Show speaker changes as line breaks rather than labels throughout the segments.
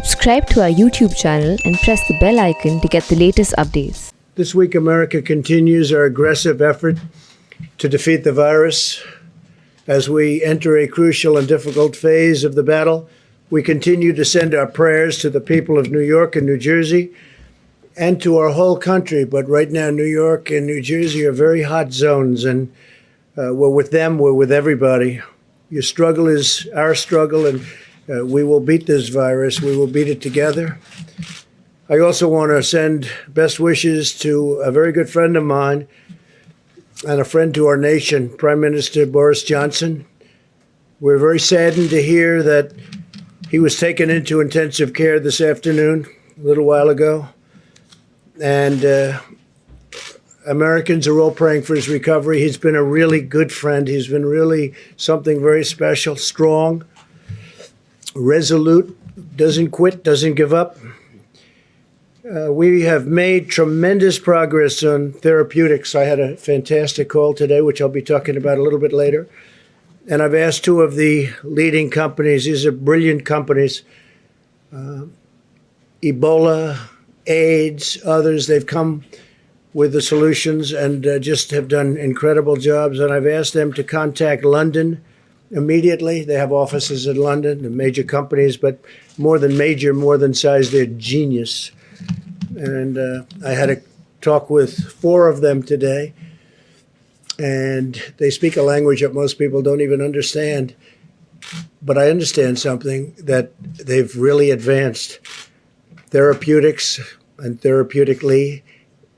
Subscribe to our YouTube channel and press the bell icon to get the latest updates.
This week, America continues our aggressive effort to defeat the virus. As we enter a crucial and difficult phase of the battle, we continue to send our prayers to the people of New York and New Jersey and to our whole country. But right now, New York and New Jersey are very hot zones, and we're with them, we're with everybody. Your struggle is our struggle, and we will beat this virus. We will beat it together. I also want to send best wishes to a very good friend of mine and a friend to our nation, Prime Minister Boris Johnson. We're very saddened to hear that he was taken into intensive care this afternoon, a little while ago. And Americans are all praying for his recovery. He's been a really good friend. He's been really something very special, strong, resolute, doesn't quit, doesn't give up. We have made tremendous progress on therapeutics. I had a fantastic call today, which I'll be talking about a little bit later. And I've asked two of the leading companies, these are brilliant companies, Ebola, AIDS, others, they've come with the solutions and just have done incredible jobs. And I've asked them to contact London immediately. They have offices in London, the major companies, but more than major, more than size, they're genius. And I had a talk with four of them today, and they speak a language that most people don't even understand. But I understand something, that they've really advanced therapeutics and therapeutically,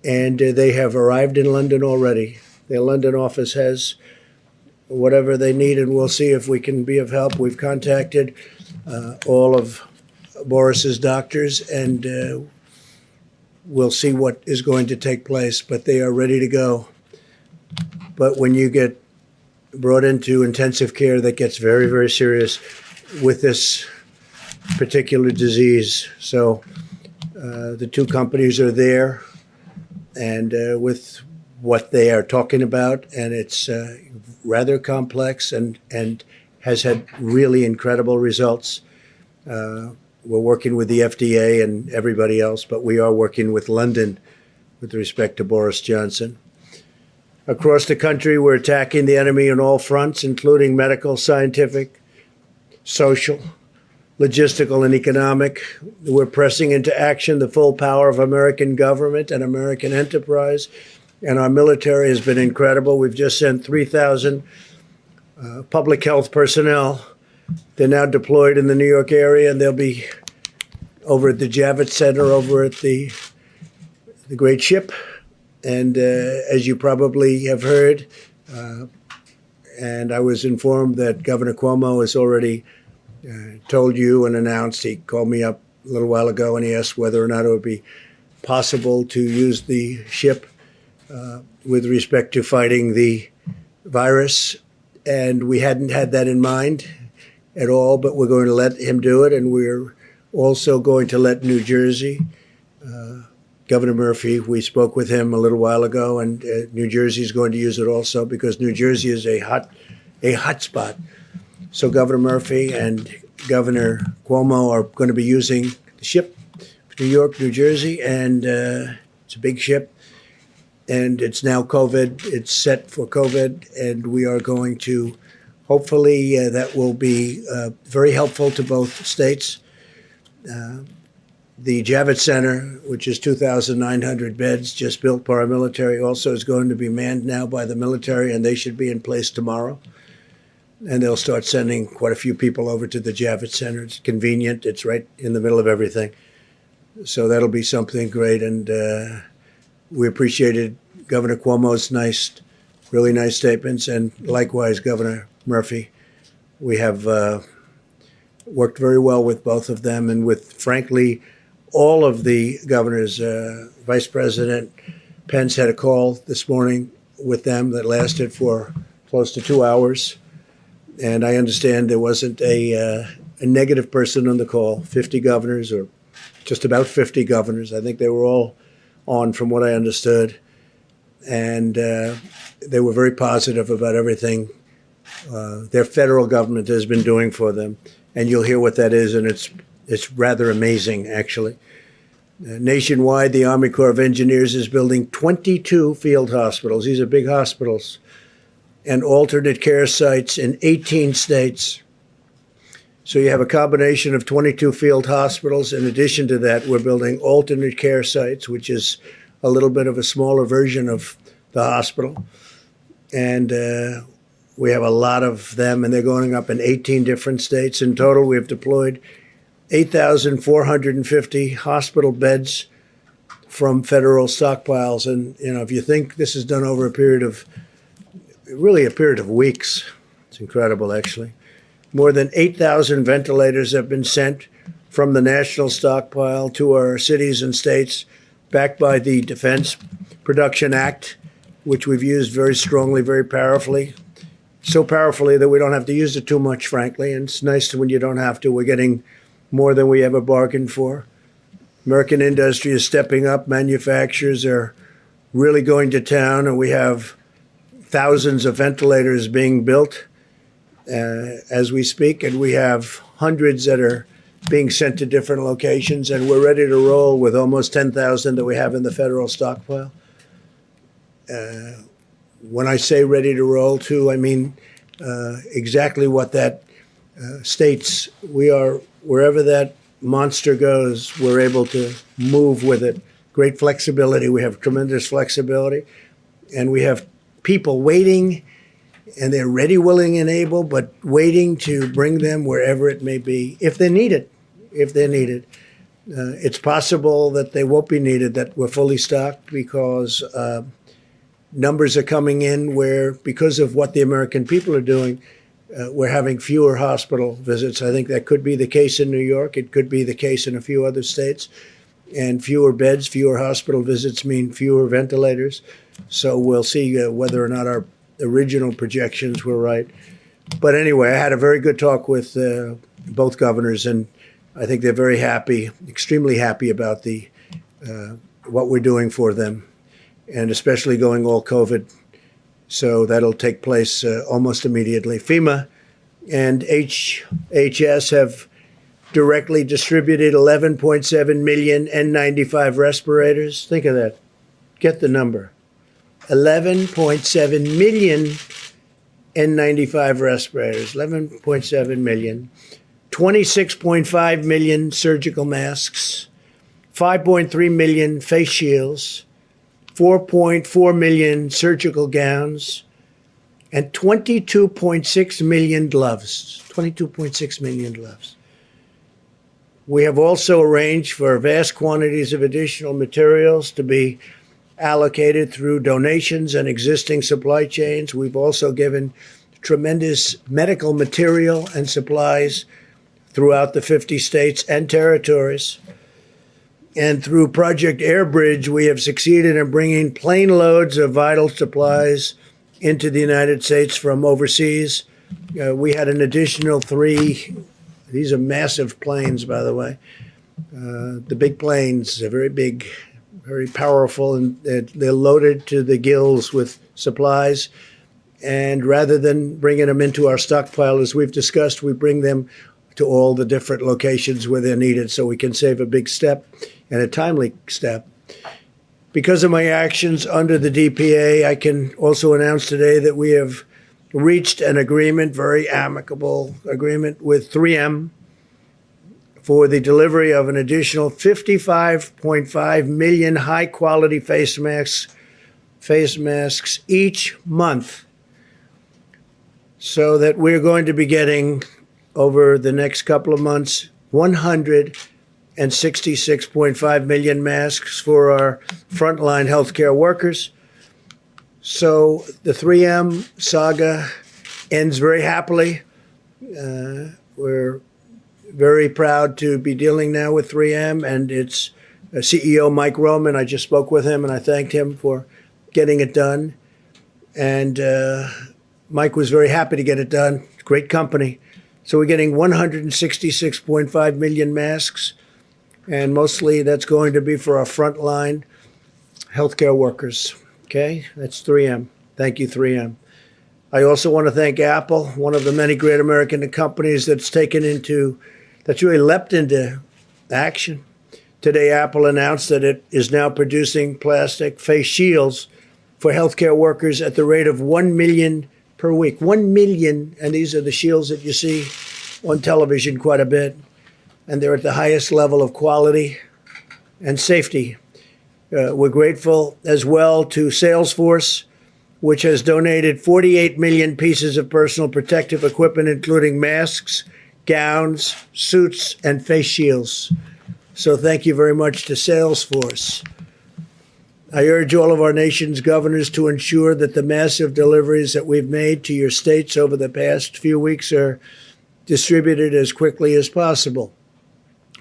and they have arrived in London already. Their London office has whatever they need, and we'll see if we can be of help. We've contacted all of Boris's doctors, and we'll see what is going to take place, but they are ready to go. But when you get brought into intensive care, that gets very, very serious with this particular disease. So the two companies are there, and with what they are talking about, and it's rather complex and has had really incredible results. We're working with the FDA and everybody else, but we are working with London with respect to Boris Johnson. Across the country, we're attacking the enemy on all fronts, including medical, scientific, social, logistical, and economic. We're pressing into action the full power of American government and American enterprise, and our military has been incredible. We've just sent 3,000 public health personnel. They're now deployed in the New York area, and they'll be over at the Javits Center, over at the great ship. And as you probably have heard, and I was informed that Governor Cuomo has already told you and announced, he called me up a little while ago and he asked whether or not it would be possible to use the ship with respect to fighting the virus. And we hadn't had that in mind at all, but we're going to let him do it. And we're also going to let New Jersey, Governor Murphy, we spoke with him a little while ago, and New Jersey is going to use it also because New Jersey is a hot spot. So Governor Murphy and Governor Cuomo are going to be using the ship, New York, New Jersey, and it's a big ship. And it's now COVID. It's set for COVID, and we are going to, hopefully, that will be very helpful to both states. The Javits Center, which is 2,900 beds, just built by our military, also is going to be manned now by the military, and they should be in place tomorrow. And they'll start sending quite a few people over to the Javits Center. It's convenient. It's right in the middle of everything. So that'll be something great, and we appreciated Governor Cuomo's really nice statements, and likewise Governor Murphy. We have worked very well with both of them, and with, frankly, all of the governors. Vice President Pence had a call this morning with them that lasted for close to 2 hours, and I understand there wasn't a negative person on the call. 50 governors, or just about 50 governors. I think they were all on, from what I understood. And they were very positive about everything their federal government has been doing for them. And you'll hear what that is, and It's rather amazing, actually. Nationwide, the Army Corps of Engineers is building 22 field hospitals. These are big hospitals and alternate care sites in 18 states. So you have a combination of 22 field hospitals. In addition to that, we're building alternate care sites, which is a little bit of a smaller version of the hospital. And we have a lot of them, and they're going up in 18 different states. In total, we have deployed 8,450 hospital beds from federal stockpiles. And, if you think this is done over a period of weeks, it's incredible, actually. More than 8,000 ventilators have been sent from the national stockpile to our cities and states, backed by the Defense Production Act, which we've used very strongly, very powerfully. So powerfully that we don't have to use it too much, frankly. And it's nice when you don't have to. We're getting more than we ever bargained for. American industry is stepping up. Manufacturers are really going to town, and we have thousands of ventilators being built as we speak, and we have hundreds that are being sent to different locations, and we're ready to roll with almost 10,000 that we have in the federal stockpile. When I say ready to roll, too, I mean exactly what that states. We are, wherever that monster goes, we're able to move with it. Great flexibility. We have tremendous flexibility, and we have people waiting, and they're ready, willing, and able, but waiting to bring them wherever it may be, if they need it. If they're needed. It's possible that they won't be needed, that we're fully stocked, because numbers are coming in where, because of what the American people are doing, we're having fewer hospital visits. I think that could be the case in New York. It could be the case in a few other states. And fewer beds, fewer hospital visits mean fewer ventilators. So we'll see whether or not our original projections were right. But anyway, I had a very good talk with both governors, and I think they're very happy, extremely happy about what we're doing for them, and especially going all COVID. So that'll take place almost immediately. FEMA and HHS have directly distributed 11.7 million N95 respirators. Think of that. Get the number. 11.7 million N95 respirators. 11.7 million. 26.5 million surgical masks. 5.3 million face shields. 4.4 million surgical gowns, and 22.6 million gloves. 22.6 million gloves. We have also arranged for vast quantities of additional materials to be allocated through donations and existing supply chains. We've also given tremendous medical material and supplies throughout the 50 states and territories. And through Project Airbridge, we have succeeded in bringing plane loads of vital supplies into the United States from overseas. We had an additional 3. These are massive planes, by the way. The big planes are very big, very powerful, and they're loaded to the gills with supplies. And rather than bringing them into our stockpile, as we've discussed, we bring them to all the different locations where they're needed, so we can save a big step and a timely step. Because of my actions under the DPA, I can also announce today that we have reached an agreement, very amicable agreement, with 3M for the delivery of an additional 55.5 million high-quality face masks each month, so that we're going to be getting, over the next couple of months, 166.5 million masks for our frontline healthcare workers. So the 3M saga ends very happily. We're very proud to be dealing now with 3M and its CEO, Mike Roman. I just spoke with him, and I thanked him for getting it done. And Mike was very happy to get it done. Great company. So we're getting 166.5 million masks, and mostly that's going to be for our frontline healthcare workers. Okay, that's 3M. Thank you, 3M. I also want to thank Apple, one of the many great American companies that's really leapt into action. Today, Apple announced that it is now producing plastic face shields for healthcare workers at the rate of 1 million per week. 1 million, and these are the shields that you see on television quite a bit, and they're at the highest level of quality and safety. We're grateful as well to Salesforce, which has donated 48 million pieces of personal protective equipment, including masks, gowns, suits, and face shields. So thank you very much to Salesforce. I urge all of our nation's governors to ensure that the massive deliveries that we've made to your states over the past few weeks are distributed as quickly as possible.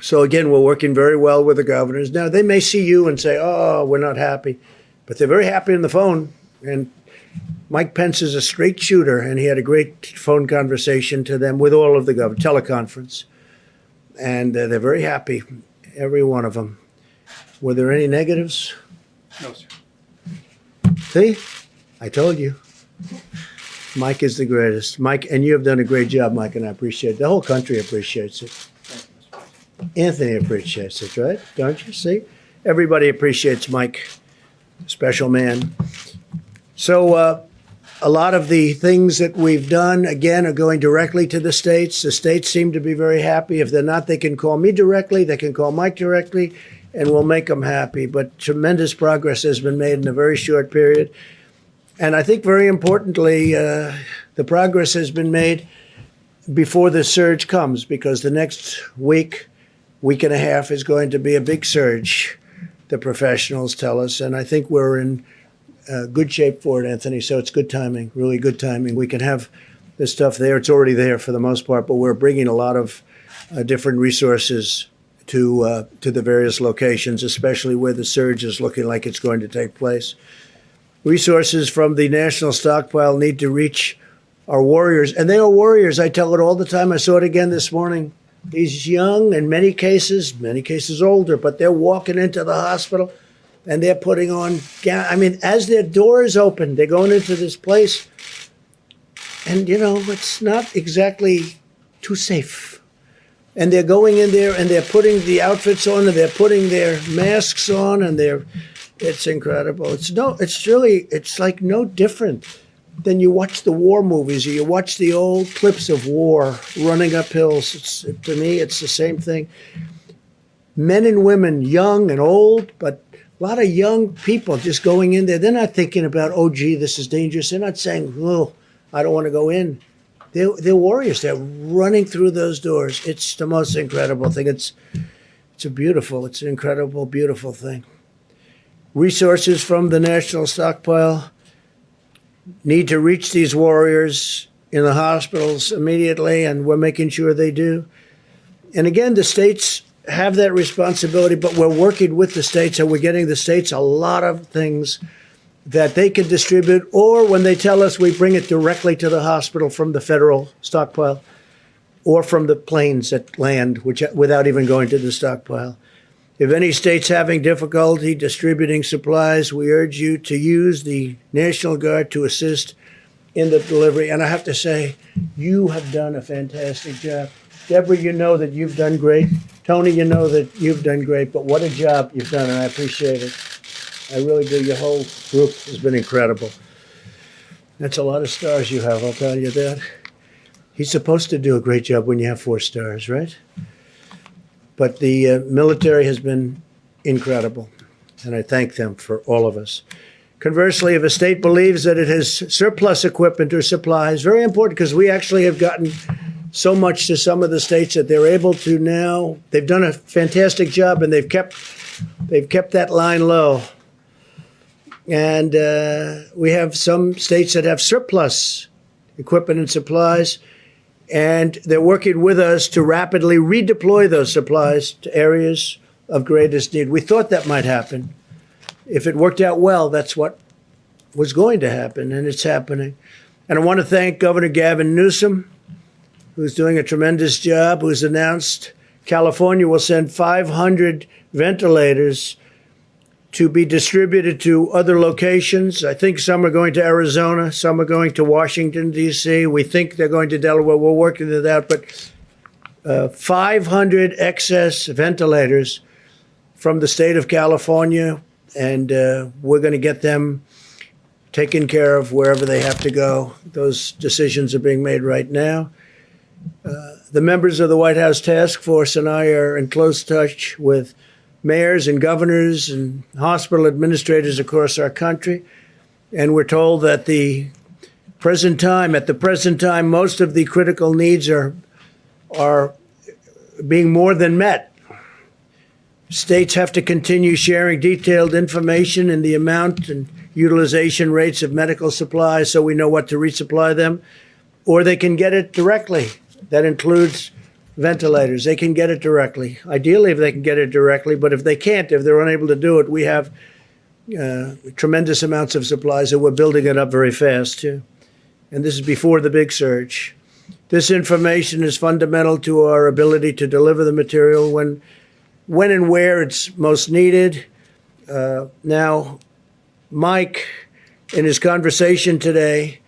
So again, we're working very well with the governors. Now, they may see you and say, oh, we're not happy, but they're very happy on the phone. And Mike Pence is a straight shooter, and he had a great phone conversation to them with all of the governors, teleconference. And they're very happy, every one of them. Were there any negatives?
No, sir.
See? I told you. Mike is the greatest. Mike, and you have done a great job, Mike, and I appreciate it. The whole country appreciates it. Anthony appreciates it, right? Don't you see? Everybody appreciates Mike. Special man. So a lot of the things that we've done, again, are going directly to the states. The states seem to be very happy. If they're not, they can call me directly. They can call Mike directly, and we'll make them happy. But tremendous progress has been made in a very short period. And I think very importantly, the progress has been made before the surge comes, because the next week and a half is going to be a big surge, the professionals tell us. And I think we're in good shape for it, Anthony. So it's good timing, really good timing. We can have this stuff there. It's already there for the most part, but we're bringing a lot of different resources to the various locations, especially where the surge is looking like it's going to take place. Resources from the national stockpile need to reach our warriors. And they are warriors. I tell it all the time. I saw it again this morning. He's young, in many cases older, but they're walking into the hospital and they're putting on, I mean, as their doors open, they're going into this place. And, it's not exactly too safe. And they're going in there and they're putting the outfits on and they're putting their masks on and it's incredible. It's like no different than you watch the war movies or you watch the old clips of war running up hills. To me, it's the same thing. Men and women, young and old, but a lot of young people just going in there. They're not thinking about, oh, gee, this is dangerous. They're not saying, oh, I don't want to go in. They're warriors. They're running through those doors. It's the most incredible thing. It's an incredible, beautiful thing. Resources from the national stockpile need to reach these warriors in the hospitals immediately, and we're making sure they do. And again, the states have that responsibility, but we're working with the states, and we're getting the states a lot of things that they can distribute, or when they tell us, we bring it directly to the hospital from the federal stockpile or from the planes that land, without even going to the stockpile. If any state's having difficulty distributing supplies, we urge you to use the National Guard to assist in the delivery. And I have to say, you have done a fantastic job. Deborah, you know that you've done great. Tony, you know that you've done great. But what a job you've done, and I appreciate it. I really do. Your whole group has been incredible. That's a lot of stars you have, I'll tell you that. He's supposed to do a great job when you have 4 stars, right? But the military has been incredible, and I thank them for all of us. Conversely, if a state believes that it has surplus equipment or supplies, very important, because we actually have gotten so much to some of the states that they're able to now, they've done a fantastic job, and they've kept that line low. And we have some states that have surplus equipment and supplies, and they're working with us to rapidly redeploy those supplies to areas of greatest need. We thought that might happen. If it worked out well, that's what was going to happen, and it's happening. And I want to thank Governor Gavin Newsom, who's doing a tremendous job, who's announced California will send 500 ventilators to be distributed to other locations. I think some are going to Arizona, some are going to Washington, D.C. We think they're going to Delaware. We're working it out, but 500 excess ventilators from the state of California, and we're going to get them taken care of wherever they have to go. Those decisions are being made right now. The members of the White House Task Force and I are in close touch with mayors and governors and hospital administrators across our country, and we're told that at the present time, most of the critical needs are being more than met. States have to continue sharing detailed information in the amount and utilization rates of medical supplies so we know what to resupply them, or they can get it directly. That includes ventilators. They can get it directly. Ideally, if they can get it directly, but if they can't, if they're unable to do it, we have tremendous amounts of supplies, and we're building it up very fast, too. And this is before the big surge. This information is fundamental to our ability to deliver the material when and where it's most needed. Now, Mike, in his conversation today,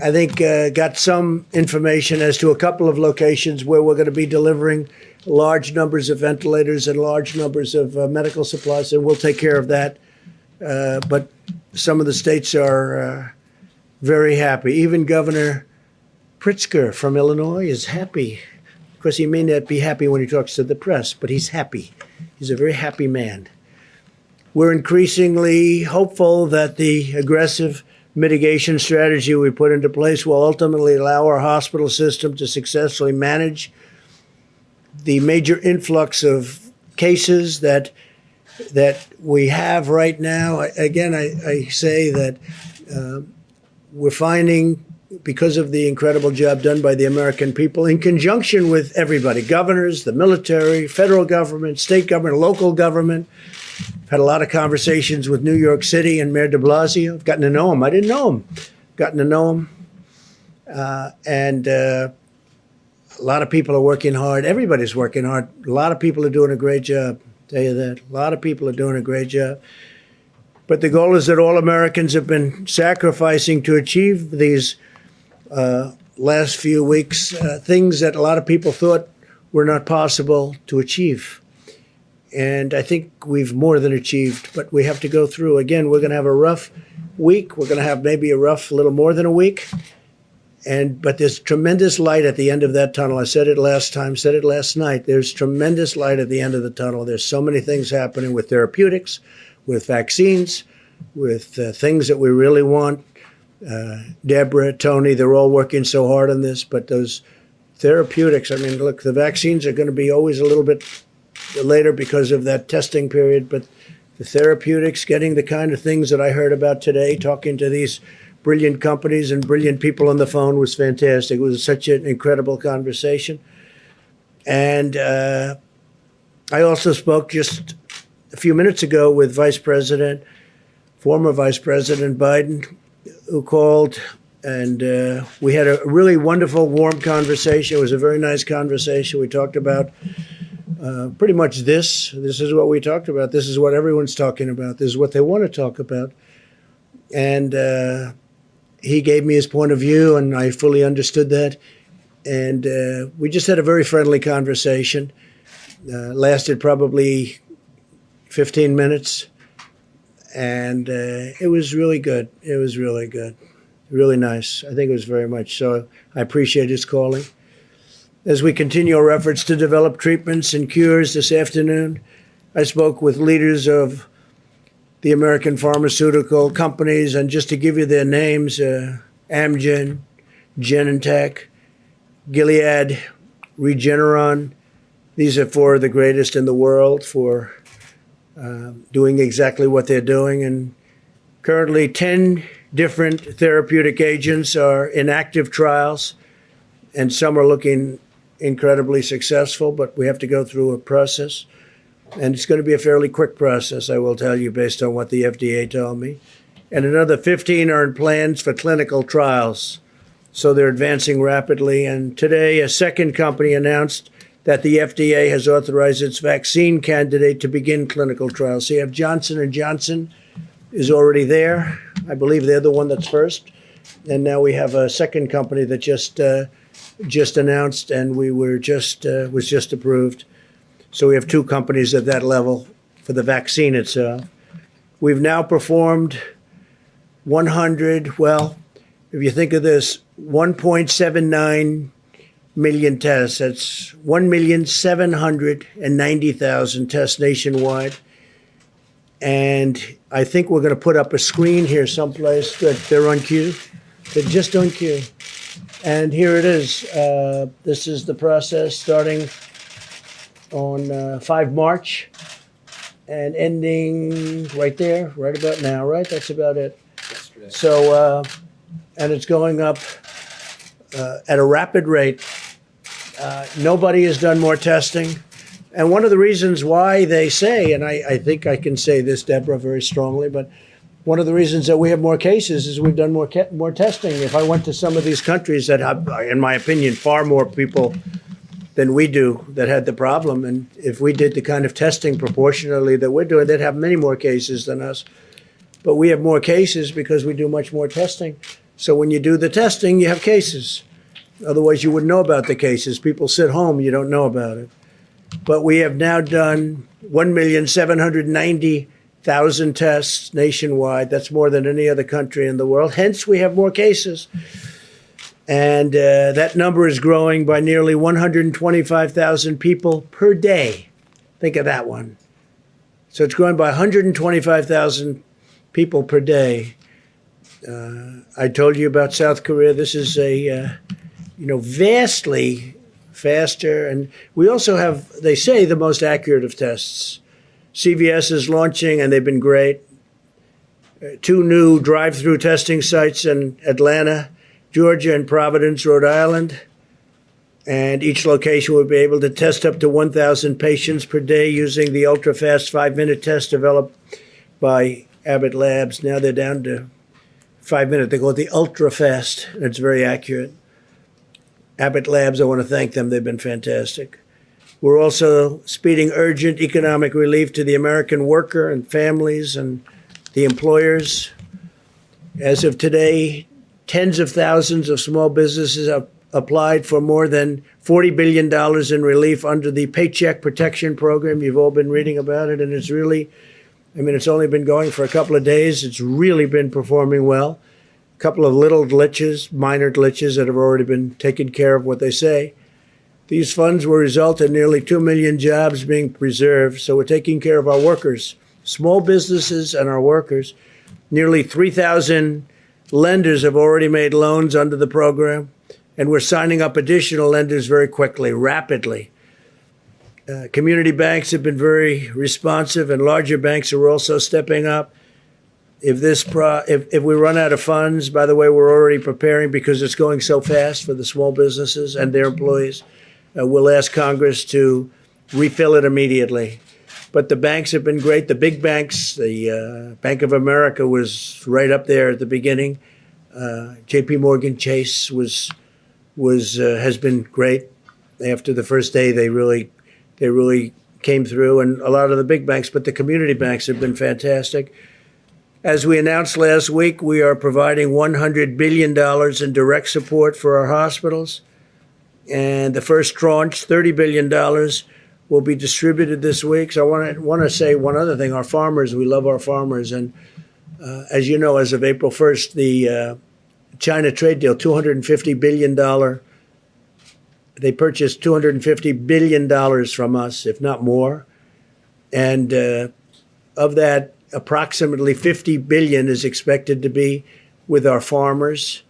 I think got some information as to a couple of locations where we're going to be delivering large numbers of ventilators and large numbers of medical supplies, and we'll take care of that. But some of the states are very happy. Even Governor Pritzker from Illinois is happy. Of course, he may not be happy when he talks to the press, but he's happy. He's a very happy man. We're increasingly hopeful that the aggressive mitigation strategy we put into place will ultimately allow our hospital system to successfully manage the major influx of cases that we have right now. Again, I say that we're finding, because of the incredible job done by the American people, in conjunction with everybody, governors, the military, federal government, state government, local government. I've had a lot of conversations with New York City and Mayor de Blasio. I've gotten to know him. I didn't know him. Gotten to know him. And a lot of people are working hard. Everybody's working hard. A lot of people are doing a great job. I'll tell you that. A lot of people are doing a great job. But the goal is that all Americans have been sacrificing to achieve these last few weeks, things that a lot of people thought were not possible to achieve. And I think we've more than achieved, but we have to go through. Again, we're going to have a rough week. We're going to have maybe a little more than a week. But there's tremendous light at the end of that tunnel. I said it last time, said it last night. There's tremendous light at the end of the tunnel. There's so many things happening with therapeutics, with vaccines, with things that we really want. Deborah, Tony, they're all working so hard on this. But those therapeutics, I mean, look, the vaccines are going to be always a little bit later because of that testing period. But the therapeutics, getting the kind of things that I heard about today, talking to these brilliant companies and brilliant people on the phone, was fantastic. It was such an incredible conversation. And I also spoke just a few minutes ago with former Vice President Biden, who called, and we had a really wonderful, warm conversation. It was a very nice conversation. We talked about pretty much this. This is what we talked about. This is what everyone's talking about. This is what they want to talk about. And he gave me his point of view, and I fully understood that. And we just had a very friendly conversation. Lasted probably 15 minutes. And it was really good. It was really good. Really nice. I think it was very much so. I appreciate his calling. As we continue our efforts to develop treatments and cures this afternoon, I spoke with leaders of the American pharmaceutical companies, and just to give you their names, Amgen, Genentech, Gilead, Regeneron. These are four of the greatest in the world for doing exactly what they're doing. And currently 10 different therapeutic agents are in active trials, and some are looking incredibly successful, but we have to go through a process. And it's going to be a fairly quick process, I will tell you, based on what the FDA told me. And another 15 are in plans for clinical trials. So they're advancing rapidly. And today, a second company announced that the FDA has authorized its vaccine candidate to begin clinical trials. So you have Johnson & Johnson is already there. I believe they're the one that's first. And now we have a second company that just just announced, and we were just was just approved. So we have two companies at that level for the vaccine itself. We've now performed 100. Well, if you think of this, 1.79 million tests. That's 1,790,000 tests nationwide. And I think we're going to put up a screen here someplace. Good. They're on cue. They're just on cue. And here it is. This is the process starting on 5 March and ending right there, right about now, right? That's about it. Yesterday. So, and it's going up at a rapid rate. Nobody has done more testing. And one of the reasons why they say, and I think I can say this, Deborah, very strongly, but one of the reasons that we have more cases is we've done more testing. If I went to some of these countries that have, in my opinion, far more people than we do that had the problem, and if we did the kind of testing proportionally that we're doing, they'd have many more cases than us. But we have more cases because we do much more testing. So when you do the testing, you have cases. Otherwise, you wouldn't know about the cases. People sit home, you don't know about it. But we have now done 1,790,000 tests nationwide. That's more than any other country in the world. Hence, we have more cases. And that number is growing by nearly 125,000 people per day. Think of that one. So it's growing by 125,000 people per day. I told you about South Korea. This is a, vastly faster. And we also have, they say, the most accurate of tests. CVS is launching, and they've been great. 2 new drive-through testing sites in Atlanta, Georgia, and Providence, Rhode Island. And each location will be able to test up to 1,000 patients per day using the ultra-fast 5-minute test developed by Abbott Labs. Now they're down to 5 minutes. They call it the ultra-fast, and it's very accurate. Abbott Labs, I want to thank them. They've been fantastic. We're also speeding urgent economic relief to the American worker and families and the employers. As of today, tens of thousands of small businesses have applied for more than $40 billion in relief under the Paycheck Protection Program. You've all been reading about it, and it's really, it's only been going for a couple of days. It's really been performing well. A couple of little glitches, minor glitches that have already been taken care of, what they say. These funds will result in nearly 2 million jobs being preserved, so we're taking care of our workers, small businesses and our workers. Nearly 3,000 lenders have already made loans under the program, and we're signing up additional lenders very quickly, rapidly. Community banks have been very responsive, and larger banks are also stepping up. If we run out of funds, by the way, we're already preparing because it's going so fast for the small businesses and their employees. We'll ask Congress to refill it immediately. But the banks have been great. The big banks, the Bank of America was right up there at the beginning. J.P. Morgan Chase has been great. After the first day, they really came through, and a lot of the big banks, but the community banks have been fantastic. As we announced last week, we are providing $100 billion in direct support for our hospitals. And the first tranche, $30 billion, will be distributed this week. So I want to say one other thing. Our farmers, we love our farmers. And as you know, as of April 1st, the China trade deal, $250 billion, they purchased $250 billion from us, if not more. And of that, approximately $50 billion is expected to be with our farmers.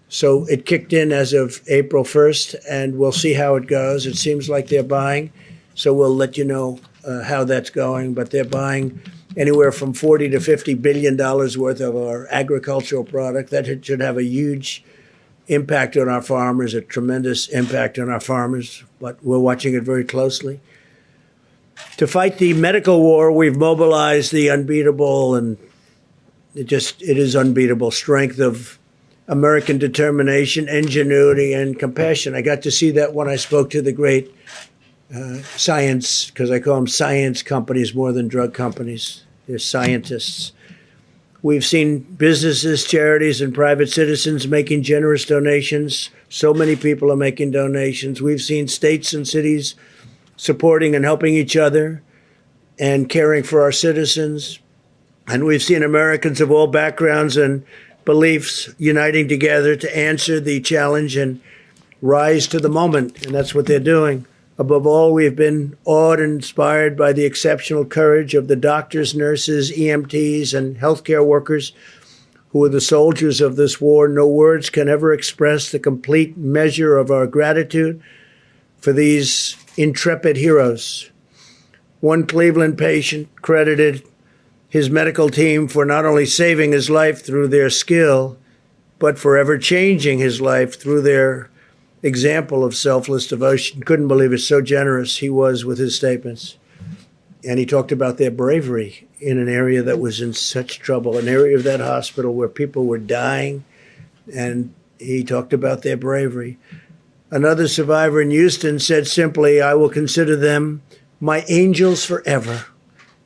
So it kicked in as of April 1st, and we'll see how it goes. It seems like they're buying, so we'll let you know how that's going. But they're buying anywhere from $40 to $50 billion worth of our agricultural product. That should have a huge impact on our farmers, a tremendous impact on our farmers, but we're watching it very closely. To fight the medical war, we've mobilized the unbeatable, and it is unbeatable strength of American determination, ingenuity, and compassion. I got to see that when I spoke to the great science, because I call them science companies more than drug companies. They're scientists. We've seen businesses, charities, and private citizens making generous donations. So many people are making donations. We've seen states and cities supporting and helping each other and caring for our citizens. And we've seen Americans of all backgrounds and beliefs uniting together to answer the challenge and rise to the moment. And that's what they're doing. Above all, we've been awed and inspired by the exceptional courage of the doctors, nurses, EMTs, and healthcare workers who are the soldiers of this war. No words can ever express the complete measure of our gratitude for these intrepid heroes. One Cleveland patient credited his medical team for not only saving his life through their skill, but forever changing his life through their example of selfless devotion. Couldn't believe it, so generous he was with his statements. And he talked about their bravery in an area that was in such trouble, an area of that hospital where people were dying, and he talked about their bravery. Another survivor in Houston said simply, "I will consider them my angels forever.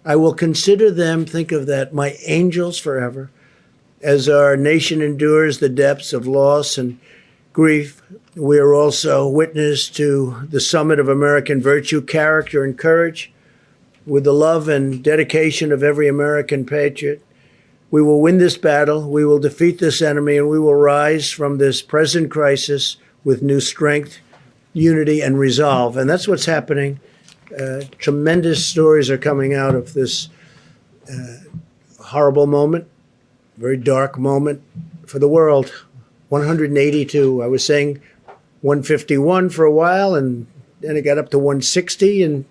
I will consider them," think of that, "my angels forever." As our nation endures the depths of loss and grief, we are also witness to the summit of American virtue, character, and courage. With the love and dedication of every American patriot, we will win this battle, we will defeat this enemy, and we will rise from this present crisis with new strength, unity, and resolve. And that's what's happening. Tremendous stories are coming out of this horrible moment, very dark moment for the world. 182. I was saying 151 for a while, and then it got up to 160, and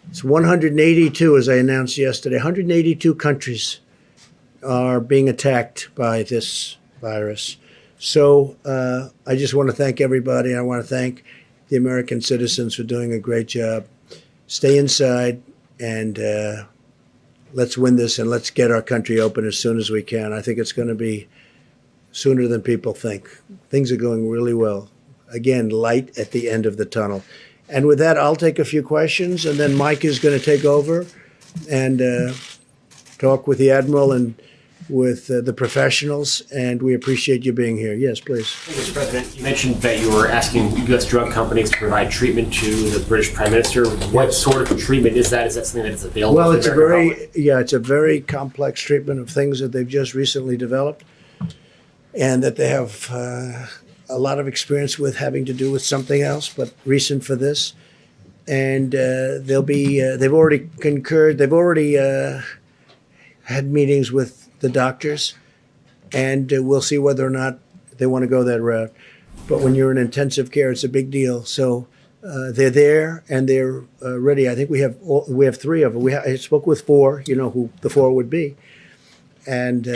it's 182, as I announced yesterday. 182 countries are being attacked by this virus. So I just want to thank everybody. I want to thank the American citizens for doing a great job. Stay inside, and let's win this, and let's get our country open as soon as we can. I think it's going to be sooner than people think. Things are going really well. Again, light at the end of the tunnel. And with that, I'll take a few questions, and then Mike is going to take over and talk with the Admiral and with the professionals, and we appreciate you being here. Yes, please.
Mr. President, you mentioned that you were asking U.S. drug companies to provide treatment to the British Prime Minister. What sort of treatment is that? Is that something that is available?
Well, it's it's a very complex treatment of things that they've just recently developed, and that they have a lot of experience with, having to do with something else, but recent for this. And they've already concurred. They've already had meetings with the doctors, and we'll see whether or not they want to go that route. But when you're in intensive care, it's a big deal. So they're there, and they're ready. I think we have three of them. I spoke with four. You know who the four would be, and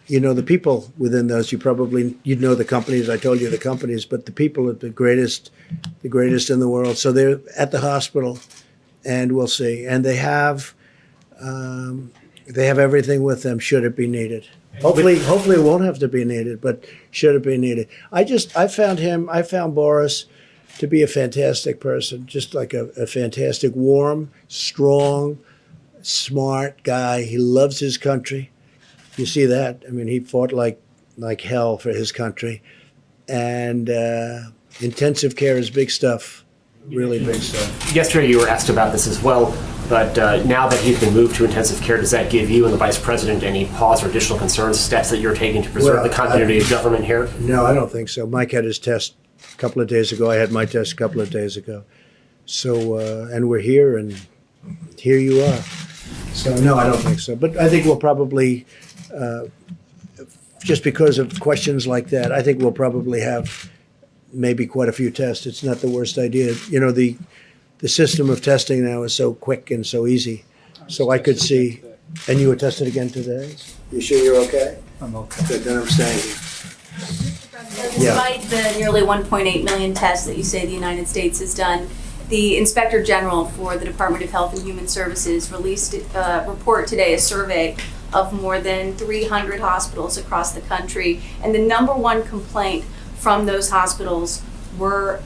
you know the people within those. You'd know the companies. I told you the companies, but the people are the greatest in the world. So they're at the hospital, and we'll see. And they have everything with them should it be needed. Hopefully it won't have to be needed, but should it be needed. I found Boris to be a fantastic person, just like a fantastic, warm, strong, smart guy. He loves his country. You see that? I mean, he fought like hell for his country. And intensive care is big stuff, really big stuff.
Yesterday you were asked about this as well, but now that he's been moved to intensive care, does that give you and the Vice President any pause or additional concerns, steps that you're taking to preserve the continuity of government here?
No, I don't think so. Mike had his test a couple of days ago. I had my test a couple of days ago. So, and we're here, and here you are. So, no, I don't think so. But I think we'll probably, just because of questions like that, I think we'll probably have maybe quite a few tests. It's not the worst idea. You know, the system of testing now is so quick and so easy. So I could see, and you were tested again today? You sure you're okay?
I'm okay.
Good, then I'm staying here.
Despite the nearly 1.8 million tests that you say the United States has done, the Inspector General for the Department of Health and Human Services released a report today, a survey of more than 300 hospitals across the country. And the number one complaint from those hospitals were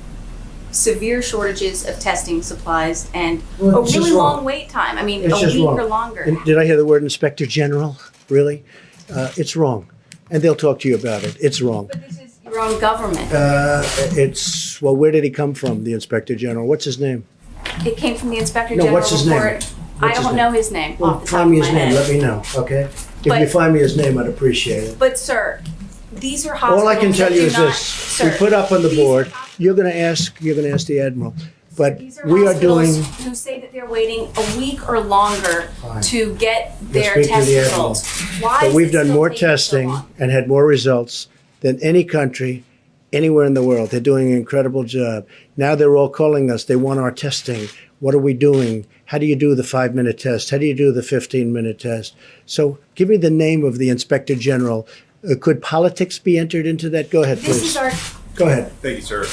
severe shortages of testing supplies and a really long wait time. I mean, a week or longer.
And did I hear the word Inspector General? Really? It's wrong. And they'll talk to you about it. It's wrong.
But this is your own government.
Well, where did he come from, the Inspector General? What's his name?
It came from the Inspector
No,
General
what's his name?
report. I
What's his
don't
name?
know his name
Well,
off the top
find
of
me
my
his name.
head.
Let me know, okay? If
But-
you find me his name, I'd appreciate it.
But sir, these are hospitals
All I can tell
that
you
do
is
not-
this:
sir,
we put up on the
these
board.
hos-
You're going to ask the Admiral, but
These are
we are doing.
hospitals who say that they're waiting a week or longer
Fine.
to get their
speak to
test
the Admiral.
results. Why
But
is
we've
it
done
still
more
taking so
testing
long?
and had more results than any country anywhere in the world. They're doing an incredible job. Now they're all calling us. They want our testing. What are we doing? How do you do the 5-minute test? How do you do the 15-minute test? So give me the name of the Inspector General. Could politics be entered into that? Go ahead,
This
please.
is our,
Go ahead.
Thank you, sir.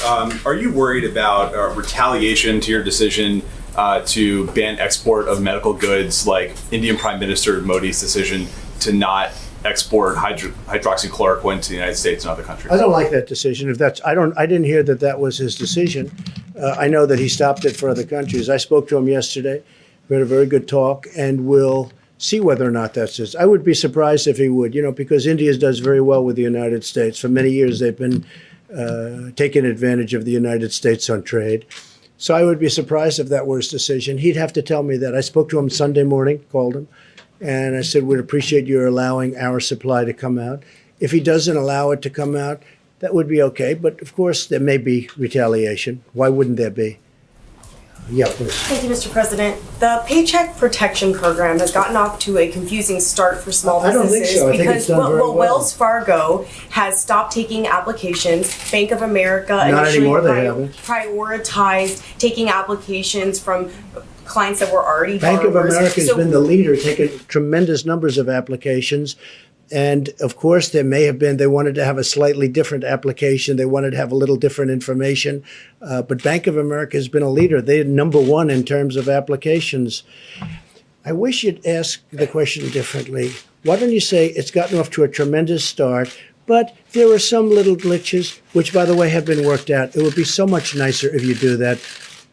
Are you worried about retaliation to your decision to ban export of medical goods, like Indian Prime Minister Modi's decision to not export hydroxychloroquine to the United States and other countries?
I don't like that decision. If that's, I didn't hear that that was his decision. I know that he stopped it for other countries. I spoke to him yesterday. We had a very good talk, and we'll see whether or not that's his. I would be surprised if he would, because India does very well with the United States. For many years, they've been taking advantage of the United States on trade. So I would be surprised if that were his decision. He'd have to tell me that. I spoke to him Sunday morning, called him, and I said, we'd appreciate your allowing our supply to come out. If he doesn't allow it to come out, that would be okay. But of course, there may be retaliation. Why wouldn't there be? Yeah, please.
Thank you, Mr. President. The Paycheck Protection Program has gotten off to a confusing start for small
I don't
businesses
think so. I think
because
it's done very well.
Wells Fargo has stopped taking applications. Bank of America
Not
initially
anymore, they haven't.
prioritized taking applications from clients that were already
Bank of
borrowers.
America has
So-
been the leader, taking tremendous numbers of applications. And of course, there may have been, they wanted to have a slightly different application. They wanted to have a little different information. But Bank of America has been a leader. They're number one in terms of applications. I wish you'd ask the question differently. Why don't you say it's gotten off to a tremendous start, but there are some little glitches, which, by the way, have been worked out. It would be so much nicer if you do that.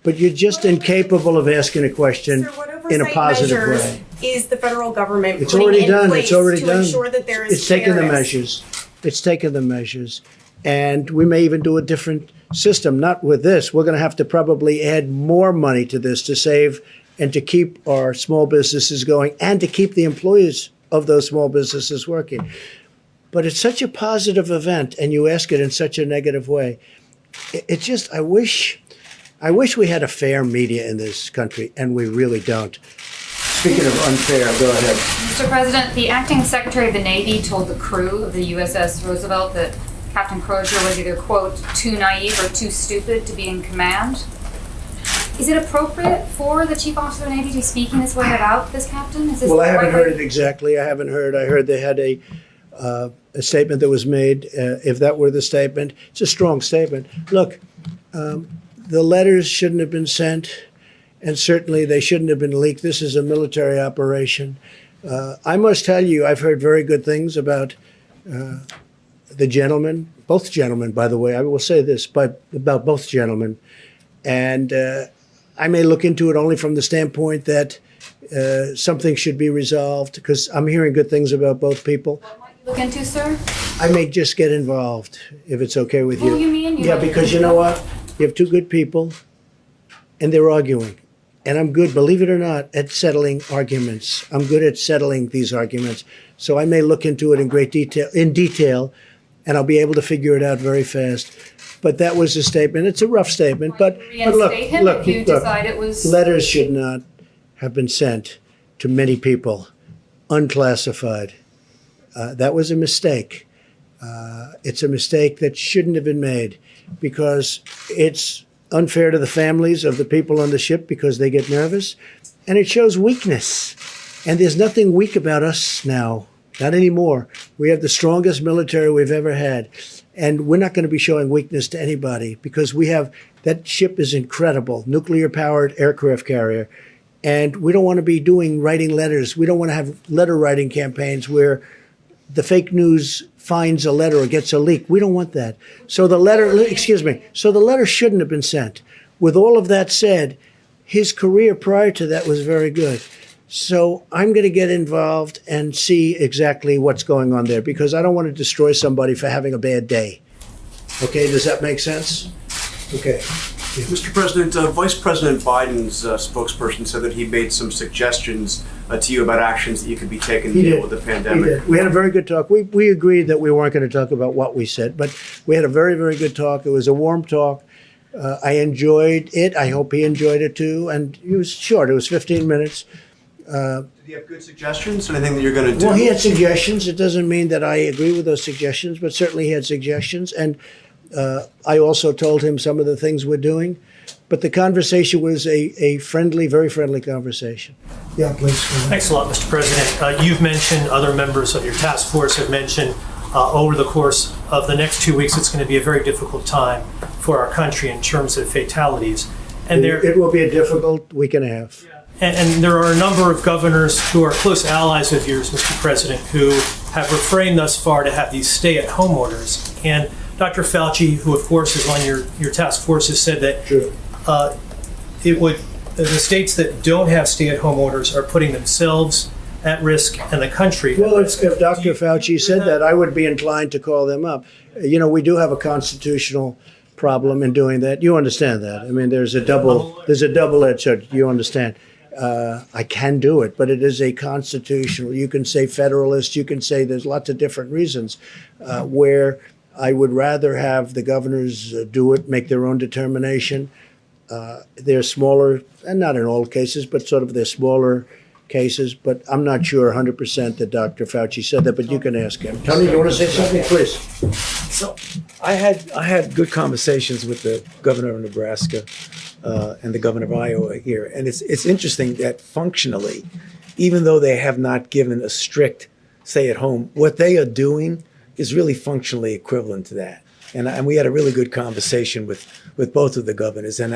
But you're just incapable of asking a question
Sir, what
in a
oversight
positive
measures
way.
is the federal government
It's
putting
already
in
done.
place
It's already
to
done.
ensure that there is
It's taken the
fairness?
measures. It's taken the measures. And we may even do a different system, not with this. We're going to have to probably add more money to this to save and to keep our small businesses going and to keep the employees of those small businesses working. But it's such a positive event, and you ask it in such a negative way. It just, I wish we had a fair media in this country, and we really don't. Speaking of unfair, go ahead.
Mr. President, the acting Secretary of the Navy told the crew of the USS Roosevelt that Captain Crozier was either, quote, too naive or too stupid to be in command. Is it appropriate for the Chief Officer of the Navy to be speaking this way about this captain? Is this
Well, I
the
haven't
right
heard
way-
it exactly. I haven't heard. I heard they had a statement that was made. If that were the statement, it's a strong statement. Look, the letters shouldn't have been sent, and certainly they shouldn't have been leaked. This is a military operation. I must tell you, I've heard very good things about the gentlemen, both gentlemen, by the way. I will say this about both gentlemen. And I may look into it only from the standpoint that something should be resolved, because I'm hearing good things about both people.
What might you look into, sir?
I may just get involved, if it's okay with you.
Who you mean?
Yeah, because you know what? You have two good people, and they're arguing. And I'm good, believe it or not, at settling arguments. I'm good at settling these arguments. So I may look into it in detail, and I'll be able to figure it out very fast. But that was a statement. It's a rough statement, but look,
Reinstate him if you decide it was.
letters should not have been sent to many people, unclassified. That was a mistake. It's a mistake that shouldn't have been made, because it's unfair to the families of the people on the ship, because they get nervous, and it shows weakness. And there's nothing weak about us now, not anymore. We have the strongest military we've ever had, and we're not going to be showing weakness to anybody, because we have, that ship is incredible, nuclear-powered aircraft carrier, and we don't want to be writing letters. We don't want to have letter-writing campaigns where the fake news finds a letter or gets a leak. We don't want that. So the letter shouldn't have been sent. With all of that said, his career prior to that was very good. So I'm going to get involved and see exactly what's going on there because I don't want to destroy somebody for having a bad day. Okay, does that make sense? Okay.
Mr. President, Vice President Biden's spokesperson said that he made some suggestions to you about actions that you could be taking to deal with the pandemic.
He did. We had a very good talk. We agreed that we weren't going to talk about what we said, but we had a very, very good talk. It was a warm talk. I enjoyed it. I hope he enjoyed it too. And it was short. It was 15 minutes.
Did he have good suggestions? Anything that you're going to do?
Well, he had suggestions. It doesn't mean that I agree with those suggestions, but certainly he had suggestions. And I also told him some of the things we're doing. But the conversation was a friendly, very friendly conversation. Yeah, please.
Thanks a lot, Mr. President. You've mentioned, other members of your task force have mentioned, over the course of the next 2 weeks, it's going to be a very difficult time for our country in terms of fatalities. And
it will be a difficult week and a half.
And there are a number of governors who are close allies of yours, Mr. President, who have refrained thus far to have these stay-at-home orders. And Dr. Fauci, who of course is on your task force, has said that
Sure.
The states that don't have stay-at-home orders are putting themselves at risk and the country at
Well,
risk.
if Dr. Fauci said that, I would be inclined to call them up. You know, we do have a constitutional problem in doing that. You understand that? I mean, there's a double-edged sword. You understand? I can do it, but it is a constitutional. You can say federalist. You can say there's lots of different reasons where I would rather have the governors do it, make their own determination. They're smaller, and not in all cases, but sort of they're smaller cases. But I'm not sure 100% that Dr. Fauci said that, but you can ask him. Tony, you want to say something, please?
So I had good conversations with the governor of Nebraska and the governor of Iowa here, and it's interesting that functionally, even though they have not given a strict stay-at-home, what they are doing is really functionally equivalent to that. And we had a really good conversation with both of the governors, and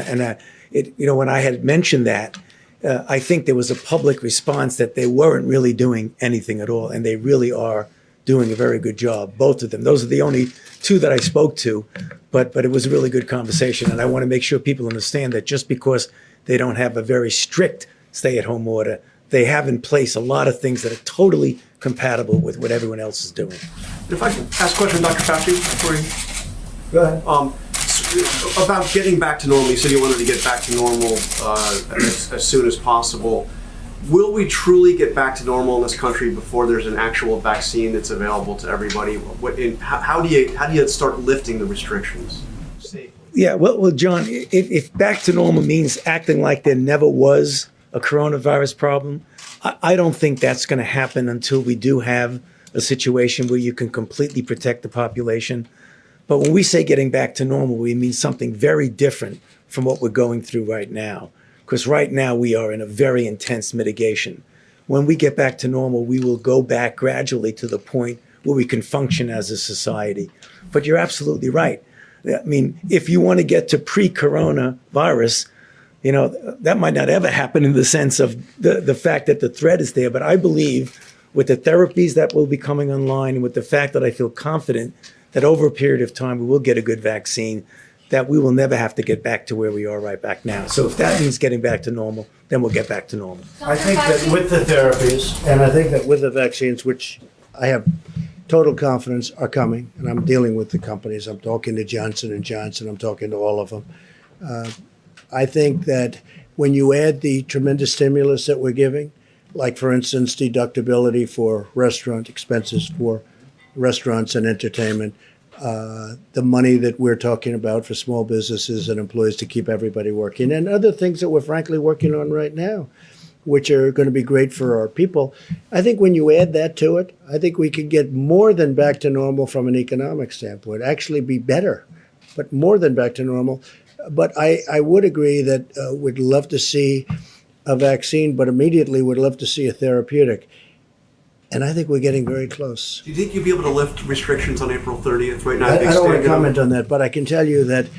when I had mentioned that, I think there was a public response that they weren't really doing anything at all, and they really are doing a very good job, both of them. Those are the only two that I spoke to, but it was a really good conversation, and I want to make sure people understand that just because they don't have a very strict stay-at-home order, they have in place a lot of things that are totally compatible with what everyone else is doing.
If I can ask a question, Dr. Fauci, before you.
Go ahead.
About getting back to normal, you said you wanted to get back to normal as soon as possible. Will we truly get back to normal in this country before there's an actual vaccine that's available to everybody? How do you start lifting the restrictions safely?
Yeah, well, John, if back to normal means acting like there never was a coronavirus problem, I don't think that's going to happen until we do have a situation where you can completely protect the population. But when we say getting back to normal, we mean something very different from what we're going through right now. Because right now we are in a very intense mitigation. When we get back to normal, we will go back gradually to the point where we can function as a society. But you're absolutely right. I mean, if you want to get to pre-coronavirus, that might not ever happen in the sense of the fact that the threat is there. But I believe with the therapies that will be coming online and with the fact that I feel confident that over a period of time we will get a good vaccine, that we will never have to get back to where we are right back now. So if that means getting back to normal, then we'll get back to normal.
I think that with the therapies, and I think that with the vaccines, which I have total confidence are coming, and I'm dealing with the companies. I'm talking to Johnson & Johnson. I'm talking to all of them. I think that when you add the tremendous stimulus that we're giving, like, for instance, deductibility for restaurant expenses for restaurants and entertainment, the money that we're talking about for small businesses and employees to keep everybody working, and other things that we're frankly working on right now, which are going to be great for our people. I think when you add that to it, I think we could get more than back to normal from an economic standpoint, actually be better, but more than back to normal. But I would agree that we'd love to see a vaccine, but immediately would love to see a therapeutic. And I think we're getting very close.
Do you think you'll be able to lift restrictions on April 30th right now?
I don't want to comment on that, but I can tell you that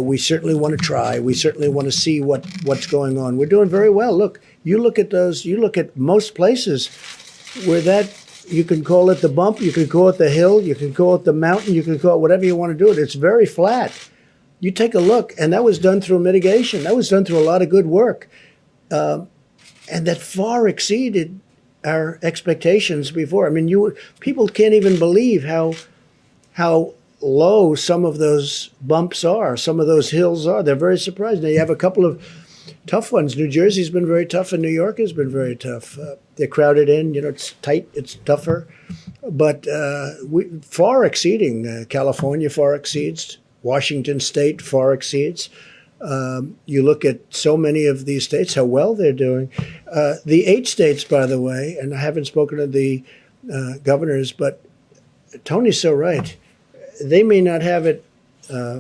we certainly want to try. We certainly want to see what's going on. We're doing very well. Look, you look at those, you look at most places where that, you can call it the bump, you can call it the hill, you can call it the mountain, you can call it whatever you want to do it. It's very flat. You take a look, and that was done through mitigation. That was done through a lot of good work. and that far exceeded our expectations before. I mean, people can't even believe how low some of those bumps are, some of those hills are. They're very surprised. Now you have a couple of tough ones. New Jersey's been very tough, and New York has been very tough. They're crowded in. It's tight. It's tougher, but we far exceeding. California far exceeds. Washington State far exceeds. You look at so many of these states, how well they're doing. The 8 states, by the way, and I haven't spoken to the governors, but Tony's so right. They may not have it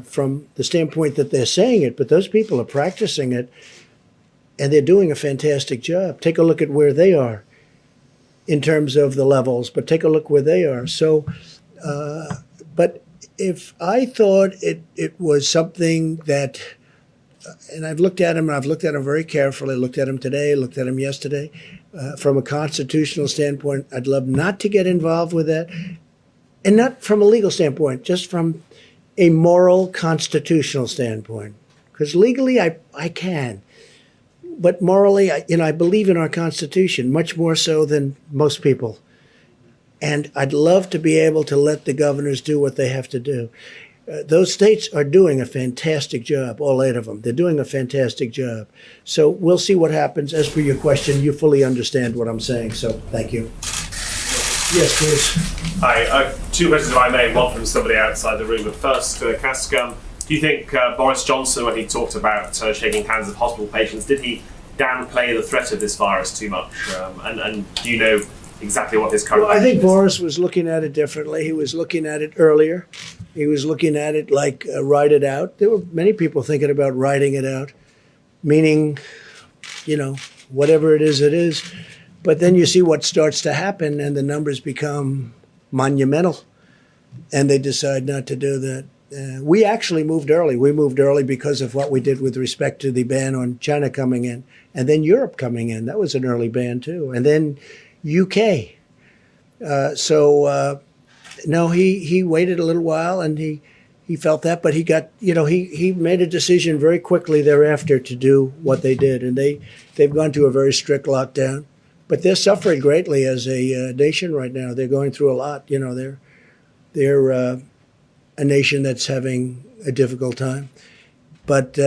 from the standpoint that they're saying it, but those people are practicing it, and they're doing a fantastic job. Take a look at where they are in terms of the levels, but take a look where they are. So, but if I thought it was something that, and I've looked at him, and I've looked at him very carefully, looked at him today, looked at him yesterday, from a constitutional standpoint, I'd love not to get involved with that. And not from a legal standpoint, just from a moral, constitutional standpoint. Because legally, I can. But morally, I believe in our Constitution, much more so than most people. And I'd love to be able to let the governors do what they have to do. Those states are doing a fantastic job, all 8 of them. They're doing a fantastic job. So we'll see what happens. As for your question, you fully understand what I'm saying, so thank you. Yes, please.
Hi, 2 questions, if I may, one from somebody outside the room. But first, Cask, do you think Boris Johnson, when he talked about shaking hands with hospital patients, did he downplay the threat of this virus too much? And do you know exactly what his current...
Well, I think Boris was looking at it differently. He was looking at it earlier. He was looking at it like ride it out. There were many people thinking about riding it out, meaning, whatever it is. But then you see what starts to happen, and the numbers become monumental, and they decide not to do that. We actually moved early. We moved early because of what we did with respect to the ban on China coming in, and then Europe coming in. That was an early ban, too. And then UK. No, he waited a little while, and he felt that, but he got, he made a decision very quickly thereafter to do what they did, and they've gone to a very strict lockdown. But they're suffering greatly as a nation right now. They're going through a lot. They're a nation that's having a difficult time. But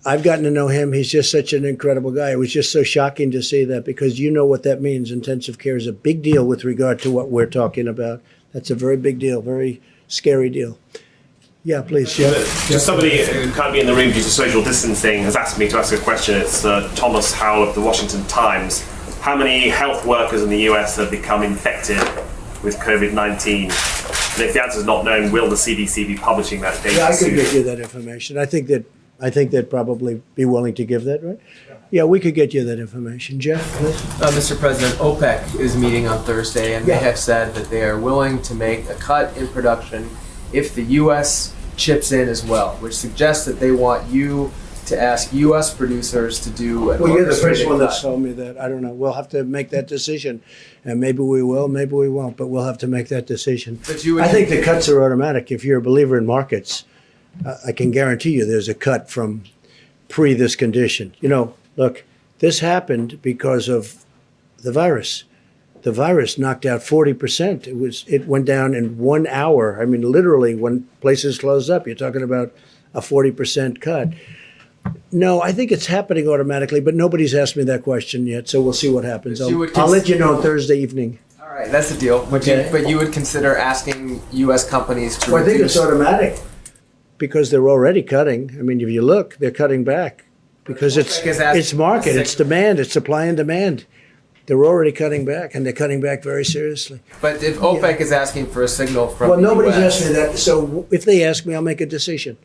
I've gotten to know him. He's just such an incredible guy. It was just so shocking to see that, because you know what that means. Intensive care is a big deal with regard to what we're talking about. That's a very big deal, very scary deal. Yeah, please. Yeah.
Just somebody who can't be in the room due to social distancing has asked me to ask a question. It's Thomas Howell of the Washington Times. How many health workers in the US have become infected with COVID-19? And if the answer is not known, will the CDC be publishing that data?
Yeah, I could
soon?
get you that information. I think they'd probably be willing to give that, right? Yeah, we could get you that information. Jeff, please.
Mr. President, OPEC is meeting on Thursday, and they have said that they are willing to make a cut in production if the U.S. chips in as well, which suggests that they want you to ask U.S. producers to do an
Well, you're the first
orchestrated
one
cut.
that's told me that. I don't know. We'll have to make that decision, and maybe we will, maybe we won't, but we'll have to make that decision.
But you would-
I think the cuts are automatic. If you're a believer in markets, I can guarantee you there's a cut from pre this condition. Look, this happened because of the virus. The virus knocked out 40%. It went down in 1 hour. I mean, literally, when places closed up, you're talking about a 40% cut. No, I think it's happening automatically, but nobody's asked me that question yet, so we'll see what happens.
But you would
I'll let you know on Thursday evening.
All right, that's the deal. But you would consider asking U.S. companies to
Well, I think
reduce...
it's automatic because they're already cutting. I mean, if you look, they're cutting back because
OPEC is asking
it's market, it's demand, it's supply and demand. They're already cutting back, and they're cutting back very seriously.
But if OPEC is asking for a signal from
Well,
the
nobody's
US,
asked me that, so if they ask me, I'll make a decision.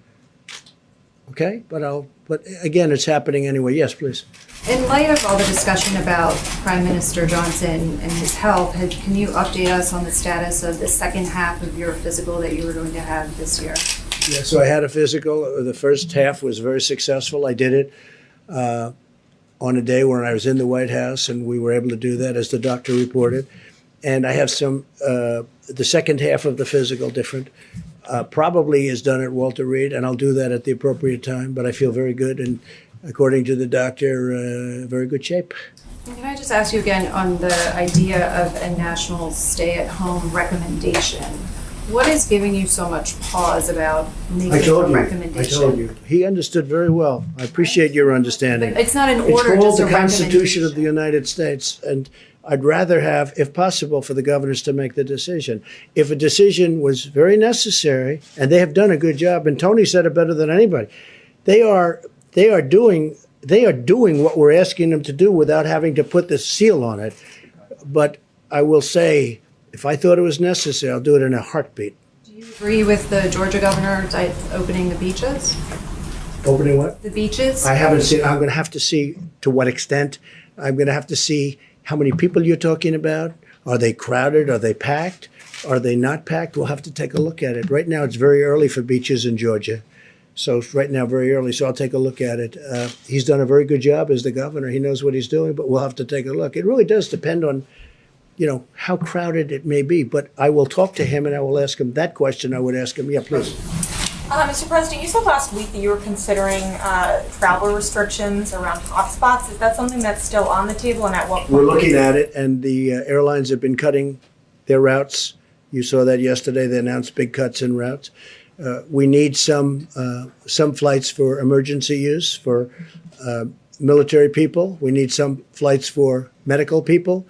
Okay, but again, it's happening anyway. Yes, please.
In light of all the discussion about Prime Minister Johnson and his health, can you update us on the status of the second half of your physical that you were going to have this year?
Yeah, so I had a physical. The first half was very successful. I did it on a day when I was in the White House, and we were able to do that, as the doctor reported. And I have the second half of the physical different. Probably is done at Walter Reed, and I'll do that at the appropriate time. But I feel very good, and according to the doctor, very good shape.
Can I just ask you again on the idea of a national stay-at-home recommendation? What is giving you so much pause about making a recommendation?
I told you. He understood very well. I appreciate your understanding.
It's not an
It's
order,
called
just a
the Constitution of the
recommendation.
United States, and I'd rather have, if possible, for the governors to make the decision. If a decision was very necessary, and they have done a good job, and Tony said it better than anybody, they are doing what we're asking them to do without having to put the seal on it. But I will say, if I thought it was necessary, I'll do it in a heartbeat.
Do you agree with the Georgia governor opening the beaches?
Opening what?
The beaches?
I haven't seen. I'm going to have to see to what extent. I'm going to have to see how many people you're talking about. Are they crowded? Are they packed? Are they not packed? We'll have to take a look at it. Right now, it's very early for beaches in Georgia. So it's right now very early, so I'll take a look at it. He's done a very good job as the governor. He knows what he's doing, but we'll have to take a look. It really does depend on, how crowded it may be. But I will talk to him and I will ask him that question. I would ask him, yeah, please.
Mr. President, you said last week that you were considering travel restrictions around hotspots. Is that something that's still on the table, and at what point?
We're looking at it, and the airlines have been cutting their routes. You saw that yesterday. They announced big cuts in routes. We need some flights for emergency use for military people. We need some flights for medical people,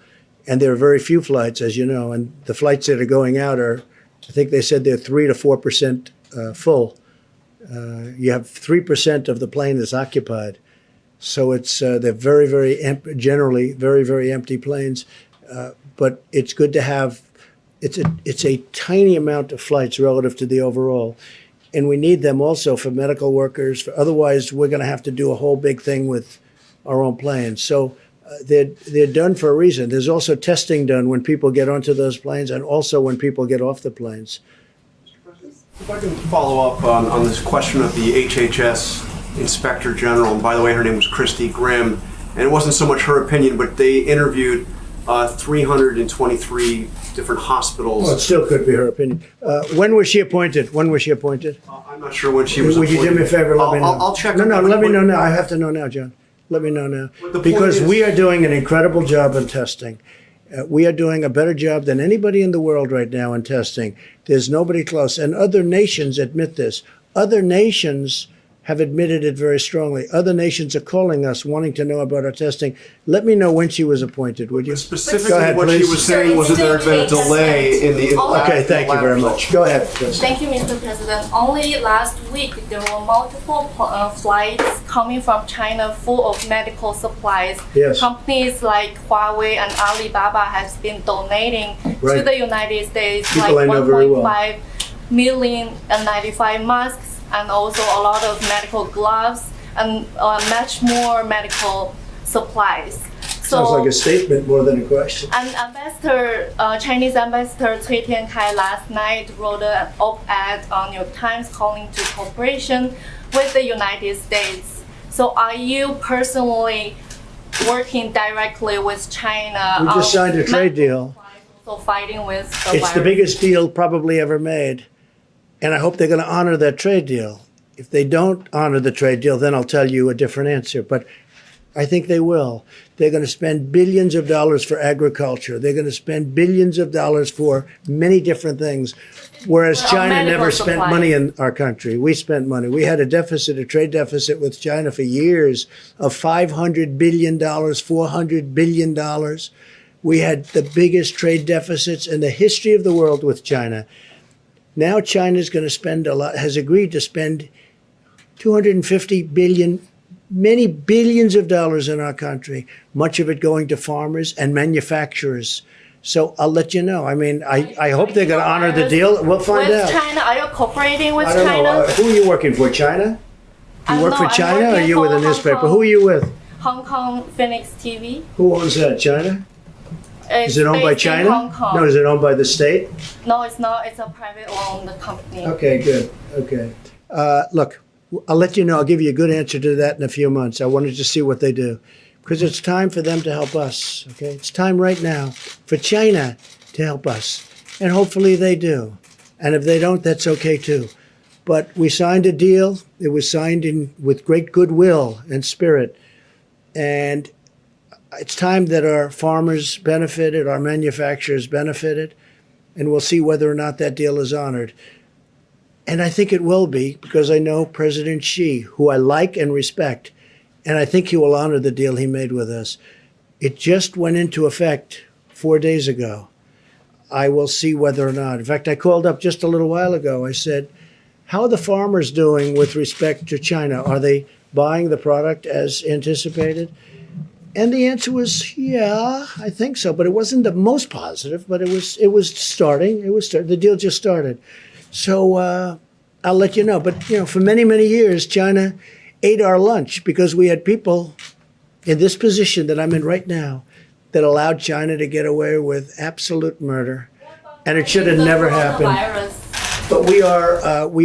and there are very few flights, as you know. And the flights that are going out are, I think they said they're 3 to 4% full. You have 3% of the plane is occupied, so it's they're very, very generally very, very empty planes. But it's good to have. It's a tiny amount of flights relative to the overall, and we need them also for medical workers. Otherwise, we're going to have to do a whole big thing with our own planes. So they're done for a reason. There's also testing done when people get onto those planes, and also when people get off the planes.
If I can follow up on this question of the HHS Inspector General, and by the way, her name was Christy Grimm, and it wasn't so much her opinion, but they interviewed 323 different hospitals.
Well, it still could be her opinion. When was she appointed?
I'm not sure when she was
Would you do me a favor? Let me know.
I'll check.
No, let me know now. I have to know now, John. Let me know now.
The point
Because
is-
we are doing an incredible job in testing. We are doing a better job than anybody in the world right now in testing. There's nobody close. And other nations admit this. Other nations have admitted it very strongly. Other nations are calling us, wanting to know about our testing. Let me know when she was appointed, would you?
Specifically,
Go ahead,
what she
please.
was saying was that there had been a delay in the.
Okay, thank you very much. Go ahead. Please.
Thank you, Mr. President. Only last week, there were multiple flights coming from China full of medical supplies.
Yes.
Companies like Huawei and Alibaba has been donating to
Right.
the United States
People I
like
know very well.
1.5 million N95 masks and also a lot of medical gloves and much more medical supplies.
Sounds like a statement more than a question.
And Chinese Ambassador Cui Tiankai last night wrote an op-ed on New York Times calling to cooperation with the United States. So are you personally working directly with China?
We just signed a trade deal.
So fighting with the
It's the
virus?
biggest deal probably ever made. And I hope they're going to honor that trade deal. If they don't honor the trade deal, then I'll tell you a different answer. But I think they will. They're going to spend billions of dollars for agriculture. They're going to spend billions of dollars for many different things. Whereas
Well,
China
medical
never spent
supplies.
money in our country. We spent money. We had a deficit, a trade deficit with China for years of $500 billion, $400 billion. We had the biggest trade deficits in the history of the world with China. Now China's going to spend a lot, has agreed to spend $250 billion, many billions of dollars in our country, much of it going to farmers and manufacturers. So I'll let you know. I mean, I hope they're going to honor the deal. We'll find
with
out.
China, are you cooperating with
I don't
China?
know. Who are you working for? China? You work for
I'm
China or are
working
you with a
for Hong
newspaper?
Kong.
Who are you with?
Hong Kong Phoenix TV.
Who owns that? China?
It's
Is it owned by
based in
China?
Hong Kong.
No, is it owned by the state?
No, it's not. It's a private owned company.
Okay, good. Okay. Look, I'll let you know. I'll give you a good answer to that in a few months. I wanted to see what they do because it's time for them to help us. Okay. It's time right now for China to help us. And hopefully they do. And if they don't, that's okay too. But we signed a deal. It was signed with great goodwill and spirit. And it's time that our farmers benefited, our manufacturers benefited, and we'll see whether or not that deal is honored. And I think it will be, because I know President Xi, who I like and respect, and I think he will honor the deal he made with us. It just went into effect 4 days ago. I will see whether or not. In fact, I called up just a little while ago. I said, how are the farmers doing with respect to China? Are they buying the product as anticipated? And the answer was, yeah, I think so. But it wasn't the most positive, but it was starting. The deal just started. So I'll let you know. But, for many, many years, China ate our lunch because we had people in this position that I'm in right now that allowed China to get away with absolute murder. And it should have never happened. But we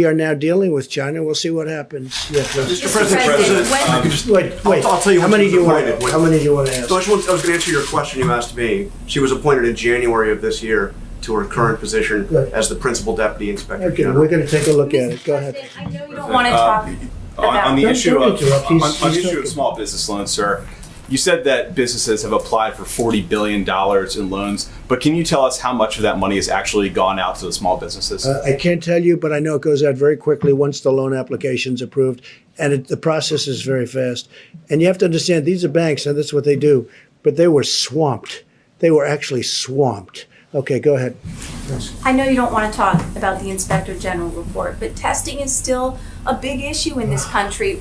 are now dealing with China. We'll see what happens. Yeah,
Mr. President,
wait.
I'll tell you
How
when
many
she
do you
was
want?
appointed.
How many do you want to ask?
So I was going to answer your question you asked me. She was appointed in January of this year to her current position
Good.
as the Principal Deputy Inspector
Okay,
General.
we're going to take a look at it. Go ahead.
I know you don't want to talk
On the
Don't
issue
interrupt.
of
He's
on the issue
talking.
of small business loans, sir, you said that businesses have applied for $40 billion in loans, but can you tell us how much of that money has actually gone out to the small businesses?
I can't tell you, but I know it goes out very quickly once the loan application's approved, and the process is very fast. And you have to understand, these are banks, and that's what they do, but they were swamped. They were actually swamped. Okay, go ahead.
I know you don't want to talk about the Inspector General report, but testing is still a big issue in this country.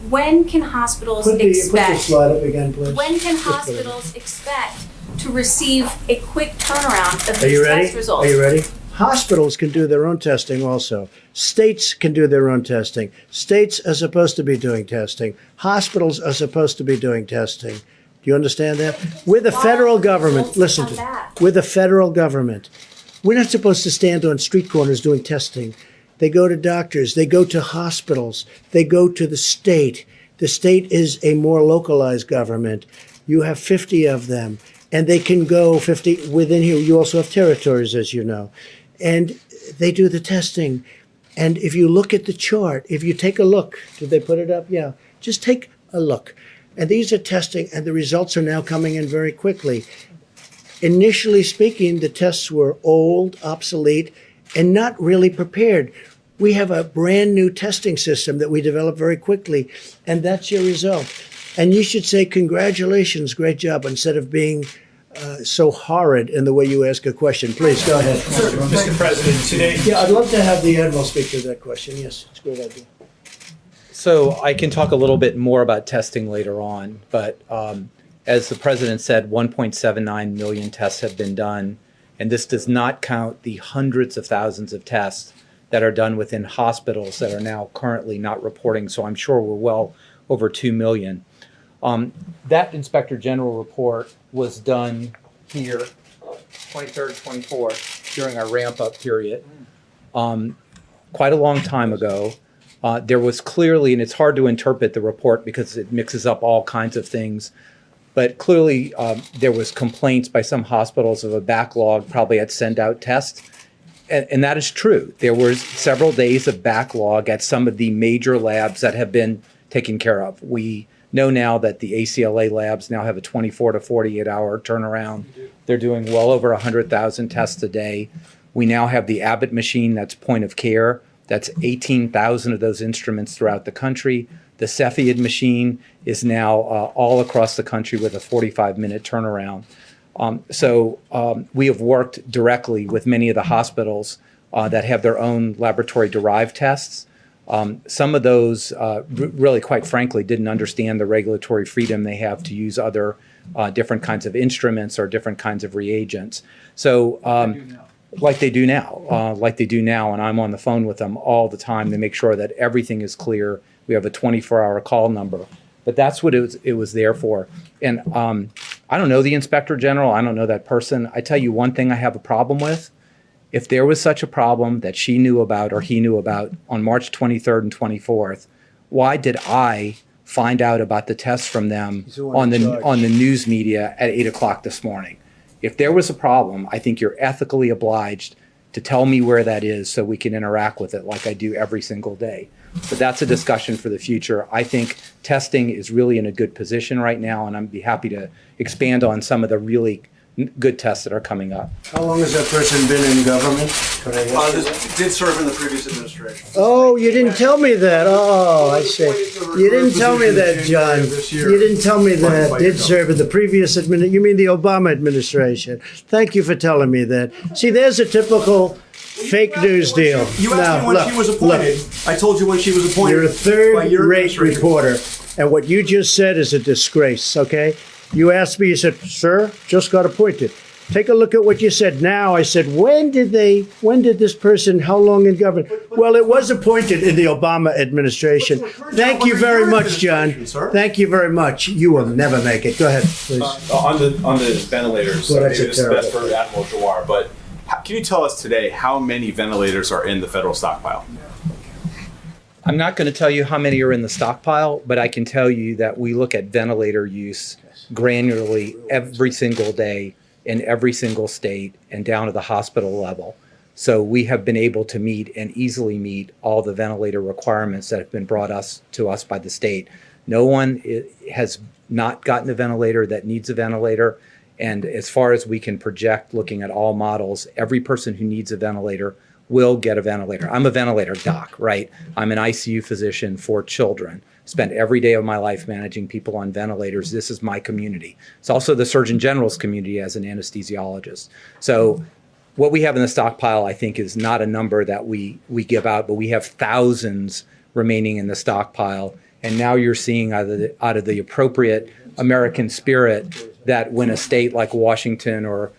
When can hospitals
Put the
expect?
slide up again, please.
When can
Just put it.
hospitals expect to receive a quick turnaround of
Are you
these
ready?
test results?
Are you ready? Hospitals can do their own testing also. States can do their own testing. States are supposed to be doing testing. Hospitals are supposed to be doing testing. Do you understand that? We're the federal government. Listen to me. We're the federal government. We're not supposed to stand on street corners doing testing. They go to doctors. They go to hospitals. They go to the state. The state is a more localized government. You have 50 of them, and they can go 50 within here. You also have territories, as you know, and they do the testing. And if you look at the chart, if you take a look, did they put it up? Yeah. Just take a look. And these are testing, and the results are now coming in very quickly. Initially speaking, the tests were old, obsolete, and not really prepared. We have a brand new testing system that we developed very quickly, and that's your result. And you should say, congratulations, great job, instead of being so horrid in the way you ask a question. Please, go ahead.
Mr. President, today.
Yeah, I'd love to have the Admiral speak to that question. Yes, it's a great idea.
So I can talk a little bit more about testing later on, but as the President said, 1.79 million tests have been done, and this does not count the hundreds of thousands of tests that are done within hospitals that are now currently not reporting, so I'm sure we're well over 2 million. That Inspector General report was done here, 23rd, 24th, during our ramp-up period, quite a long time ago. There was clearly, and it's hard to interpret the report because it mixes up all kinds of things, but clearly there was complaints by some hospitals of a backlog, probably at send-out tests, and that is true. There were several days of backlog at some of the major labs that have been taken care of. We know now that the ACLA labs now have a 24 to 48 hour turnaround. They're doing well over 100,000 tests a day. We now have the Abbott machine that's point of care. That's 18,000 of those instruments throughout the country. The Cepheid machine is now all across the country with a 45-minute turnaround. So we have worked directly with many of the hospitals that have their own laboratory-derived tests. Some of those really, quite frankly, didn't understand the regulatory freedom they have to use other different kinds of instruments or different kinds of reagents. So like they do now, and I'm on the phone with them all the time to make sure that everything is clear. We have a 24-hour call number, but that's what it was there for. And I don't know the Inspector General. I don't know that person. I tell you one thing I have a problem with. If there was such a problem that she knew about or he knew about on March 23rd and 24th, why did I find out about the tests from them on the news media at 8 o'clock this morning? If there was a problem, I think you're ethically obliged to tell me where that is so we can interact with it like I do every single day. But that's a discussion for the future. I think testing is really in a good position right now, and I'd be happy to expand on some of the really good tests that are coming up.
How long has that person been in government? Could I ask you?
Did serve in the previous administration.
Oh, you didn't tell me that. Oh, I see. You didn't tell me that, John. You didn't tell me that. Did serve in the previous administration. You mean the Obama administration. Thank you for telling me that. See, there's a typical fake news deal.
You asked me when she was appointed. I told you when she was appointed.
You're a
by your
third-rate
administration.
reporter, and what you just said is a disgrace, okay? You asked me, you said, sir, just got appointed. Take a look at what you said now. I said, when did this person, how long in government? Well, it was appointed in the Obama administration. Thank you very much, John. Thank you very much. You will never make it. Go ahead, please.
On the ventilators,
Well,
maybe
that's a
this is best
terrible
for Admiral Jawar, but can you tell us today how many ventilators are in the federal stockpile?
I'm not going to tell you how many are in the stockpile, but I can tell you that we look at ventilator use granularly every single day in every single state and down to the hospital level. So we have been able to meet and easily meet all the ventilator requirements that have been brought to us by the state. No one has not gotten a ventilator that needs a ventilator. And as far as we can project, looking at all models, every person who needs a ventilator will get a ventilator. I'm a ventilator doc, right? I'm an ICU physician for children. Spent every day of my life managing people on ventilators. This is my community. It's also the Surgeon General's community as an anesthesiologist. So what we have in the stockpile, I think, is not a number that we give out, but we have thousands remaining in the stockpile. And now you're seeing out of the appropriate American spirit that when a state like Washington or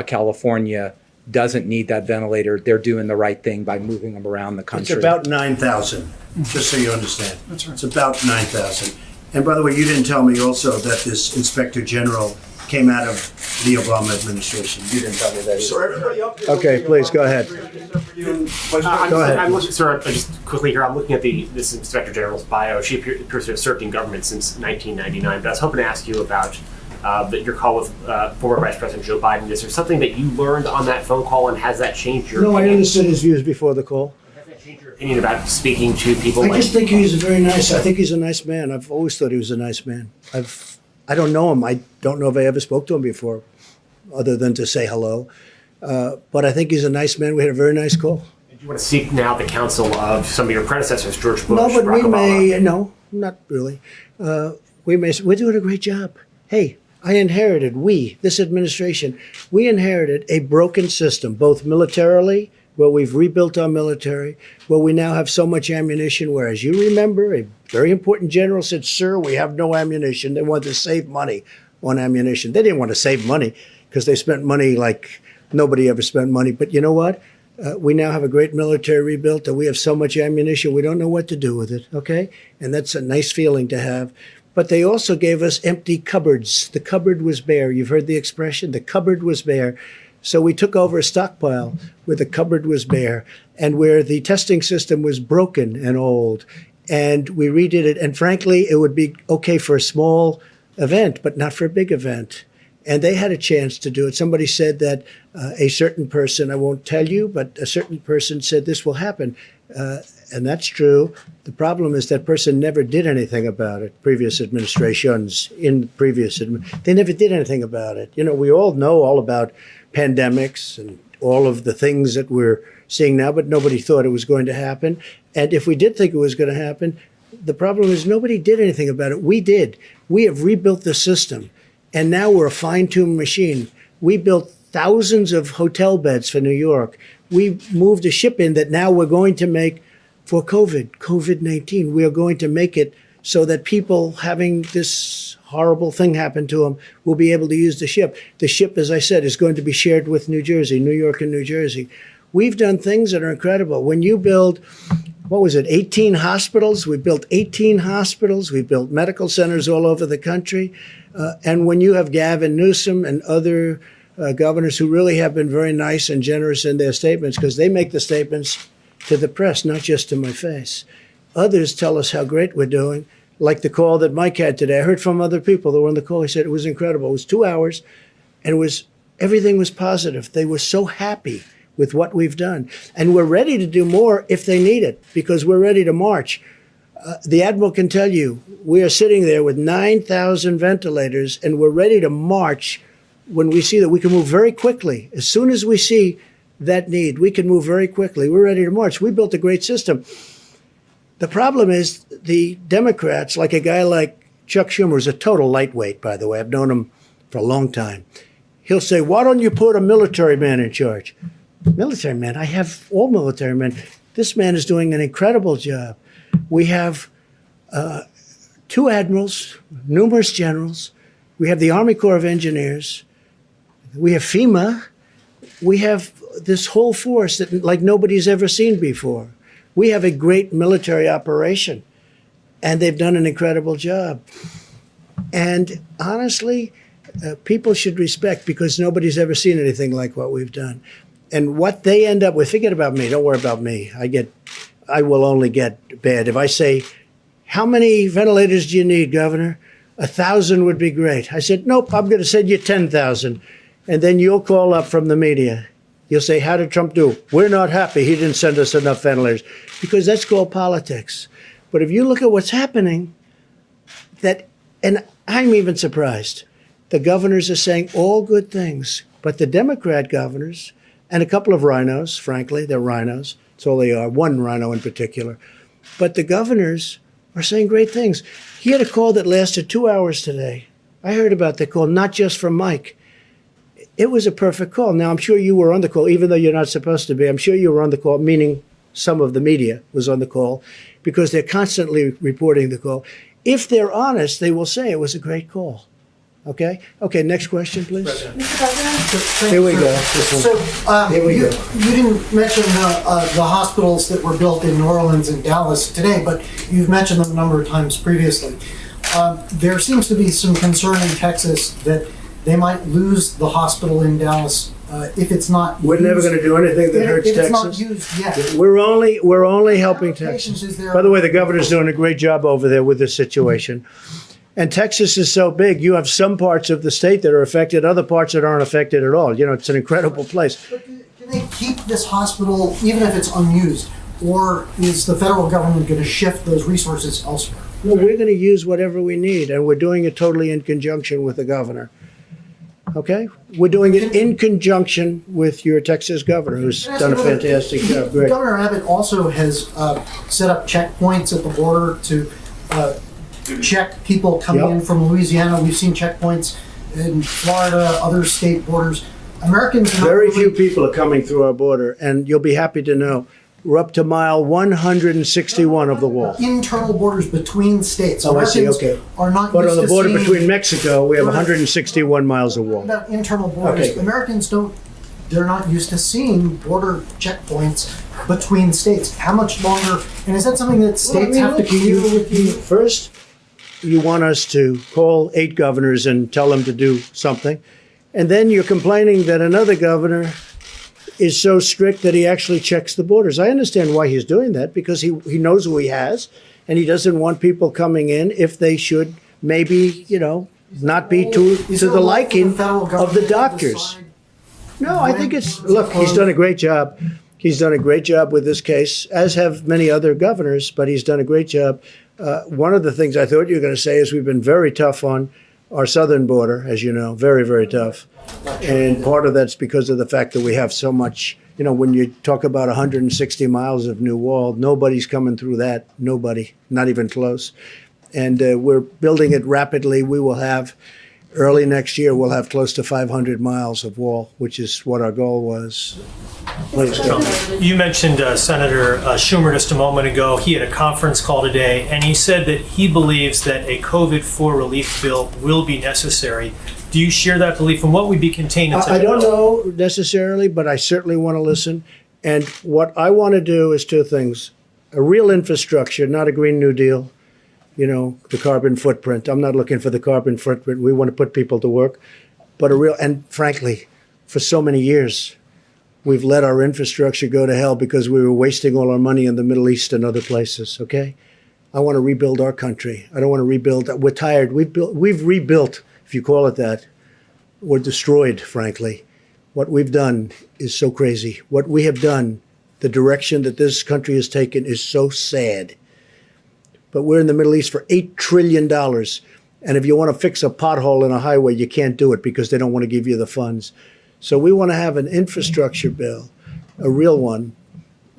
California doesn't need that ventilator, they're doing the right thing by moving them around the country.
It's about 9,000, just so you understand. That's right. It's about 9,000. And by the way, you didn't tell me also that this Inspector General came out of the Obama administration. You didn't tell me that either. Okay, please, go ahead. Go ahead.
I'm looking, sir, just quickly here, I'm looking at this Inspector General's bio. She appears to have served in government since 1999, but I was hoping to ask you about your call with former Vice President Joe Biden. Is there something that you learned on that phone call, and has that changed your opinion?
No, I understood his views before the call.
Has that changed your opinion about speaking to people
I just think he's I think he's a nice man. I've always thought he was a nice man. I don't know him. I don't know if I ever spoke to him before, other than to say hello. But I think he's a nice man. We had a very nice call.
Do you want to seek now the counsel of some of your predecessors, George Bush,
No, but
Barack Obama?
no, not really. We're doing a great job. Hey, this administration, we inherited a broken system, both militarily, where we've rebuilt our military, where we now have so much ammunition, whereas you remember a very important general said, sir, we have no ammunition. They wanted to save money on ammunition. They didn't want to save money because they spent money like nobody ever spent money. But you know what? We now have a great military rebuilt, and we have so much ammunition, we don't know what to do with it, okay? And that's a nice feeling to have. But they also gave us empty cupboards. The cupboard was bare. You've heard the expression, the cupboard was bare. So we took over a stockpile where the cupboard was bare and where the testing system was broken and old. And we redid it. And frankly, it would be okay for a small event, but not for a big event. And they had a chance to do it. Somebody said that a certain person, I won't tell you, but a certain person said this will happen. And that's true. The problem is that person never did anything about it. Previous administrations they never did anything about it. You know, we all know all about pandemics and all of the things that we're seeing now, but nobody thought it was going to happen. And if we did think it was going to happen, the problem is nobody did anything about it. We did. We have rebuilt the system, and now we're a fine-tuned machine. We built thousands of hotel beds for New York. We moved a ship in that now we're going to make for COVID-19. We are going to make it so that people having this horrible thing happen to them will be able to use the ship. The ship, as I said, is going to be shared with New York and New Jersey. We've done things that are incredible. When you build, 18 hospitals? We built 18 hospitals. We built medical centers all over the country. And when you have Gavin Newsom and other governors who really have been very nice and generous in their statements, because they make the statements to the press, not just to my face. Others tell us how great we're doing, like the call that Mike had today. I heard from other people that were on the call. He said it was incredible. It was 2 hours, and everything was positive. They were so happy with what we've done. And we're ready to do more if they need it, because we're ready to march. The Admiral can tell you, we are sitting there with 9,000 ventilators, and we're ready to march when we see that we can move very quickly. As soon as we see that need, we can move very quickly. We're ready to march. We built a great system. The problem is the Democrats, like a guy like Chuck Schumer, who's a total lightweight, by the way. I've known him for a long time. He'll say, why don't you put a military man in charge? Military man? I have all military men. This man is doing an incredible job. We have 2 admirals, numerous generals. We have the Army Corps of Engineers. We have FEMA. We have this whole force that like nobody's ever seen before. We have a great military operation, and they've done an incredible job. And honestly, people should respect, because nobody's ever seen anything like what we've done. And what they end up with, forget about me, don't worry about me. I will only get bad. If I say, how many ventilators do you need, Governor? 1,000 would be great. I said, nope, I'm going to send you 10,000. And then you'll call up from the media. You'll say, how did Trump do? We're not happy. He didn't send us enough ventilators. Because that's called politics. But if you look at what's happening, and I'm even surprised, the governors are saying all good things. But the Democrat governors, and a couple of rhinos, frankly, they're rhinos. That's all they are, one rhino in particular. But the governors are saying great things. He had a call that lasted 2 hours today. I heard about the call, not just from Mike. It was a perfect call. Now, I'm sure you were on the call, even though you're not supposed to be. I'm sure you were on the call, meaning some of the media was on the call, because they're constantly reporting the call. If they're honest, they will say it was a great call. Okay? Okay, next question, please.
Mr. President?
Here we go. Here we go.
You didn't mention the hospitals that were built in New Orleans and Dallas today, but you've mentioned them a number of times previously. There seems to be some concern in Texas that they might lose the hospital in Dallas if it's not
We're never going to do anything that hurts
if
Texas.
it's not used yet.
We're only helping Texas. By the way, the governor's doing a great job over there with this situation. And Texas is so big, you have some parts of the state that are affected, other parts that aren't affected at all. You know, it's an incredible place.
But can they keep this hospital even if it's unused? Or is the federal government going to shift those resources elsewhere?
Well, we're going to use whatever we need, and we're doing it totally in conjunction with the governor. Okay? We're doing it in conjunction with your Texas governor, who's done a fantastic job. Great.
Governor Abbott also has set up checkpoints at the border to check people coming in from Louisiana. We've seen checkpoints in Florida, other state borders. Americans
Very few people are coming through our border, and you'll be happy to know we're up to mile 161 of the wall.
Internal borders between states.
Oh, I see.
Americans
Okay.
are not
But
used
on the
to
border
seeing-
between Mexico, we have 161 miles of wall.
About internal borders.
Okay.
Americans they're not used to seeing border checkpoints between states. How much longer, and is that something that states have to do?
First, you want us to call 8 governors and tell them to do something. And then you're complaining that another governor is so strict that he actually checks the borders. I understand why he's doing that, because he knows who he has, and he doesn't want people coming in if they should maybe, not be to the liking of the doctors. No, I think look, he's done a great job. He's done a great job with this case, as have many other governors, but he's done a great job. One of the things I thought you were going to say is we've been very tough on our southern border, as you know, very, very tough. And part of that's because of the fact that we have so much, when you talk about 160 miles of new wall, nobody's coming through that. Nobody, not even close. And we're building it rapidly. We will have, early next year, we'll have close to 500 miles of wall, which is what our goal was. Please go.
You mentioned Senator Schumer just a moment ago. He had a conference call today, and he said that he believes that a COVID-4 relief bill will be necessary. Do you share that belief, and what would be contained in such
I
a
don't
bill?
know necessarily, but I certainly want to listen. And what I want to do is 2 things. A real infrastructure, not a Green New Deal, the carbon footprint. I'm not looking for the carbon footprint. We want to put people to work. But and frankly, for so many years, we've let our infrastructure go to hell because we were wasting all our money in the Middle East and other places, okay? I want to rebuild our country. I don't want to rebuild. We're tired. We've rebuilt, if you call it that. We're destroyed, frankly. What we've done is so crazy. What we have done, the direction that this country has taken is so sad. But we're in the Middle East for $8 trillion. And if you want to fix a pothole in a highway, you can't do it because they don't want to give you the funds. So we want to have an infrastructure bill, a real one,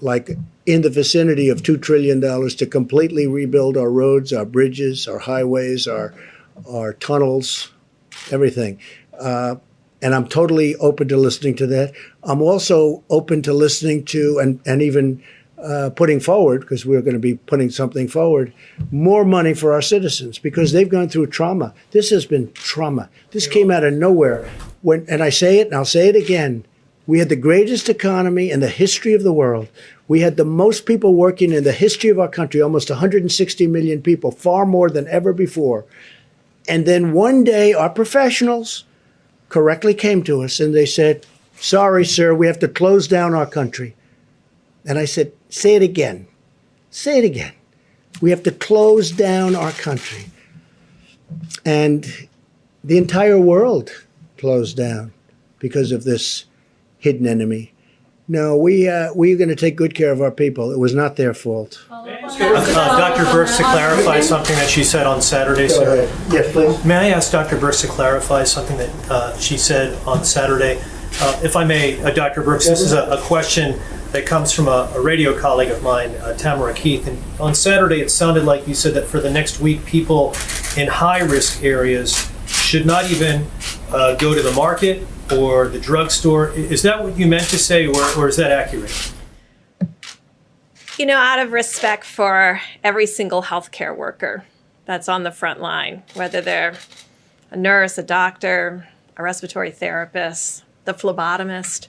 like in the vicinity of $2 trillion to completely rebuild our roads, our bridges, our highways, our tunnels, everything. And I'm totally open to listening to that. I'm also open to listening to and even putting forward, because we're going to be putting something forward, more money for our citizens because they've gone through trauma. This has been trauma. This came out of nowhere. And I say it and I'll say it again. We had the greatest economy in the history of the world. We had the most people working in the history of our country, almost 160 million people, far more than ever before. And then one day our professionals correctly came to us and they said, sorry, sir, we have to close down our country. And I said, say it again. Say it again. We have to close down our country. And the entire world closed down because of this hidden enemy. No, we're going to take good care of our people. It was not their fault.
Dr. Birx to clarify something that she said on Saturday.
Go ahead. Yes, please.
May I ask Dr. Birx to clarify something that she said on Saturday? If I may, Dr. Birx, this is a question that comes from a radio colleague of mine, Tamara Keith. And on Saturday, it sounded like you said that for the next week, people in high-risk areas should not even go to the market or the drugstore. Is that what you meant to say, or is that accurate?
You know, out of respect for every single healthcare worker that's on the front line, whether they're a nurse, a doctor, a respiratory therapist, the phlebotomist,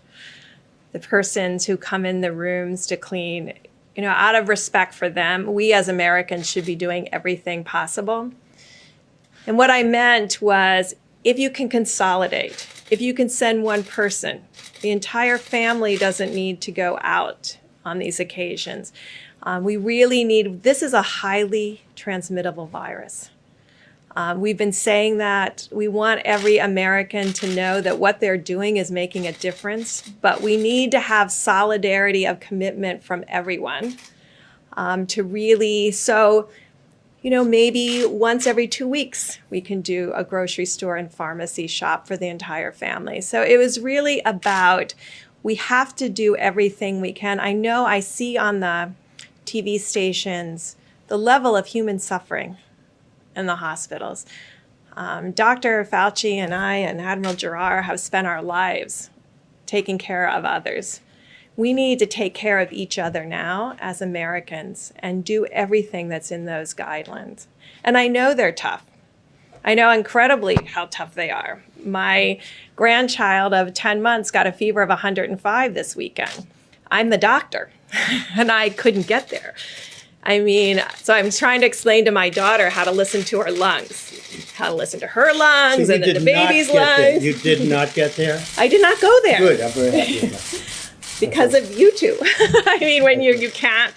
the persons who come in the rooms to clean, you know, out of respect for them, we as Americans should be doing everything possible. And what I meant was, if you can consolidate, if you can send one person, the entire family doesn't need to go out on these occasions. We really need, this is a highly transmittable virus. We've been saying that we want every American to know that what they're doing is making a difference, but we need to have solidarity of commitment from everyone to really, so, you know, maybe once every 2 weeks, we can do a grocery store and pharmacy shop for the entire family. So it was really about, we have to do everything we can. I know I see on the TV stations the level of human suffering in the hospitals. Dr. Fauci and I and Admiral Giroir have spent our lives taking care of others. We need to take care of each other now as Americans and do everything that's in those guidelines. And I know they're tough. I know incredibly how tough they are. My grandchild of 10 months got a fever of 105 this weekend. I'm the doctor, and I couldn't get there. I mean, so I'm trying to explain to my daughter how to listen to her lungs, how to listen to her lungs,
So
and then the baby's lungs.
You did not get there?
I did not go there.
Good, I'm very happy with that.
Because of you two. I mean, when you can't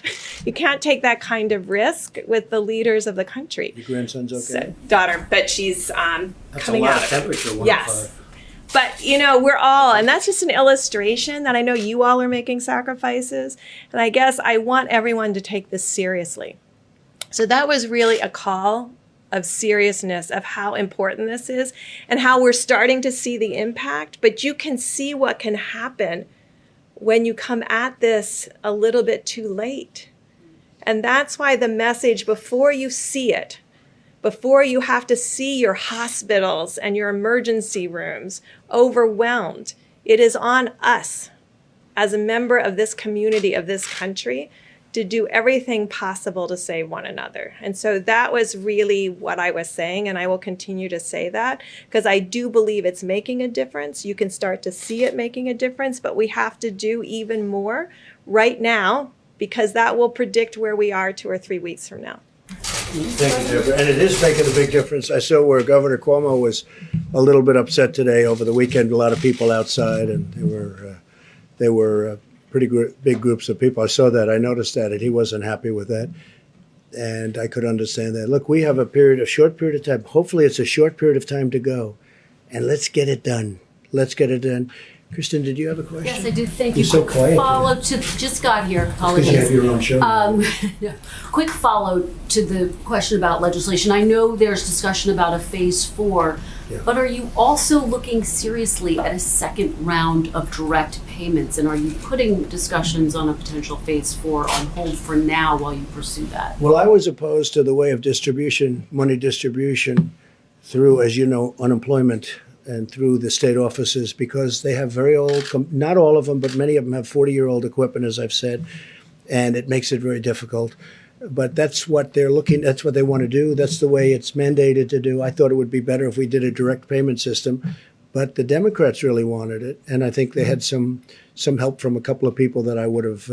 take that kind of risk with the leaders of the country.
Your grandson's okay?
So, daughter, but she's
That's
coming
a lot
out
of temperature. 105.
Yes. But, you know, we're all, and that's just an illustration that I know you all are making sacrifices. And I guess I want everyone to take this seriously. So that was really a call of seriousness of how important this is and how we're starting to see the impact. But you can see what can happen when you come at this a little bit too late. And that's why the message, before you see it, before you have to see your hospitals and your emergency rooms overwhelmed, it is on us as a member of this community, of this country, to do everything possible to save one another. And so that was really what I was saying, and I will continue to say that, because I do believe it's making a difference. You can start to see it making a difference, but we have to do even more right now, because that will predict where we are 2 or 3 weeks from now.
Thank you, Deborah. And it is making a big difference. I saw where Governor Cuomo was a little bit upset today over the weekend. A lot of people outside, and they were pretty big groups of people. I saw that. I noticed that, and he wasn't happy with that. And I could understand that. Look, we have a short period of time. Hopefully, it's a short period of time to go, and let's get it done. Let's get it done. Kristen, did you have a question?
Yes, I did. Thank
You're
you.
so
Quick
quiet.
follow to just got here.
Because you have your own show.
Quick follow to the question about legislation. I know there's discussion about a phase 4, but are you also looking seriously at a second round of direct payments? And are you putting discussions on a potential phase 4 on hold for now while you pursue that?
Well, I was opposed to the way of distribution, money distribution through, as you know, unemployment and through the state offices, because they have very old, not all of them, but many of them have 40-year-old equipment, as I've said, and it makes it very difficult. But that's what they're looking, that's what they want to do. That's the way it's mandated to do. I thought it would be better if we did a direct payment system, but the Democrats really wanted it. And I think they had some help from a couple of people that I would have,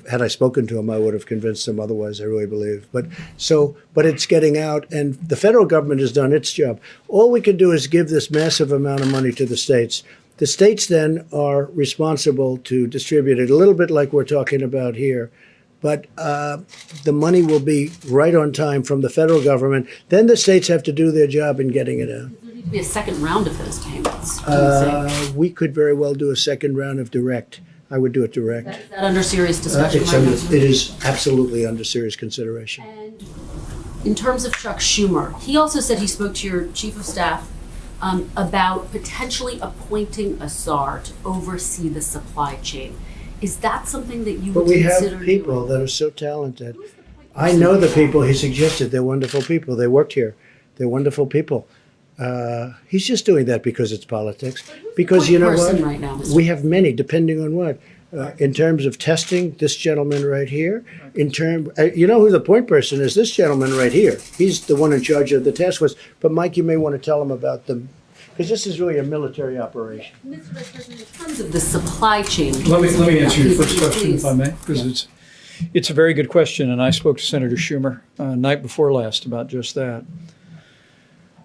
had I spoken to them, I would have convinced them otherwise, I really believe. But it's getting out, and the federal government has done its job. All we can do is give this massive amount of money to the states. The states then are responsible to distribute it, a little bit like we're talking about here. But the money will be right on time from the federal government. Then the states have to do their job in getting it out.
There needs to be a second round of those payments.
We could very well do a second round of direct. I would do it direct.
Is that under serious discussion right now?
It is absolutely under serious consideration.
And in terms of Chuck Schumer, he also said he spoke to your chief of staff about potentially appointing a czar to oversee the supply chain. Is that something that you would
But we
consider
have people that are so talented. I know the people he suggested. They're wonderful people. They worked here. They're wonderful people. He's just doing that because it's politics. Because you know what?
Right now, Mr.
We have many, depending on what. In terms of testing, this gentleman right here. You know who the point person is? This gentleman right here. He's the one in charge of the task force. But Mike, you may want to tell him about them, because this is really a military operation.
Mr. Vice President, in terms of the supply chain.
Let me answer your first
Please.
question, if I may, because it's a very good question, and I spoke to Senator Schumer night before last about just that.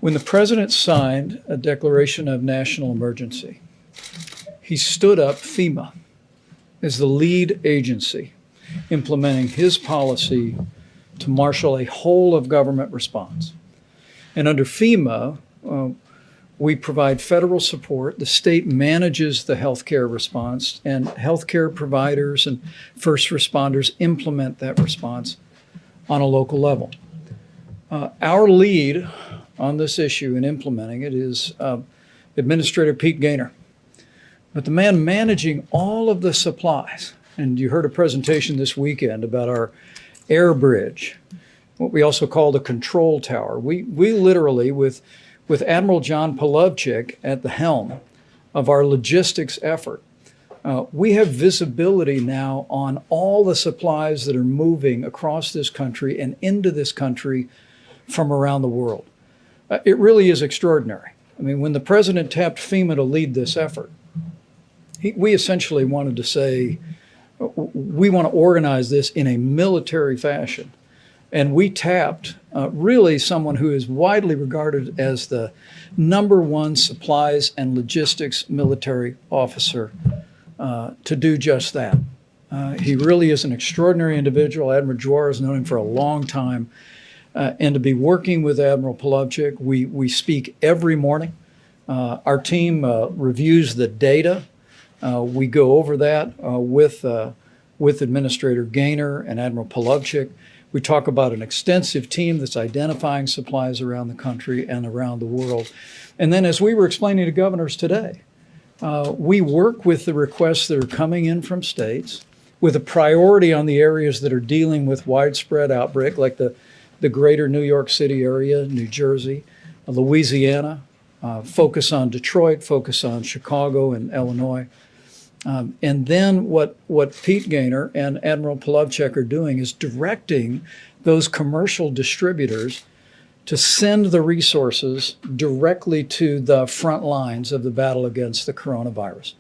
When the president signed a declaration of national emergency, he stood up FEMA as the lead agency implementing his policy to marshal a whole of government response. And under FEMA, we provide federal support. The state manages the healthcare response, and healthcare providers and first responders implement that response on a local level. Our lead on this issue in implementing it is Administrator Pete Gaynor. But the man managing all of the supplies, and you heard a presentation this weekend about our air bridge, what we also call the control tower. We literally, with Admiral John Polovchik at the helm of our logistics effort, we have visibility now on all the supplies that are moving across this country and into this country from around the world. It really is extraordinary. I mean, when the president tapped FEMA to lead this effort, we essentially wanted to say, we want to organize this in a military fashion. And we tapped really someone who is widely regarded as the #1 supplies and logistics military officer to do just that. He really is an extraordinary individual. Admiral Juar has known him for a long time. And to be working with Admiral Polovchik, we speak every morning. Our team reviews the data. We go over that with Administrator Gaynor and Admiral Polovchik. We talk about an extensive team that's identifying supplies around the country and around the world. And then, as we were explaining to governors today, we work with the requests that are coming in from states with a priority on the areas that are dealing with widespread outbreak, like the greater New York City area, New Jersey, Louisiana, focus on Detroit, focus on Chicago and Illinois. And then what Pete Gaynor and Admiral Polovchik are doing is directing those commercial distributors to send the resources directly to the front lines of the battle against the coronavirus.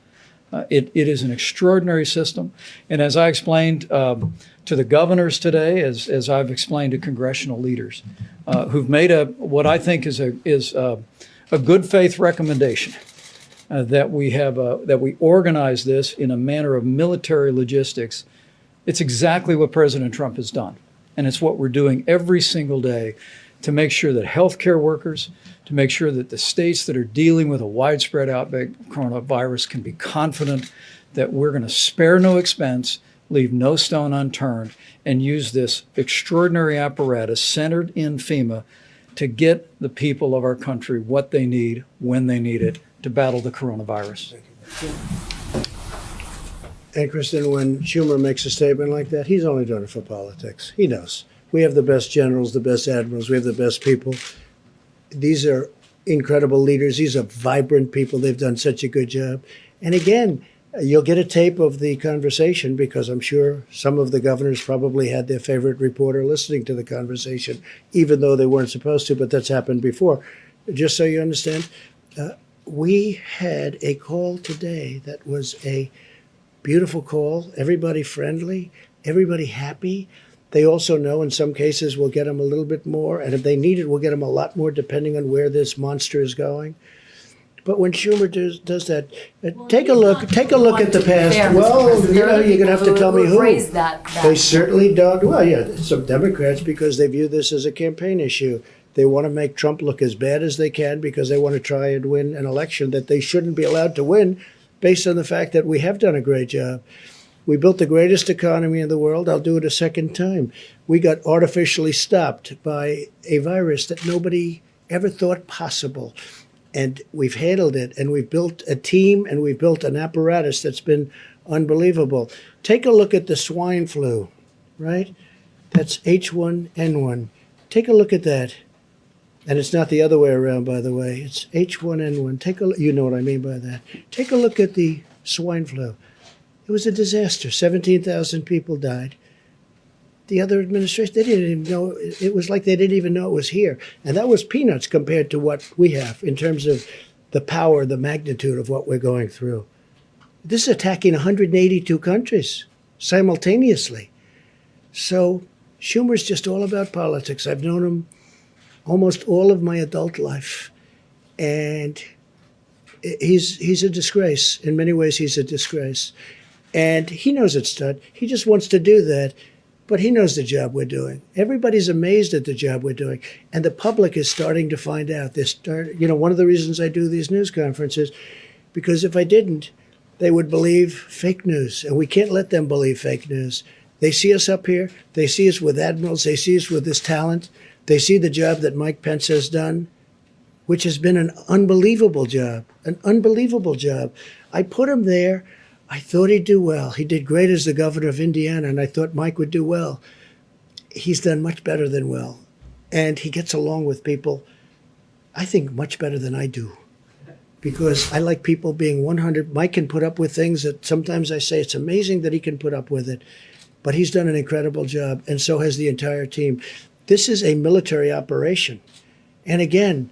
It is an extraordinary system. And as I explained to the governors today, as I've explained to congressional leaders, who've made what I think is a good faith recommendation that we organize this in a manner of military logistics. It's exactly what President Trump has done. And it's what we're doing every single day to make sure that healthcare workers, to make sure that the states that are dealing with a widespread outbreak of coronavirus can be confident that we're going to spare no expense, leave no stone unturned, and use this extraordinary apparatus centered in FEMA to get the people of our country what they need when they need it to battle the coronavirus.
And Kristen, when Schumer makes a statement like that, he's only doing it for politics. He knows. We have the best generals, the best admirals, we have the best people. These are incredible leaders. These are vibrant people. They've done such a good job. And again, you'll get a tape of the conversation because I'm sure some of the governors probably had their favorite reporter listening to the conversation, even though they weren't supposed to, but that's happened before. Just so you understand, we had a call today that was a beautiful call, everybody friendly, everybody happy. They also know in some cases we'll get them a little bit more, and if they need it, we'll get them a lot more depending on where this monster is going. But when Schumer does that, take a look at the past. Well, you're going to have to tell me who. They certainly don't. Well, yeah, some Democrats, because they view this as a campaign issue. They want to make Trump look as bad as they can because they want to try and win an election that they shouldn't be allowed to win based on the fact that we have done a great job. We built the greatest economy in the world. I'll do it a second time. We got artificially stopped by a virus that nobody ever thought possible. And we've handled it, and we've built a team, and we've built an apparatus that's been unbelievable. Take a look at the swine flu, right? That's H1N1. Take a look at that. And it's not the other way around, by the way. It's H1N1. You know what I mean by that. Take a look at the swine flu. It was a disaster. 17,000 people died. The other administration, they didn't even know. It was like they didn't even know it was here. And that was peanuts compared to what we have in terms of the power, the magnitude of what we're going through. This is attacking 182 countries simultaneously. So Schumer's just all about politics. I've known him almost all of my adult life. And he's a disgrace. In many ways, he's a disgrace. And he knows it's done. He just wants to do that. But he knows the job we're doing. Everybody's amazed at the job we're doing. And the public is starting to find out. One of the reasons I do these news conferences, because if I didn't, they would believe fake news. And we can't let them believe fake news. They see us up here. They see us with admirals. They see us with this talent. They see the job that Mike Pence has done, which has been an unbelievable job, I put him there. I thought he'd do well. He did great as the governor of Indiana, and I thought Mike would do well. He's done much better than well. And he gets along with people, I think, much better than I do. Because I like people being 100. Mike can put up with things that sometimes I say it's amazing that he can put up with it. But he's done an incredible job, and so has the entire team. This is a military operation. And again,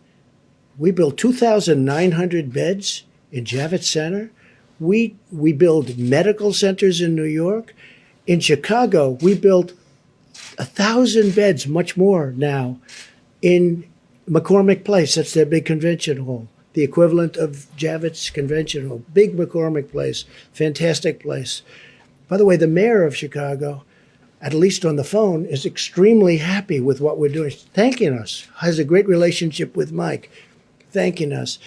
we built 2,900 beds in Javits Center. We build medical centers in New York. In Chicago, we built 1,000 beds, much more now, in McCormick Place. That's their big convention hall, the equivalent of Javits Convention Hall. Big McCormick Place, fantastic place. By the way, the mayor of Chicago, at least on the phone, is extremely happy with what we're doing, thanking us, has a great relationship with Mike, thanking us.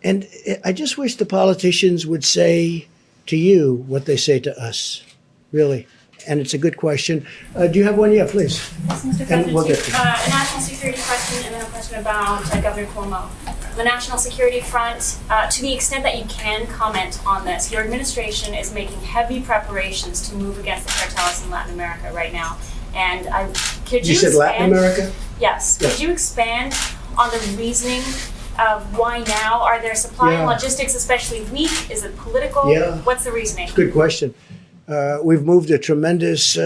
And I just wish the politicians would say to you what they say to us, really. And it's a good question. Do you have one? Yeah, please.
Yes, Mr. President, a national security question and then a question about Governor Cuomo. The national security front, to the extent that you can comment on this, your administration is making heavy preparations to move against the cartels in Latin America right now. And could you
said
expand,
Latin America?
Yes. Could you expand on the reasoning of why now? Are there supply and logistics especially weak? Is it political?
Yeah.
What's the reasoning?
Good question. We've moved a tremendous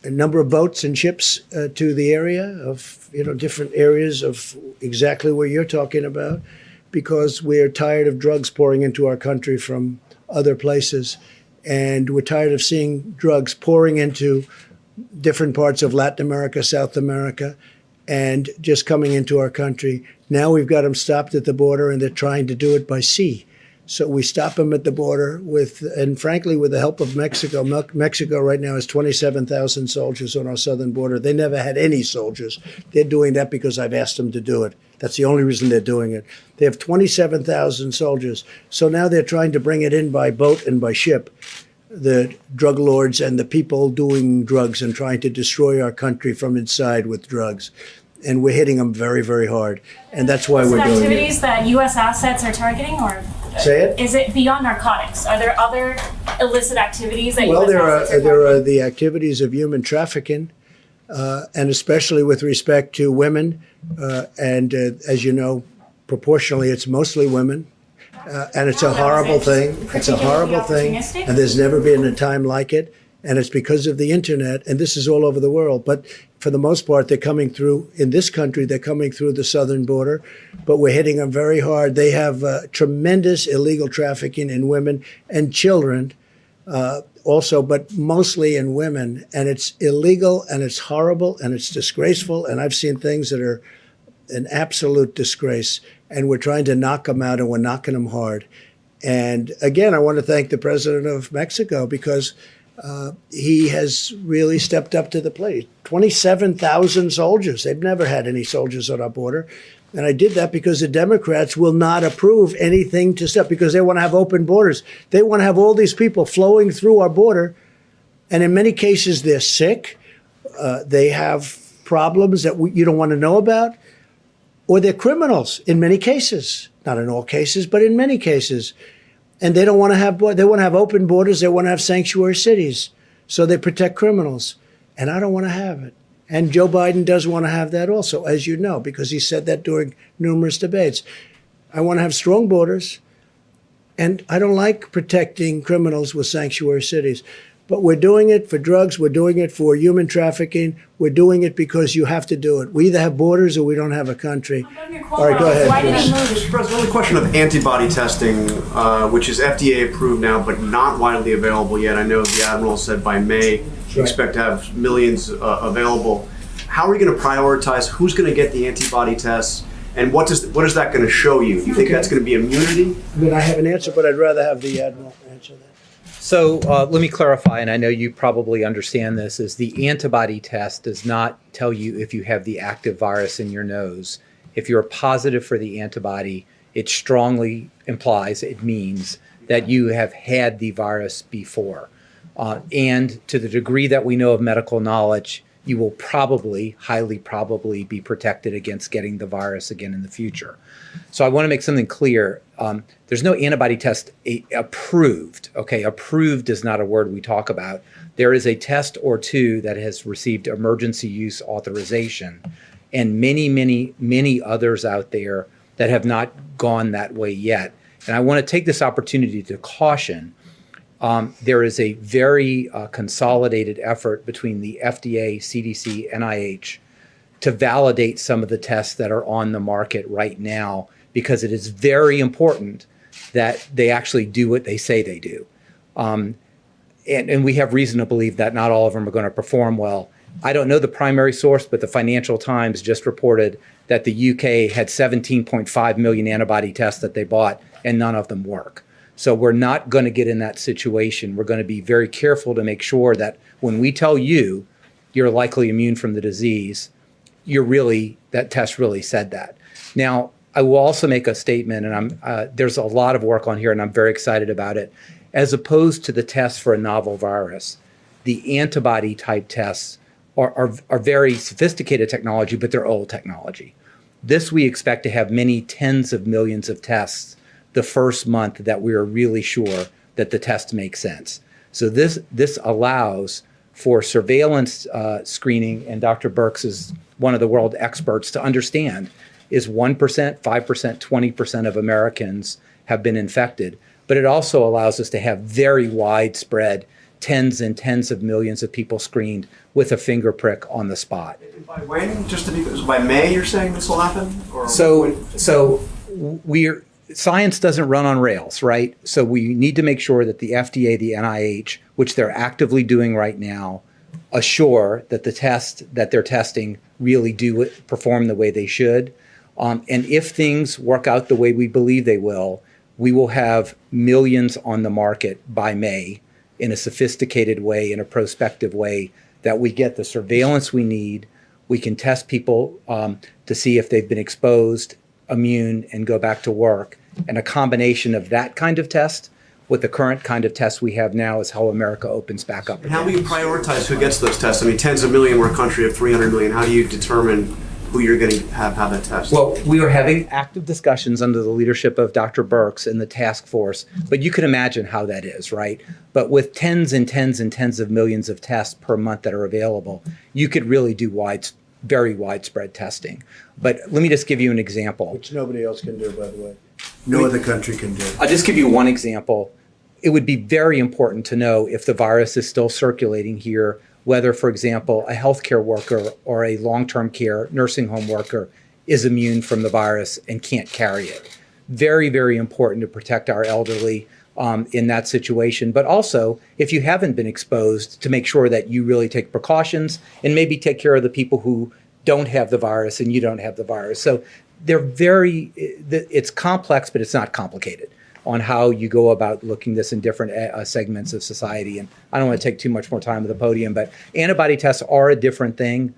number of boats and ships to the area of, different areas of exactly where you're talking about, because we're tired of drugs pouring into our country from other places. And we're tired of seeing drugs pouring into different parts of Latin America, South America, and just coming into our country. Now we've got them stopped at the border, and they're trying to do it by sea. So we stop them at the border and frankly, with the help of Mexico. Mexico right now has 27,000 soldiers on our southern border. They never had any soldiers. They're doing that because I've asked them to do it. That's the only reason they're doing it. They have 27,000 soldiers. So now they're trying to bring it in by boat and by ship, the drug lords and the people doing drugs and trying to destroy our country from inside with drugs. And we're hitting them very, very hard. And that's why we're doing it.
Activities that U.S. assets are targeting, or
Say it?
is it beyond narcotics? Are there other illicit activities that
Well,
U.S. assets are
there are the activities of human trafficking, and especially with respect to women. As you know, proportionally, it's mostly women. And it's a horrible thing. It's a horrible thing. And there's never been a time like it. And it's because of the internet. And this is all over the world. But for the most part, they're coming through, in this country, they're coming through the southern border. But we're hitting them very hard. They have tremendous illegal trafficking in women and children also, but mostly in women. And it's illegal and it's horrible and it's disgraceful. And I've seen things that are an absolute disgrace. And we're trying to knock them out, and we're knocking them hard. And again, I want to thank the president of Mexico because he has really stepped up to the plate. 27,000 soldiers. They've never had any soldiers on our border. And I did that because the Democrats will not approve anything to stop, because they want to have open borders. They want to have all these people flowing through our border. And in many cases, they're sick. They have problems that you don't want to know about. Or they're criminals in many cases. Not in all cases, but in many cases. And they don't want to have, they want to have open borders. They want to have sanctuary cities. So they protect criminals. And I don't want to have it. And Joe Biden does want to have that also, as you know, because he said that during numerous debates. I want to have strong borders. And I don't like protecting criminals with sanctuary cities. But we're doing it for drugs. We're doing it for human trafficking. We're doing it because you have to do it. We either have borders or we don't have a country. All right, go ahead.
Mr. President, the question of antibody testing, which is FDA approved now, but not widely available yet. I know the Admiral said by May you expect to have millions available. How are we going to prioritize who's going to get the antibody tests, and what is that going to show you? Do you think that's going to be immunity?
I mean, I have an answer, but I'd rather have the Admiral answer that.
So let me clarify, and I know you probably understand this, is the antibody test does not tell you if you have the active virus in your nose. If you're positive for the antibody, it strongly implies, it means that you have had the virus before. And to the degree that we know of medical knowledge, you will probably, highly probably, be protected against getting the virus again in the future. So I want to make something clear. There's no antibody test approved. Okay, approved is not a word we talk about. There is a test or two that has received emergency use authorization, and many, many, many others out there that have not gone that way yet. And I want to take this opportunity to caution. There is a very consolidated effort between the FDA, CDC, NIH to validate some of the tests that are on the market right now, because it is very important that they actually do what they say they do. And we have reason to believe that not all of them are going to perform well. I don't know the primary source, but the Financial Times just reported that the UK had 17.5 million antibody tests that they bought, and none of them work. So we're not going to get in that situation. We're going to be very careful to make sure that when we tell you you're likely immune from the disease, that test really said that. Now, I will also make a statement, and there's a lot of work on here, and I'm very excited about it. As opposed to the test for a novel virus, the antibody type tests are very sophisticated technology, but they're old technology. This we expect to have many tens of millions of tests the first month that we are really sure that the test makes sense. So this allows for surveillance screening, and Dr. Birx is one of the world experts to understand, is 1%, 5%, 20% of Americans have been infected. But it also allows us to have very widespread tens and tens of millions of people screened with a finger prick on the spot.
By when? Just to be by May, you're saying this will happen? Or
Science doesn't run on rails, right? So we need to make sure that the FDA, the NIH, which they're actively doing right now, assure that the tests that they're testing really do perform the way they should. And if things work out the way we believe they will, We will have millions on the market by May in a sophisticated way, in a prospective way, that we get the surveillance we need. We can test people to see if they've been exposed, immune, and go back to work. And a combination of that kind of test with the current kind of test we have now is how America opens back up.
And how will you prioritize who gets those tests? I mean, tens of million, we're a country of 300 million. How do you determine who you're going to have that test?
Well, we are having active discussions under the leadership of Dr. Birx and the task force, but you can imagine how that is, right? But with tens and tens and tens of millions of tests per month that are available, you could really do very widespread testing. But let me just give you an example.
Which nobody else can do, by the way. No other country can do.
I'll just give you one example. It would be very important to know if the virus is still circulating here, whether, for example, a healthcare worker or a long-term care nursing home worker is immune from the virus and can't carry it. Very, very important to protect our elderly in that situation. But also, if you haven't been exposed, to make sure that you really take precautions and maybe take care of the people who don't have the virus and you don't have the virus. So it's complex, but it's not complicated on how you go about looking this in different segments of society. And I don't want to take too much more time at the podium, but antibody tests are a different thing.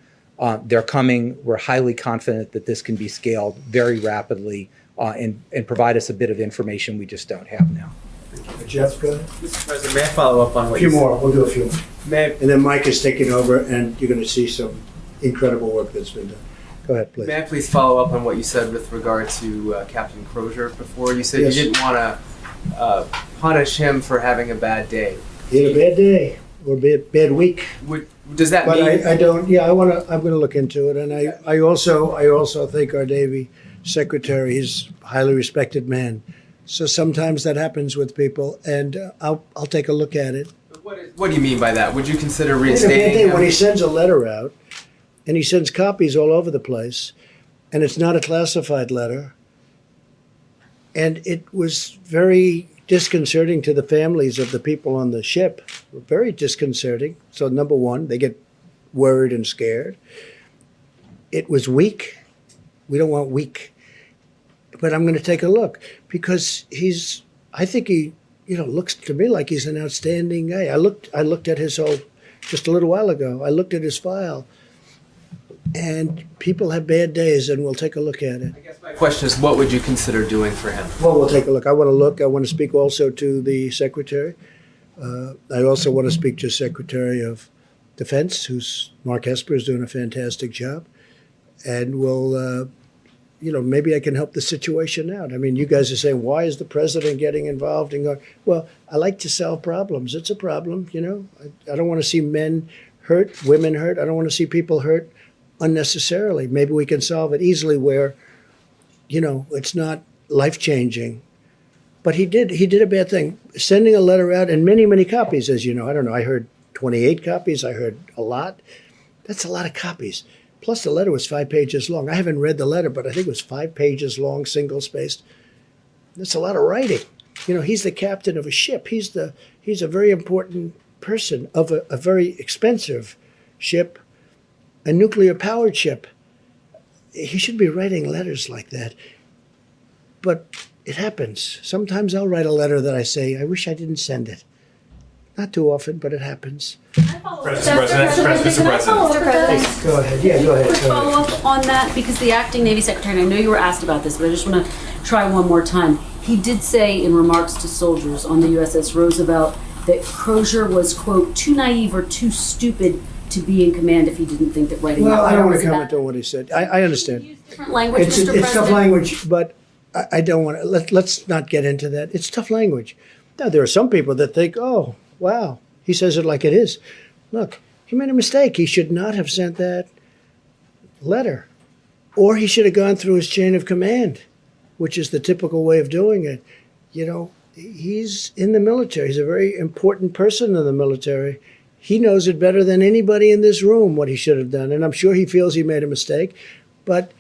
They're coming. We're highly confident that this can be scaled very rapidly and provide us a bit of information we just don't have now.
Jeff, go ahead.
Mr. President, may I follow up on
A
what
few
you said?
more. We'll do a few more.
May,
And then Mike is taking over, and you're going to see some incredible work that's been done. Go ahead, please.
may I please follow up on what you said with regard to Captain Crozier before? You said
Yes.
you didn't want to punish him for having a bad day.
He had a bad day or bad week.
Does that
But
mean?
I don't. Yeah, I'm going to look into it, and I also think our Navy Secretary is a highly respected man. So sometimes that happens with people, and I'll take a look at it.
What do you mean by that? Would you consider
He had a bad
reinstating
day
him?
when he sends a letter out, and he sends copies all over the place, and it's not a classified letter, and it was very disconcerting to the families of the people on the ship. Very disconcerting. So number one, they get worried and scared. It was weak. We don't want weak. But I'm going to take a look because I think he, looks to me like he's an outstanding guy. I looked at his just a little while ago. I looked at his file, and people have bad days, and we'll take a look at it.
My question is, what would you consider doing for him?
Well, we'll take a look. I want to speak also to the Secretary. I also want to speak to Secretary of Defense, Mark Esper is doing a fantastic job, and we'll. Maybe I can help the situation out. I mean, you guys are saying, why is the president getting involved? Well, I like to solve problems. It's a problem, I don't want to see men hurt, women hurt. I don't want to see people hurt unnecessarily. Maybe we can solve it easily where, it's not life-changing. But he did a bad thing. Sending a letter out, and many, many copies, as you know. I don't know, I heard 28 copies. I heard a lot. That's a lot of copies. Plus, the letter was 5 pages long. I haven't read the letter, but I think it was 5 pages long, single-spaced. That's a lot of writing. He's the captain of a ship. He's a very important person of a very expensive ship, a nuclear-powered ship. He should be writing letters like that. But it happens. Sometimes I'll write a letter that I say, I wish I didn't send it. Not too often, but it happens.
Mr. President.
Go ahead. Yeah, go ahead.
Quick follow-up on that, because the acting Navy Secretary, and I know you were asked about this, but I just want to try one more time. He did say in remarks to soldiers on the USS Roosevelt that Crozier was, quote, too naive or too stupid to be in command if he didn't think that writing
Well,
that
I
letter
don't want
was
to
a
comment
bad-
on what he said. I understand.
Different language,
It's
Mr.
tough
President.
language, but I don't want to. Let's not get into that. It's tough language. Now, there are some people that think, oh, wow, he says it like it is. Look, he made a mistake. He should not have sent that letter. Or he should have gone through his chain of command, which is the typical way of doing it. He's in the military. He's a very important person in the military. He knows it better than anybody in this room what he should have done. And I'm sure he feels he made a mistake. But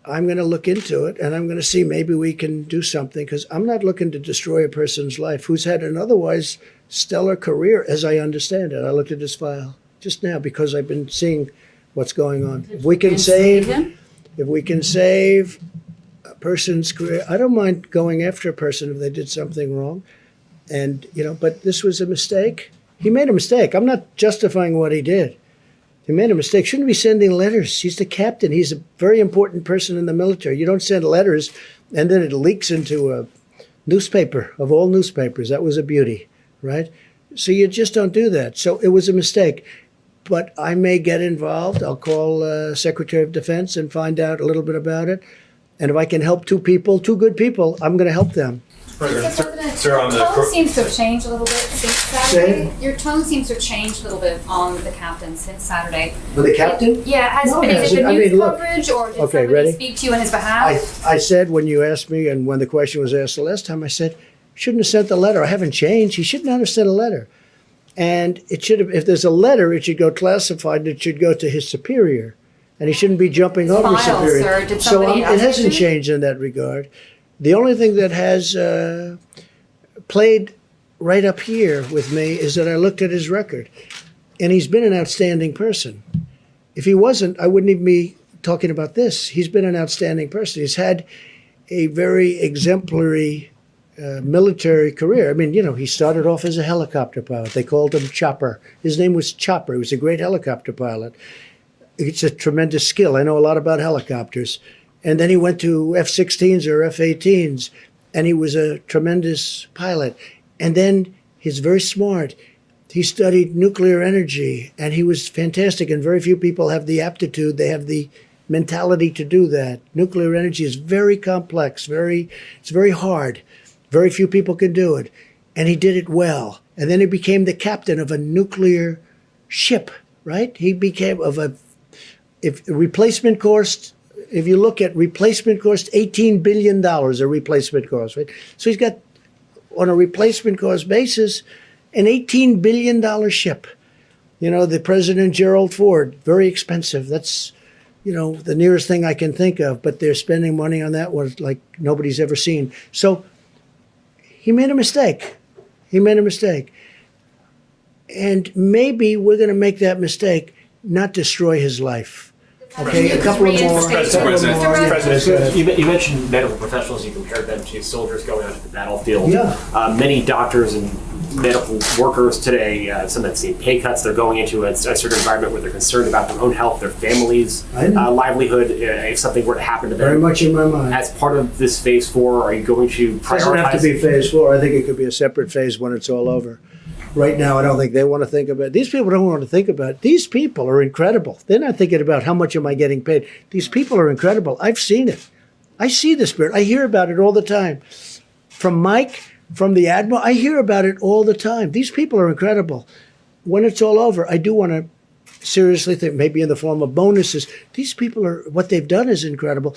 I'm going to look into it, and I'm going to see maybe we can do something, because I'm not looking to destroy a person's life who's had an otherwise stellar career, as I understand it. I looked at his file just now because I've been seeing what's going on. If we can save person's career. I don't mind going after a person if they did something wrong. And, but this was a mistake. He made a mistake. I'm not justifying what he did. He made a mistake. Shouldn't be sending letters. He's the captain. He's a very important person in the military. You don't send letters and then it leaks into a newspaper of all newspapers. That was a beauty, right? So you just don't do that. So it was a mistake. But I may get involved. I'll call Secretary of Defense and find out a little bit about it. And if I can help two good people, I'm going to help them.
Sir, on the tone seems to have changed a little bit since Saturday. Your tone seems to have changed a little bit on the captain since Saturday.
With the captain?
Yeah,
No,
is it the news
look.
coverage or did
Okay,
somebody
ready?
speak to you on his behalf?
I said when you asked me and when the question was asked the last time, I said, shouldn't have sent the letter. I haven't changed. He should not have sent a letter. And it should have, if there's a letter, it should go classified. It should go to his superior. And he shouldn't be jumping over his
File,
superior.
sir. Did
So
somebody ask
it
you
hasn't
to?
changed in that regard. The only thing that has played right up here with me is that I looked at his record. And he's been an outstanding person. If he wasn't, I wouldn't even be talking about this. He's been an outstanding person. He's had a very exemplary military career. I mean, he started off as a helicopter pilot. They called him Chopper. His name was Chopper. He was a great helicopter pilot. It's a tremendous skill. I know a lot about helicopters. And then he went to F-16s or F-18s, and he was a tremendous pilot. And then he's very smart. He studied nuclear energy, and he was fantastic. And very few people have the aptitude. They have the mentality to do that. Nuclear energy is very complex. It's very hard. Very few people can do it. And he did it well. And then he became the captain of a nuclear ship, right? He became replacement cost. If you look at replacement cost, $18 billion a replacement cost, right? So he's got, on a replacement cost basis, an $18 billion ship. The President Gerald Ford, very expensive. That's, the nearest thing I can think of, but they're spending money on that one like nobody's ever seen. So he made a mistake. And maybe we're going to make that mistake, not destroy his life. Okay, a couple of more.
President, you mentioned medical professionals. You compared them to soldiers going out to the battlefield.
Yeah.
Many doctors and medical workers today, some have seen pay cuts. They're going into a certain environment where they're concerned about their own health, their families' livelihood, if something were to happen to them.
Very much in my mind.
As part of this phase 4, are you going to prioritize?
It doesn't have to be phase 4. I think it could be a separate phase when it's all over. Right now, I don't think they want to think about it. These people don't want to think about it. These people are incredible. They're not thinking about how much am I getting paid. These people are incredible. I've seen it. I see the spirit. I hear about it all the time. From Mike, from the Admiral, I hear about it all the time. These people are incredible. When it's all over, I do want to seriously think, maybe in the form of bonuses. These people what they've done is incredible.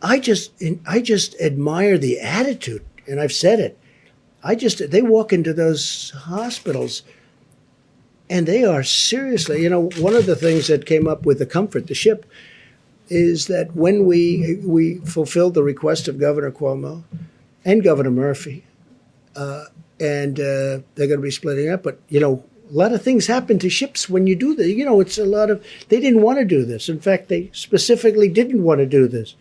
I just admire the attitude, and I've said it. They walk into those hospitals and they are seriously, one of the things that came up with the Comfort, the ship, is that when we fulfilled the request of Governor Cuomo and Governor Murphy, and they're going to be splitting up, but, a lot of things happen to ships when you do that. It's a lot of, they didn't want to do this. In fact, they specifically didn't want to do this.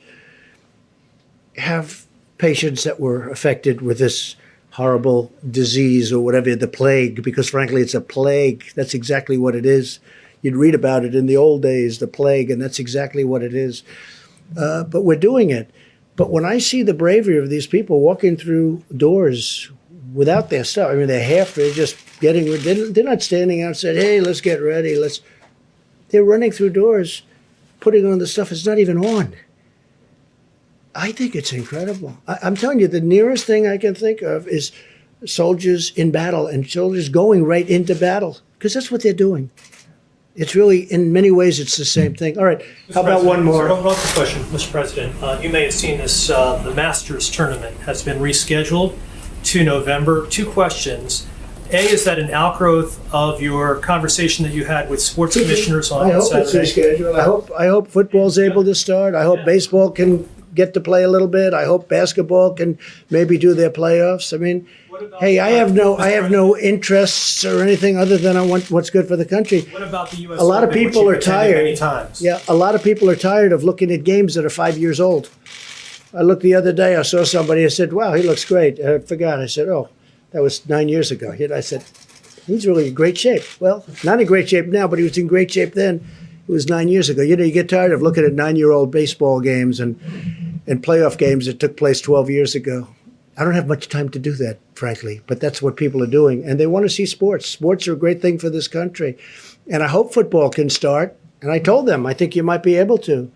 Have patients that were affected with this horrible disease or whatever, the plague, because frankly, it's a plague. That's exactly what it is. You'd read about it in the old days, the plague, and that's exactly what it is. But we're doing it. But when I see the bravery of these people walking through doors without their stuff, they're just getting, they're not standing outside, hey, let's get ready. They're running through doors, putting on the stuff that's not even on. I think it's incredible. I'm telling you, the nearest thing I can think of is soldiers in battle and soldiers going right into battle, because that's what they're doing. It's really, in many ways, it's the same thing. All right, how about one more?
One more question, Mr. President. You may have seen this, the Masters tournament has been rescheduled to November. 2 questions. A, is that an outgrowth of your conversation that you had with sports commissioners on
I hope
Saturday?
it's rescheduled. I hope football's able to start. I hope baseball can get to play a little bit. I hope basketball can maybe do their playoffs. Hey, I have no interests or anything other than I want what's good for the country.
What about the U.S.
A lot of
Open, which
people
you've
are
attended
tired.
many times?
Yeah, a lot of people are tired of looking at games that are 5 years old. I looked the other day, I saw somebody, I said, wow, he looks great. I forgot. I said, oh, that was 9 years ago. I said, he's really in great shape. Well, not in great shape now, but he was in great shape then. It was 9 years ago. You get tired of looking at 9-year-old baseball games and playoff games that took place 12 years ago. I don't have much time to do that, frankly, but that's what people are doing. And they want to see sports. Sports are a great thing for this country. And I hope football can start. And I told them, I think you might be able to.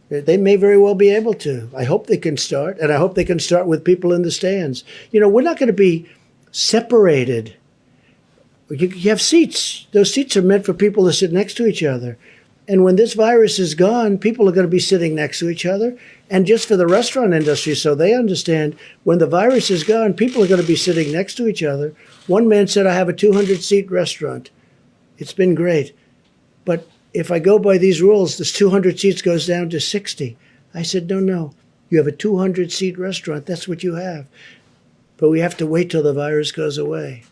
They may very well be able to. I hope they can start. And I hope they can start with people in the stands. We're not going to be separated. You have seats. Those seats are meant for people to sit next to each other. And when this virus is gone, people are going to be sitting next to each other. And just for the restaurant industry, so they understand, when the virus is gone, people are going to be sitting next to each other. One man said, I have a 200-seat restaurant. It's been great. But if I go by these rules, this 200 seats goes down to 60. I said, no. You have a 200-seat restaurant. That's what you have. But we have to wait till the virus goes away.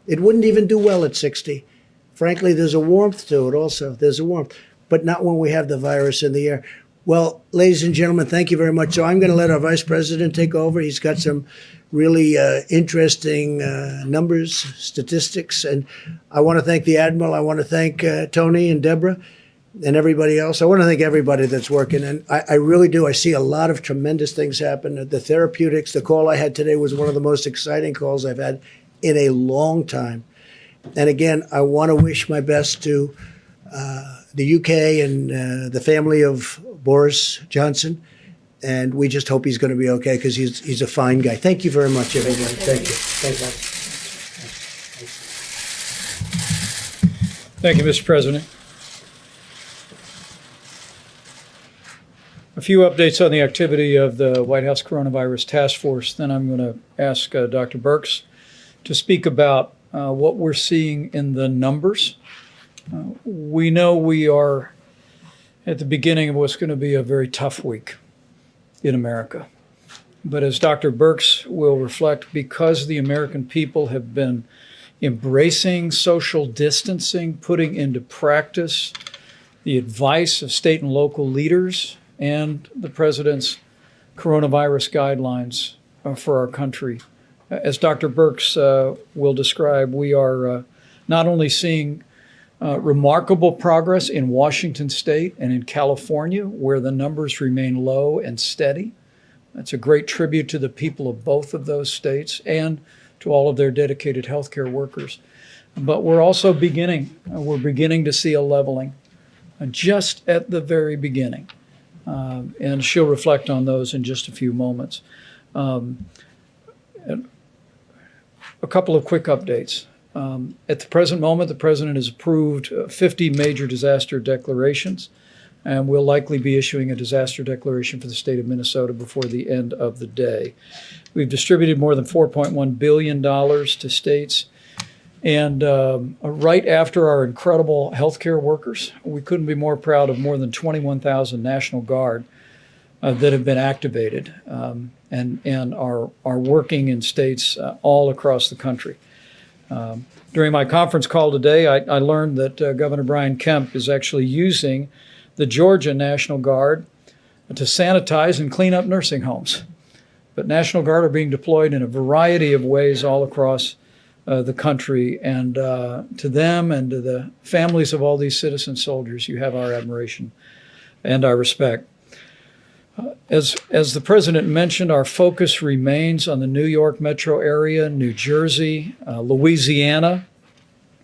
It wouldn't even do well at 60. Frankly, there's a warmth to it also. There's a warmth, but not when we have the virus in the air. Well, ladies and gentlemen, thank you very much. So I'm going to let our vice president take over. He's got some really interesting numbers, statistics. And I want to thank the Admiral. I want to thank Tony and Deborah and everybody else. I want to thank everybody that's working. And I really do. I see a lot of tremendous things happen. The therapeutics, the call I had today was one of the most exciting calls I've had in a long time. And again, I want to wish my best to the UK and the family of Boris Johnson. And we just hope he's going to be okay because he's a fine guy. Thank you very much, everybody. Thank you. Thank you.
Thank you, Mr. President. A few updates on the activity of the White House Coronavirus Task Force. Then I'm going to ask Dr. Birx to speak about what we're seeing in the numbers. We know we are at the beginning of what's going to be a very tough week in America. But as Dr. Birx will reflect, because the American people have been embracing social distancing, putting into practice the advice of state and local leaders and the president's coronavirus guidelines for our country, as Dr. Birx will describe, we are not only seeing remarkable progress in Washington State and in California, where the numbers remain low and steady. That's a great tribute to the people of both of those states and to all of their dedicated healthcare workers. But we're also beginning to see a leveling just at the very beginning. And she'll reflect on those in just a few moments. A couple of quick updates. At the present moment, the president has approved 50 major disaster declarations, and we'll likely be issuing a disaster declaration for the state of Minnesota before the end of the day. We've distributed more than $4.1 billion to states. And right after our incredible healthcare workers, we couldn't be more proud of more than 21,000 National Guard that have been activated and are working in states all across the country. During my conference call today, I learned that Governor Brian Kemp is actually using the Georgia National Guard to sanitize and clean up nursing homes. But National Guard are being deployed in a variety of ways all across the country, and to them and to the families of all these citizen soldiers, you have our admiration and our respect. As the president mentioned, our focus remains on the New York metro area, New Jersey, Louisiana,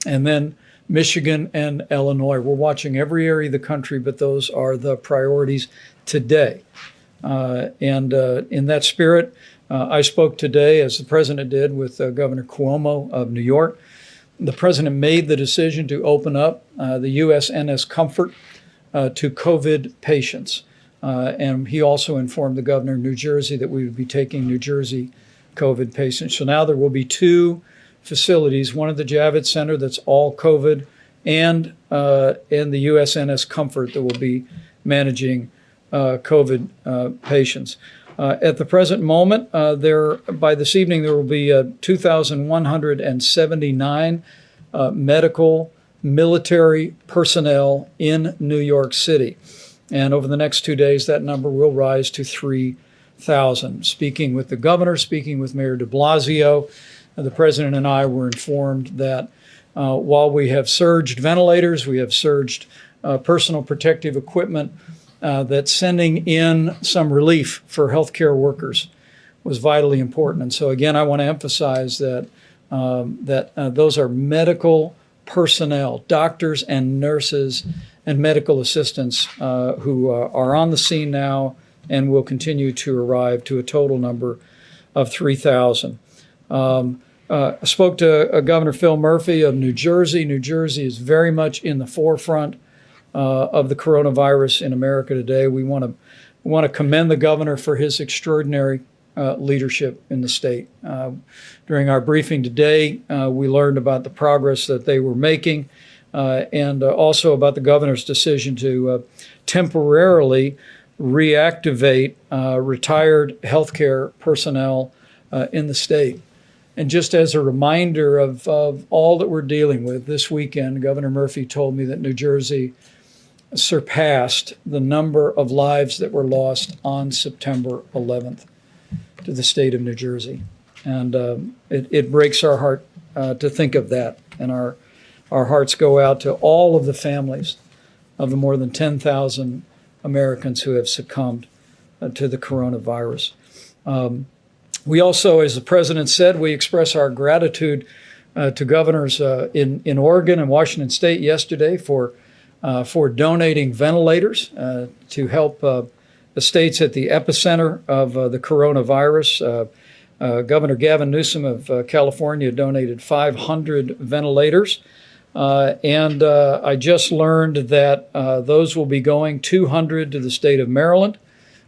and then Michigan and Illinois. We're watching every area of the country, but those are the priorities today. And in that spirit, I spoke today, as the president did, with Governor Cuomo of New York. The president made the decision to open up the USNS Comfort to COVID patients. And he also informed the governor of New Jersey that we would be taking New Jersey COVID patients. So now there will be two facilities, one at the Javits Center that's all COVID, and in the USNS Comfort that will be managing COVID patients. At the present moment, by this evening, there will be 2,179 medical military personnel in New York City. And over the next 2 days, that number will rise to 3,000. 3,000. Speaking with the governor, speaking with Mayor de Blasio, the president and I were informed that while we have surged ventilators, we have surged personal protective equipment, that sending in some relief for healthcare workers was vitally important. And so again, I want to emphasize that those are medical personnel, doctors and nurses and medical assistants who are on the scene now and will continue to arrive to a total number of 3,000. I spoke to Governor Phil Murphy of New Jersey. New Jersey is very much in the forefront of the coronavirus in America today. We want to commend the governor for his extraordinary leadership in the state. During our briefing today, we learned about the progress that they were making and also about the governor's decision to temporarily reactivate retired healthcare personnel in the state. And just as a reminder of all that we're dealing with this weekend, Governor Murphy told me that New Jersey surpassed the number of lives that were lost on September 11th to the state of New Jersey. And it breaks our heart to think of that. And our hearts go out to all of the families of the more than 10,000 Americans who have succumbed to the coronavirus. We also, as the president said, we express our gratitude to governors in Oregon and Washington State yesterday for donating ventilators to help the states at the epicenter of the coronavirus. Governor Gavin Newsom of California donated 500 ventilators. And I just learned that those will be going 200 to the state of Maryland,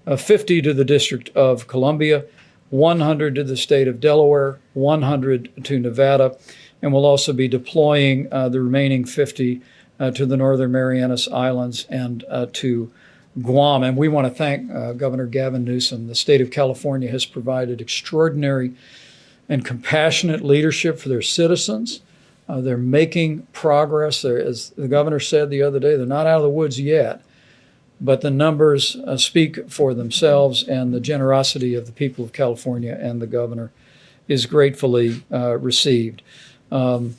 50 to the District of Columbia, 100 to the state of Delaware, 100 to Nevada, and we'll also be deploying the remaining 50 to the Northern Marianas Islands and to Guam. And we want to thank Governor Gavin Newsom. The state of California has provided extraordinary and compassionate leadership for their citizens. They're making progress. As the governor said the other day, they're not out of the woods yet, but the numbers speak for themselves, and the generosity of the people of California and the governor is gratefully received. Beyond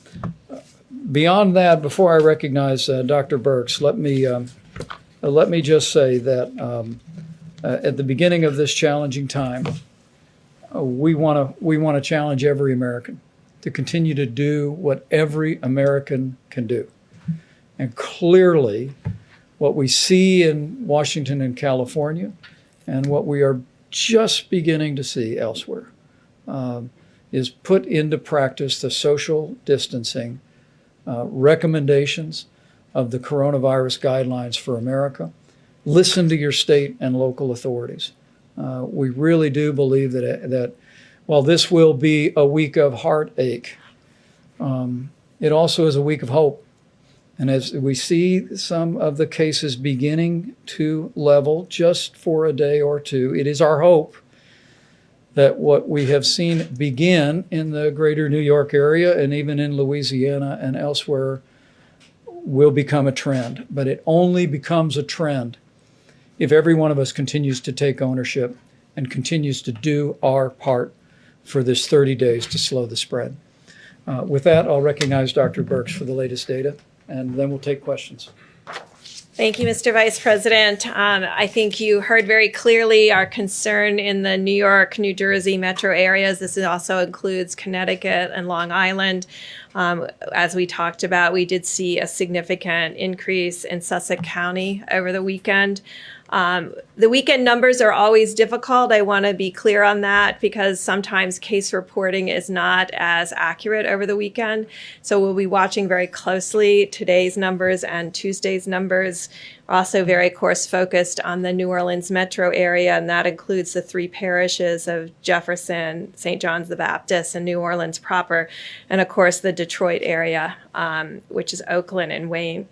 that, before I recognize Dr. Birx, let me just say that at the beginning of this challenging time, we want to challenge every American to continue to do what every American can do. And clearly, what we see in Washington and California, and what we are just beginning to see elsewhere, is put into practice the social distancing recommendations of the coronavirus guidelines for America. Listen to your state and local authorities. We really do believe that while this will be a week of heartache, it also is a week of hope. And as we see some of the cases beginning to level just for a day or two, it is our hope that what we have seen begin in the greater New York area and even in Louisiana and elsewhere will become a trend. But it only becomes a trend if every one of us continues to take ownership and continues to do our part for this 30 days to slow the spread. With that, I'll recognize Dr. Birx for the latest data, and then we'll take questions.
Thank you, Mr. Vice President. I think you heard very clearly our concern in the New York, New Jersey metro areas. This also includes Connecticut and Long Island. As we talked about, we did see a significant increase in Sussex County over the weekend. The weekend numbers are always difficult. I want to be clear on that because sometimes case reporting is not as accurate over the weekend. So we'll be watching very closely today's numbers and Tuesday's numbers. We're also very course focused on the New Orleans metro area, and that includes the 3 parishes of Jefferson, St. John's the Baptist, and New Orleans proper, and of course the Detroit area, which is Oakland and Wayne.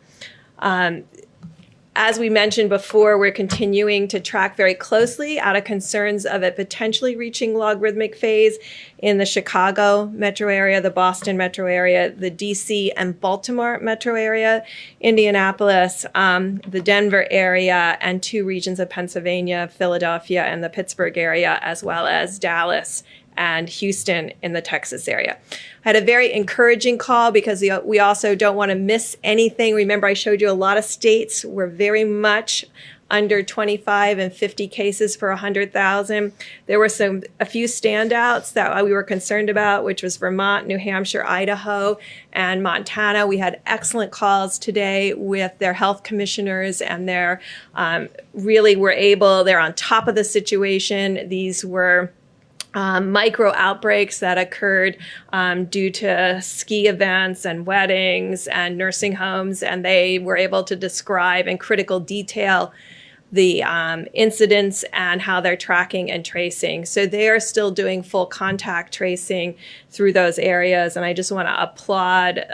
As we mentioned before, we're continuing to track very closely out of concerns of it potentially reaching logarithmic phase in the Chicago metro area, the Boston metro area, the DC and Baltimore metro area, Indianapolis, the Denver area, and 2 regions of Pennsylvania, Philadelphia, and the Pittsburgh area, as well as Dallas and Houston in the Texas area. I had a very encouraging call because we also don't want to miss anything. Remember, I showed you a lot of states were very much under 25 and 50 cases per 100,000. There were a few standouts that we were concerned about, which was Vermont, New Hampshire, Idaho, and Montana. We had excellent calls today with their health commissioners, and they're they're on top of the situation. These were micro outbreaks that occurred due to ski events and weddings and nursing homes, and they were able to describe in critical detail the incidents and how they're tracking and tracing. So they are still doing full contact tracing through those areas, and I just want to applaud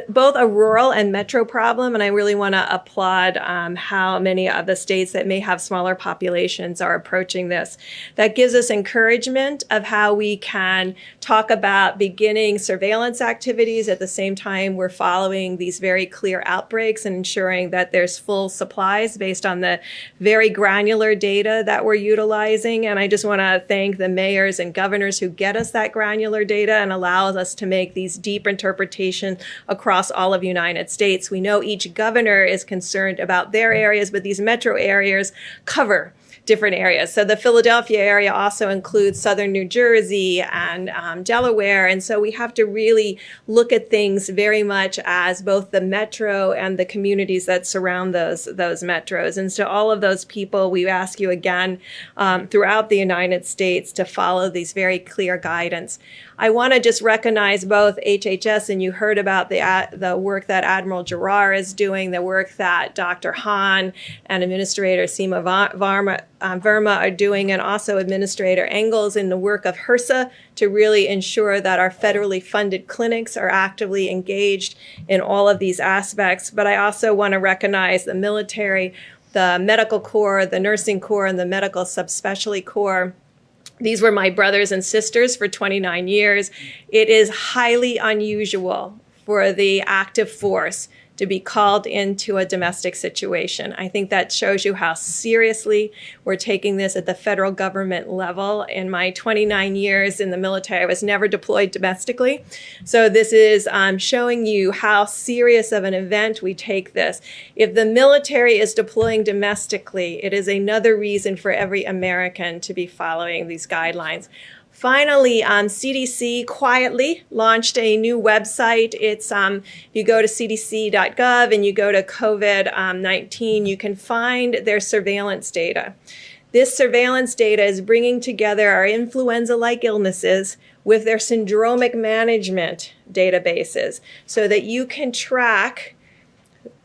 both a rural and metro problem, and I really want to applaud how many of the states that may have smaller populations are approaching this. That gives us encouragement of how we can talk about beginning surveillance activities at the same time we're following these very clear outbreaks and ensuring that there's full supplies based on the very granular data that we're utilizing. And I just want to thank the mayors and governors who get us that granular data and allows us to make these deep interpretations across all of the United States. We know each governor is concerned about their areas, but these metro areas cover different areas. So the Philadelphia area also includes southern New Jersey and Delaware. And so we have to really look at things very much as both the metro and the communities that surround those metros. And so all of those people, we ask you again throughout the United States to follow these very clear guidance. I want to just recognize both HHS, and you heard about the work that Admiral Giroir is doing, the work that Dr. Hahn and Administrator Seema Verma are doing, and also Administrator Engels in the work of HRSA to really ensure that our federally funded clinics are actively engaged in all of these aspects. But I also want to recognize the military, the medical corps, the nursing corps, and the medical subspecialty corps. These were my brothers and sisters for 29 years. It is highly unusual for the active force to be called into a domestic situation. I think that shows you how seriously we're taking this at the federal government level. In my 29 years in the military, I was never deployed domestically. So this is showing you how serious of an event we take this. If the military is deploying domestically, it is another reason for every American to be following these guidelines. Finally, CDC quietly launched a new website. It's you go to cdc.gov and you go to COVID-19, you can find their surveillance data. This surveillance data is bringing together our influenza-like illnesses with their syndromic management databases so that you can track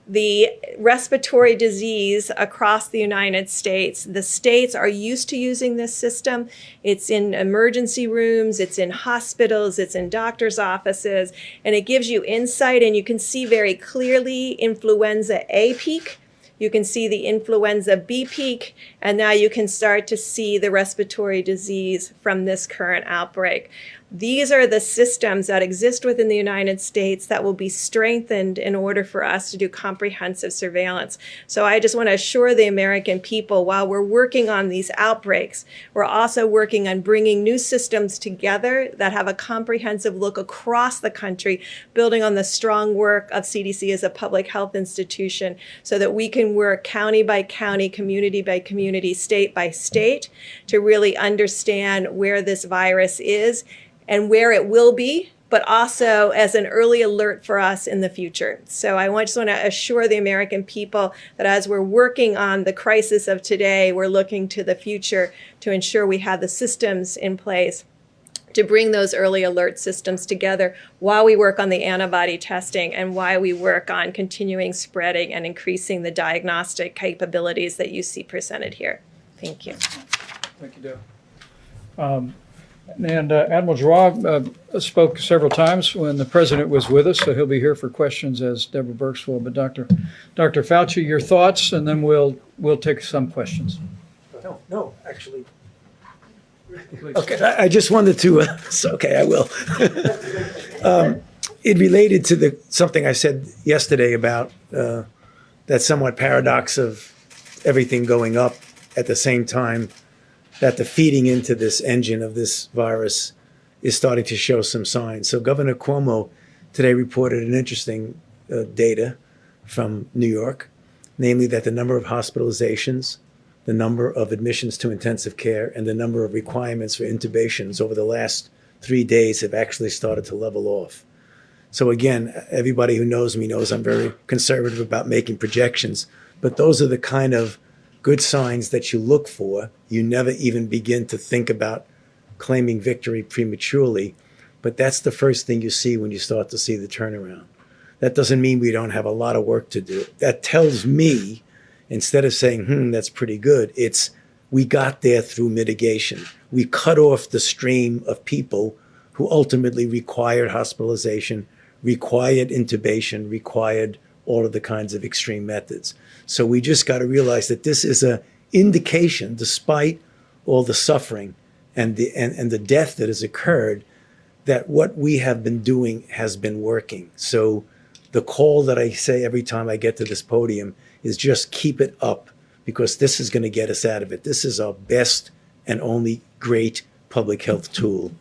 the respiratory disease across the United States. The states are used to using this system. It's in emergency rooms, it's in hospitals, it's in doctors' offices, and it gives you insight, and you can see very clearly influenza A peak. You can see the influenza B peak, and now you can start to see the respiratory disease from this current outbreak. These are the systems that exist within the United States that will be strengthened in order for us to do comprehensive surveillance. So I just want to assure the American people, while we're working on these outbreaks, we're also working on bringing new systems together that have a comprehensive look across the country, building on the strong work of CDC as a public health institution so that we can work county by county, community by community, state by state to really understand where this virus is and where it will be, but also as an early alert for us in the future. So I just want to assure the American people that as we're working on the crisis of today, we're looking to the future to ensure we have the systems in place to bring those early alert systems together while we work on the antibody testing and while we work on continuing spreading and increasing the diagnostic capabilities that you see presented here. Thank you.
Thank you, Deb. And Admiral Giroir spoke several times when the president was with us, so he'll be here for questions, as Deborah Birx will. But Dr. Fauci, your thoughts, and then we'll take some questions.
No, actually.
Okay, I just wanted to, okay, I will. It related to something I said yesterday about that somewhat paradox of everything going up at the same time that the feeding into this engine of this virus is starting to show some signs. So Governor Cuomo today reported an interesting data from New York, namely that the number of hospitalizations, the number of admissions to intensive care, and the number of requirements for intubations over the last 3 days have actually started to level off. So again, everybody who knows me knows I'm very conservative about making projections, but those are the kind of good signs that you look for. You never even begin to think about claiming victory prematurely, but that's the first thing you see when you start to see the turnaround. That doesn't mean we don't have a lot of work to do. That tells me, instead of saying, that's pretty good, it's we got there through mitigation. We cut off the stream of people who ultimately required hospitalization, required intubation, required all of the kinds of extreme methods. So we just got to realize that this is an indication, despite all the suffering and the death that has occurred, that what we have been doing has been working. So the call that I say every time I get to this podium is just keep it up, because this is going to get us out of it. This is our best and only great public health tool.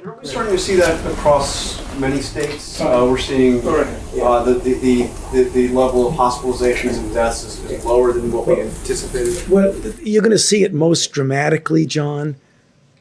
Are we starting to see that across many states? We're seeing the level of hospitalizations and deaths is lower than what we anticipated.
Well, you're going to see it most dramatically, John,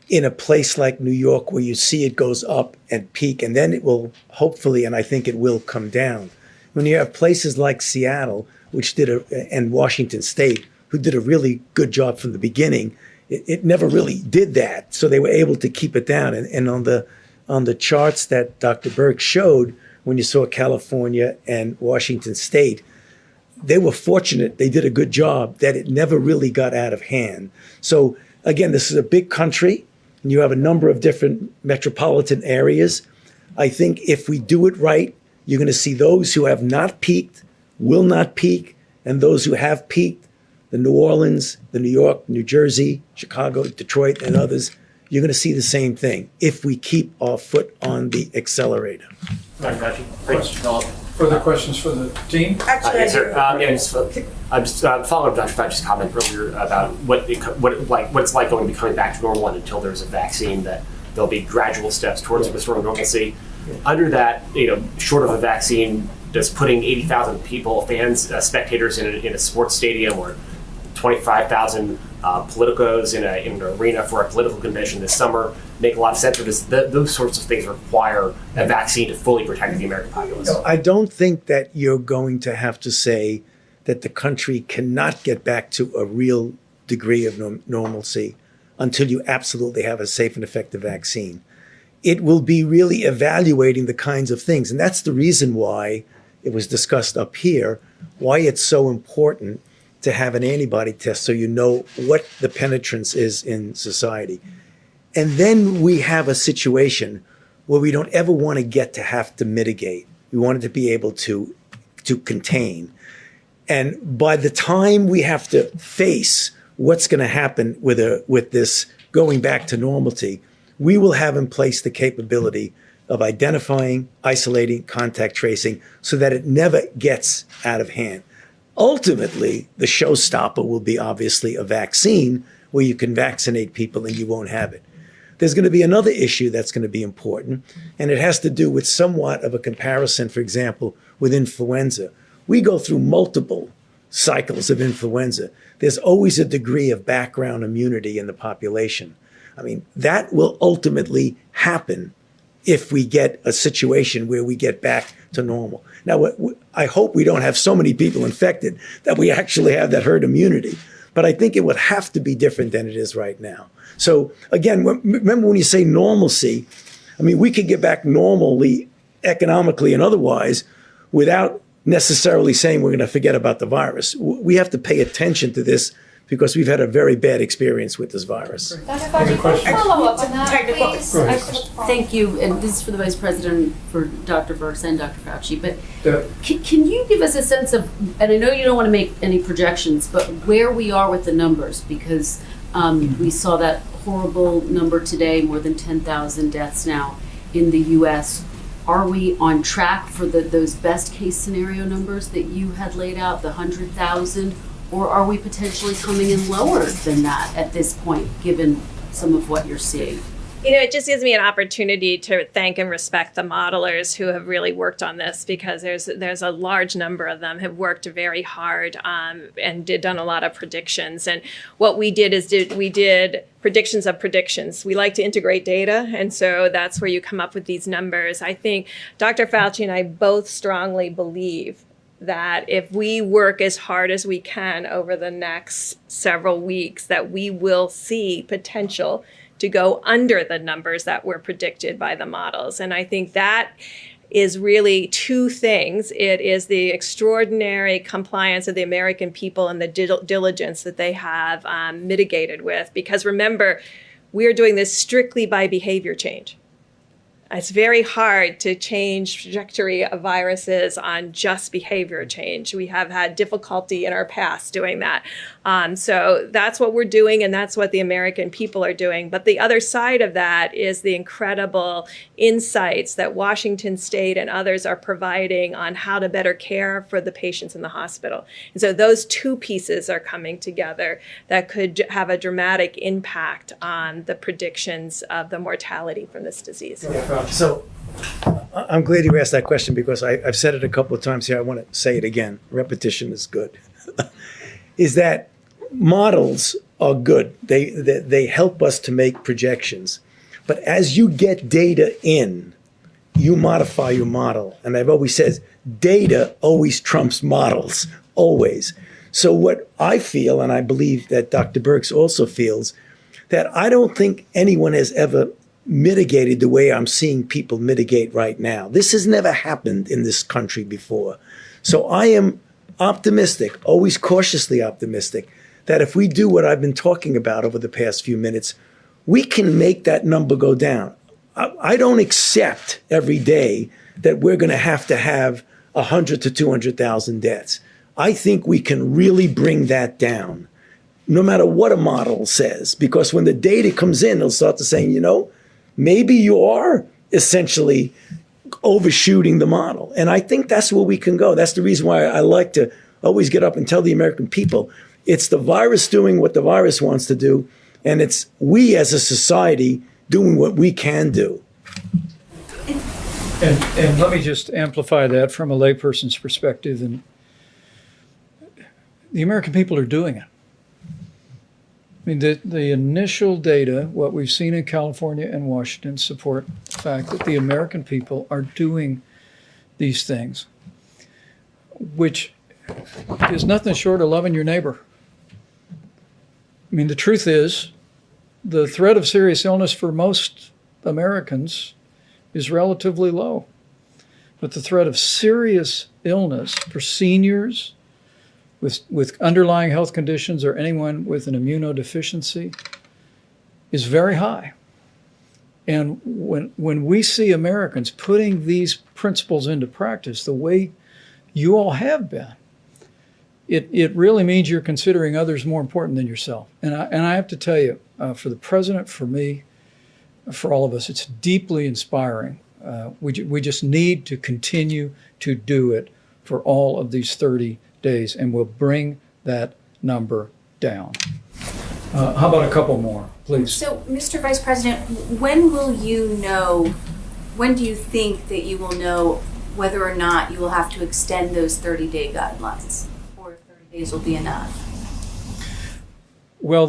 in a place like New York, where you see it goes up and peak, and then it will hopefully, and I think it will, come down. When you have places like Seattle, and Washington State, who did a really good job from the beginning, it never really did that. So they were able to keep it down. And on the charts that Dr. Birx showed, when you saw California and Washington State, they were fortunate. They did a good job that it never really got out of hand. So again, this is a big country, and you have a number of different metropolitan areas. I think if we do it right, you're going to see those who have not peaked will not peak, and those who have peaked, the New Orleans, the New York, New Jersey, Chicago, Detroit, and others, you're going to see the same thing if we keep our foot on the accelerator.
Further questions for the team?
Yes, sir. I'm just following up Dr. Fauci's comment earlier about what it's like going to be coming back to normal, and until there's a vaccine, that there'll be gradual steps towards restoring normalcy. Under that, short of a vaccine, does putting 80,000 people, fans, spectators in a sports stadium, or 25,000 politicos in an arena for a political convention this summer make a lot of sense? Or does those sorts of things require a vaccine to fully protect the American populace?
No, I don't think that you're going to have to say that the country cannot get back to a real degree of normalcy until you absolutely have a safe and effective vaccine. It will be really evaluating the kinds of things. And that's the reason why it was discussed up here, why it's so important to have an antibody test so you know what the penetrance is in society. And then we have a situation where we don't ever want to get to have to mitigate. We want it to be able to contain. And by the time we have to face what's going to happen with this going back to normalcy, we will have in place the capability of identifying, isolating, contact tracing, so that it never gets out of hand. Ultimately, the showstopper will be obviously a vaccine where you can vaccinate people and you won't have it. There's going to be another issue that's going to be important, and it has to do with somewhat of a comparison, for example, with influenza. We go through multiple cycles of influenza. There's always a degree of background immunity in the population. I mean, that will ultimately happen if we get a situation where we get back to normal. Now, I hope we don't have so many people infected that we actually have that herd immunity, but I think it would have to be different than it is right now. So again, remember when you say normalcy, I mean, we could get back normally, economically and otherwise, without necessarily saying we're going to forget about the virus. We have to pay attention to this because we've had a very bad experience with this virus.
Follow up on that, please. Thank you, and this is for the Vice President, for Dr. Birx and Dr. Fauci, but can you give us a sense of, and I know you don't want to make any projections, but where we are with the numbers, because we saw that horrible number today, more than 10,000 deaths now in the U.S. Are we on track for those best case scenario numbers that you had laid out, the 100,000? Or are we potentially coming in lower than that at this point, given some of what you're seeing?
You know, it just gives me an opportunity to thank and respect the modelers who have really worked on this, because there's a large number of them have worked very hard and done a lot of predictions. And what we did is we did predictions of predictions. We like to integrate data, and so that's where you come up with these numbers. I think Dr. Fauci and I both strongly believe that if we work as hard as we can over the next several weeks, that we will see potential to go under the numbers that were predicted by the models. And I think that is really two things. It is the extraordinary compliance of the American people and the diligence that they have mitigated with. Because remember, we are doing this strictly by behavior change. It's very hard to change trajectory of viruses on just behavior change. We have had difficulty in our past doing that. So that's what we're doing, and that's what the American people are doing. But the other side of that is the incredible insights that Washington State and others are providing on how to better care for the patients in the hospital. And so those two pieces are coming together that could have a dramatic impact on the predictions of the mortality from this disease.
So I'm glad you asked that question, because I've said it a couple of times here. I want to say it again. Repetition is good. Is that models are good. They help us to make projections. But as you get data in, you modify your model. And I've always said, data always trumps models, always. So what I feel, and I believe that Dr. Birx also feels, that I don't think anyone has ever mitigated the way I'm seeing people mitigate right now. This has never happened in this country before. So I am optimistic, always cautiously optimistic, that if we do what I've been talking about over the past few minutes, we can make that number go down. I don't accept every day that we're going to have 100 to 200,000 deaths. I think we can really bring that down, no matter what a model says, because when the data comes in, they'll start to say, you know, maybe you are essentially overshooting the model. And I think that's where we can go. That's the reason why I like to always get up and tell the American people, it's the virus doing what the virus wants to do, and it's we as a society doing what we can do.
And let me just amplify that from a layperson's perspective. And the American people are doing it. I mean, the initial data, what we've seen in California and Washington, support the fact that the American people are doing these things, which is nothing short of loving your neighbor. I mean, the truth is, the threat of serious illness for most Americans is relatively low. But the threat of serious illness for seniors with underlying health conditions or anyone with an immunodeficiency is very high. And when we see Americans putting these principles into practice the way you all have been, it really means you're considering others more important than yourself. And I have to tell you, for the president, for me, for all of us, it's deeply inspiring. We just need to continue to do it for all of these 30 days, and we'll bring that number down. How about a couple more, please?
So, Mr. Vice President, when do you think that you will know whether or not you will have to extend those 30-day guidelines, or if 30 days will be enough?
Well,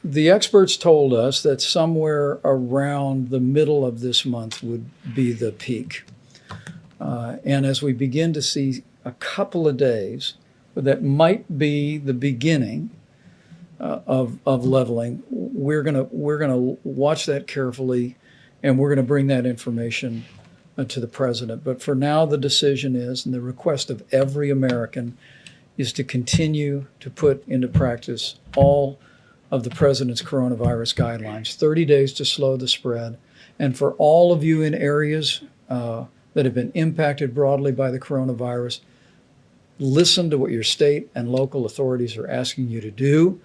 the experts told us that somewhere around the middle of this month would be the peak. And as we begin to see a couple of days that might be the beginning of leveling, we're gonna watch that carefully, and we're gonna bring that information to the president. But for now, the decision is, and the request of every American is to continue to put into practice all of the president's coronavirus guidelines, 30 days to slow the spread. And for all of you in areas that have been impacted broadly by the coronavirus, listen to what your state and local authorities are asking you to do.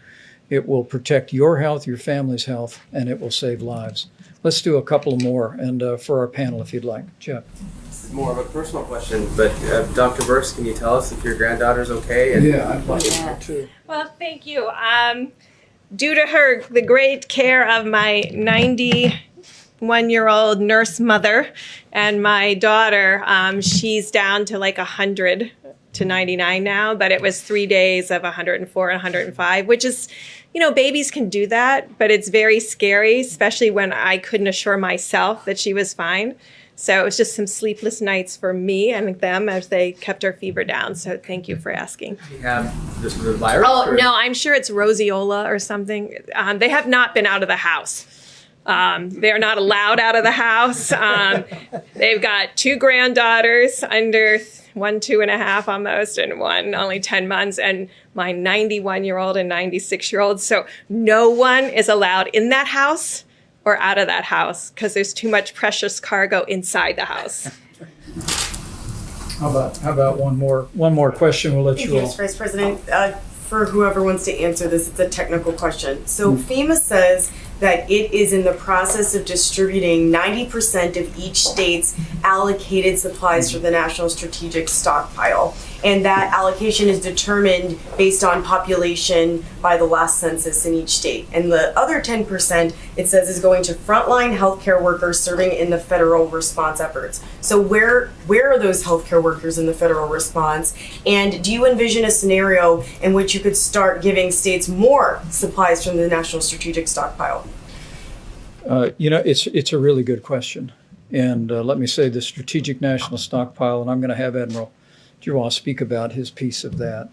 It will protect your health, your family's health, and it will save lives. Let's do a couple more, and for our panel, if you'd like. Jeff.
This is more of a personal question, but Dr. Burks, can you tell us if your granddaughter's okay?
I'd like to know too.
Well, thank you. Due to the great care of my 91-year-old nurse mother and my daughter, she's down to like 100 to 99 now, but it was 3 days of 104 and 105, which is, babies can do that, but it's very scary, especially when I couldn't assure myself that she was fine. So it was just some sleepless nights for me and them as they kept our fever down. So thank you for asking.
Do you have the virus?
Oh, no, I'm sure it's roseola or something. They have not been out of the house. They're not allowed out of the house. They've got 2 granddaughters under 1, 2.5 almost, and one only 10 months, and my 91-year-old and 96-year-old. So no one is allowed in that house or out of that house because there's too much precious cargo inside the house.
How about one more question? We'll let
Thank
you
you,
all.
Mr. Vice President. For whoever wants to answer this, it's a technical question. So FEMA says that it is in the process of distributing 90% of each state's allocated supplies for the National Strategic Stockpile. And that allocation is determined based on population by the last census in each state. And the other 10%, it says, is going to frontline healthcare workers serving in the federal response efforts. So where are those healthcare workers in the federal response? And do you envision a scenario in which you could start giving states more supplies from the National Strategic Stockpile?
It's a really good question. And let me say the Strategic National Stockpile, and I'm going to have Admiral Giroir speak about his piece of that,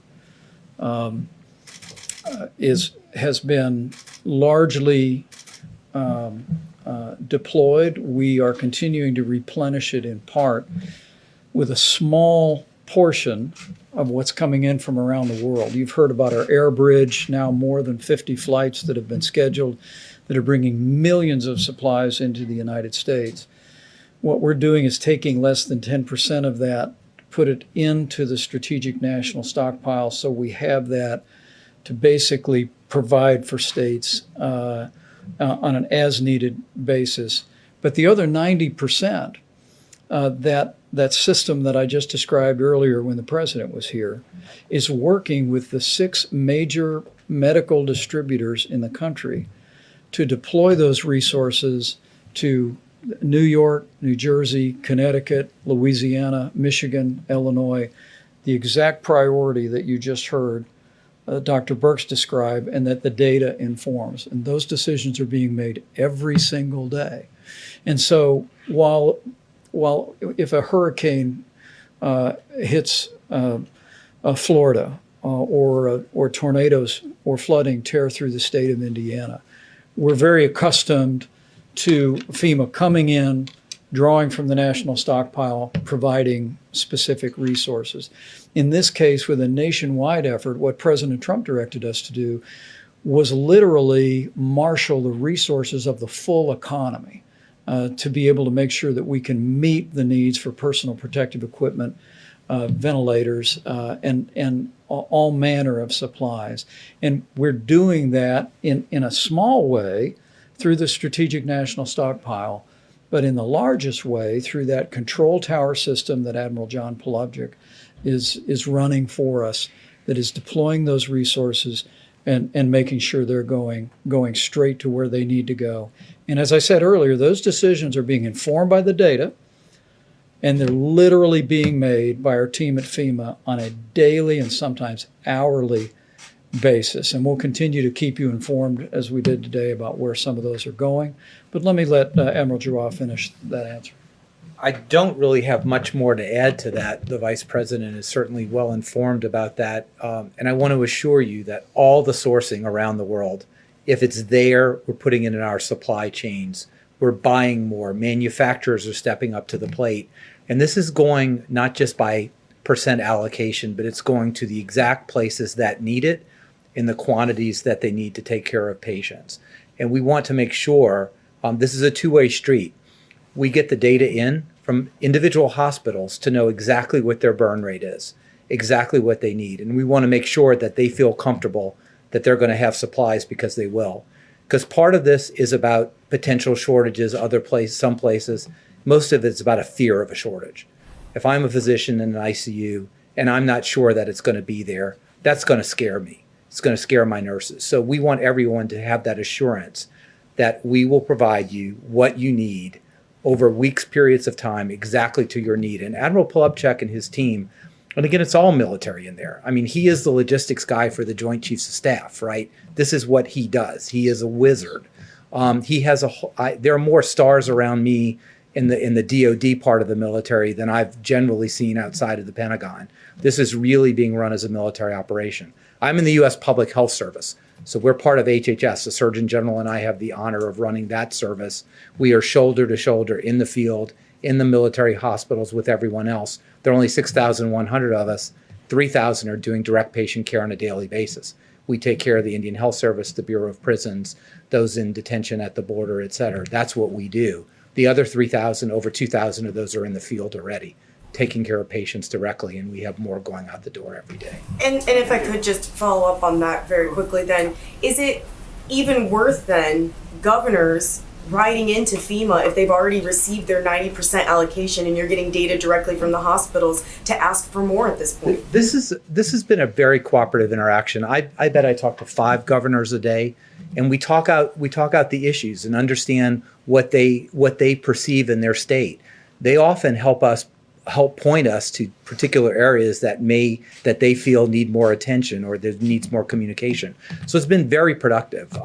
has been largely deployed. We are continuing to replenish it in part with a small portion of what's coming in from around the world. You've heard about our air bridge, now more than 50 flights that have been scheduled that are bringing millions of supplies into the United States. What we're doing is taking less than 10% of that, put it into the Strategic National Stockpile, so we have that to basically provide for states on an as-needed basis. But the other 90%, that system that I just described earlier when the president was here, is working with the 6 major medical distributors in the country to deploy those resources to New York, New Jersey, Connecticut, Louisiana, Michigan, Illinois, the exact priority that you just heard Dr. Burks describe and that the data informs. And those decisions are being made every single day. And so while if a hurricane hits Florida or tornadoes or flooding tear through the state of Indiana, we're very accustomed to FEMA coming in, drawing from the national stockpile, providing specific resources. In this case, with a nationwide effort, what President Trump directed us to do was literally marshal the resources of the full economy to be able to make sure that we can meet the needs for personal protective equipment, ventilators, and all manner of supplies. And we're doing that in a small way through the Strategic National Stockpile, but in the largest way through that control tower system that Admiral John Plavjic is running for us, that is deploying those resources and making sure they're going straight to where they need to go. And as I said earlier, those decisions are being informed by the data, and they're literally being made by our team at FEMA on a daily and sometimes hourly basis. And we'll continue to keep you informed as we did today about where some of those are going. But let me let Admiral Giroir finish that answer.
I don't really have much more to add to that. The Vice President is certainly well informed about that. And I want to assure you that all the sourcing around the world, if it's there, we're putting it in our supply chains. We're buying more. Manufacturers are stepping up to the plate. And this is going not just by percent allocation, but it's going to the exact places that need it in the quantities that they need to take care of patients. And we want to make sure this is a two-way street. We get the data in from individual hospitals to know exactly what their burn rate is, exactly what they need. And we want to make sure that they feel comfortable that they're going to have supplies, because they will. Because part of this is about potential shortages, some places. Most of it's about a fear of a shortage. If I'm a physician in an ICU and I'm not sure that it's going to be there, that's going to scare me. It's going to scare my nurses. So we want everyone to have that assurance that we will provide you what you need over weeks, periods of time, exactly to your need. And Admiral Polupchuk and his team, and again, it's all military in there. I mean, he is the logistics guy for the Joint Chiefs of Staff, right? This is what he does. He is a wizard. There are more stars around me in the DoD part of the military than I've generally seen outside of the Pentagon. This is really being run as a military operation. I'm in the U.S. Public Health Service, so we're part of HHS. The Surgeon General and I have the honor of running that service. We are shoulder to shoulder in the field, in the military hospitals with everyone else. There are only 6,100 of us. 3,000 are doing direct patient care on a daily basis. We take care of the Indian Health Service, the Bureau of Prisons, those in detention at the border, et cetera. That's what we do. The other 3,000, over 2,000 of those are in the field already, taking care of patients directly, and we have more going out the door every day.
And if I could just follow up on that very quickly then, is it even worth then governors writing into FEMA if they've already received their 90% allocation and you're getting data directly from the hospitals to ask for more at this point?
This has been a very cooperative interaction. I bet I talk to 5 governors a day, and we talk out the issues and understand what they perceive in their state. They often help point us to particular areas that they feel need more attention or that needs more communication. So it's been very productive.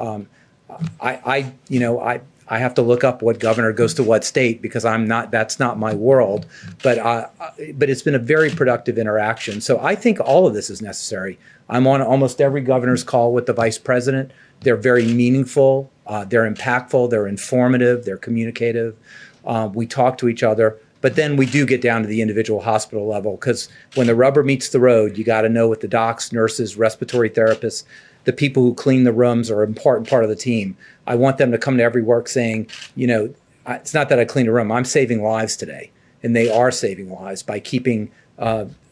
I have to look up what governor goes to what state because that's not my world, but it's been a very productive interaction. So I think all of this is necessary. I'm on almost every governor's call with the vice president. They're very meaningful, they're impactful, they're informative, they're communicative. We talk to each other, but then we do get down to the individual hospital level, because when the rubber meets the road, you got to know what the docs, nurses, respiratory therapists, the people who clean the rooms are an important part of the team. I want them to come to every work saying, it's not that I clean a room, I'm saving lives today. And they are saving lives by keeping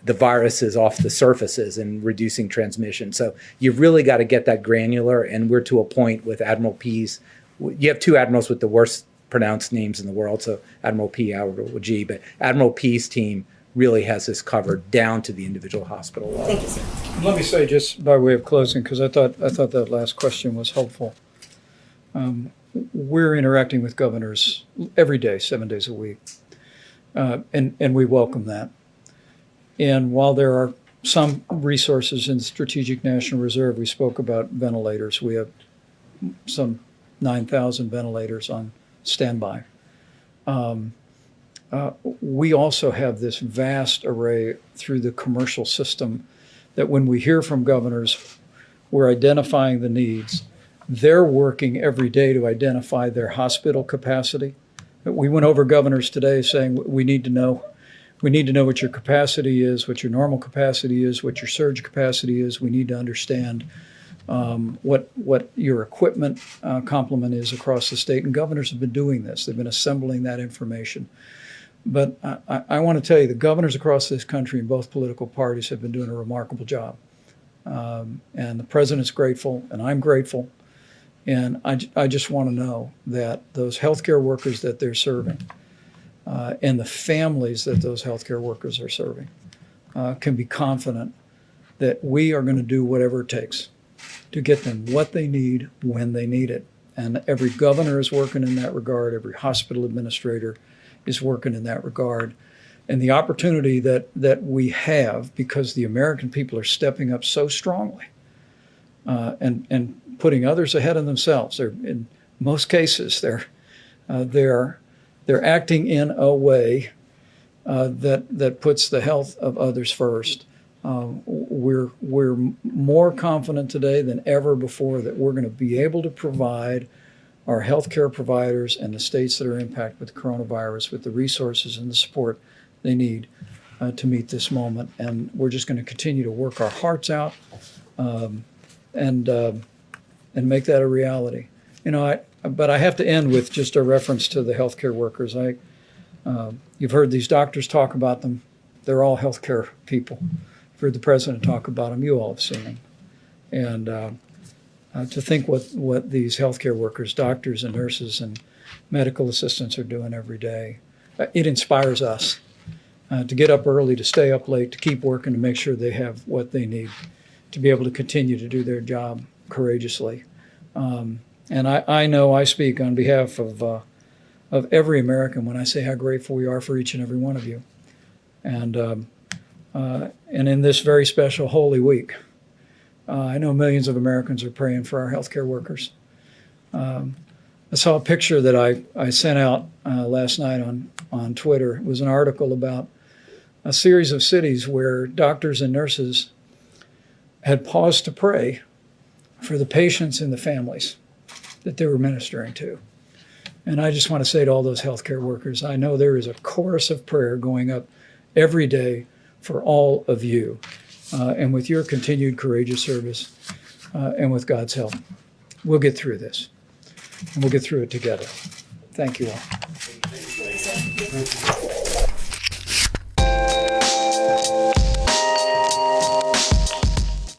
the viruses off the surfaces and reducing transmission. So you've really got to get that granular, and we're to a point with Admiral P's. You have 2 admirals with the worst pronounced names in the world, so Admiral P, Admiral G, but Admiral P's team really has this covered down to the individual hospital level.
Thank you, sir.
Let me say, just by way of closing, because I thought that last question was helpful. We're interacting with governors every day, 7 days a week, and we welcome that. And while there are some resources in the Strategic National Reserve, we spoke about ventilators. We have some 9,000 ventilators on standby. We also have this vast array through the commercial system that when we hear from governors, we're identifying the needs. They're working every day to identify their hospital capacity. We went over governors today saying we need to know what your capacity is, what your normal capacity is, what your surge capacity is. We need to understand what your equipment complement is across the state. And governors have been doing this. They've been assembling that information. But I want to tell you, the governors across this country in both political parties have been doing a remarkable job. And the president's grateful, and I'm grateful. And I just want to know that those healthcare workers that they're serving and the families that those healthcare workers are serving can be confident that we are going to do whatever it takes to get them what they need when they need it. And every governor is working in that regard. Every hospital administrator is working in that regard. And the opportunity that we have, because the American people are stepping up so strongly and putting others ahead of themselves. In most cases, they're acting in a way that puts the health of others first. We're more confident today than ever before that we're going to be able to provide our healthcare providers and the states that are impacted with the coronavirus with the resources and the support they need. to meet this moment, and we're just going to continue to work our hearts out and make that a reality. But I have to end with just a reference to the healthcare workers. You've heard these doctors talk about them. They're all healthcare people. You've heard the president talk about them. You all have seen them. And to think what these healthcare workers, doctors and nurses and medical assistants are doing every day, it inspires us to get up early, to stay up late, to keep working, to make sure they have what they need to be able to continue to do their job courageously. And I know I speak on behalf of every American when I say how grateful we are for each and every one of you. And in this very special Holy Week, I know millions of Americans are praying for our healthcare workers. I saw a picture that I sent out last night on Twitter. It was an article about a series of cities where doctors and nurses had paused to pray for the patients and the families that they were ministering to. And I just want to say to all those healthcare workers, I know there is a chorus of prayer going up every day for all of you. And with your continued courageous service and with God's help, we'll get through this. And we'll get through it together. Thank you all.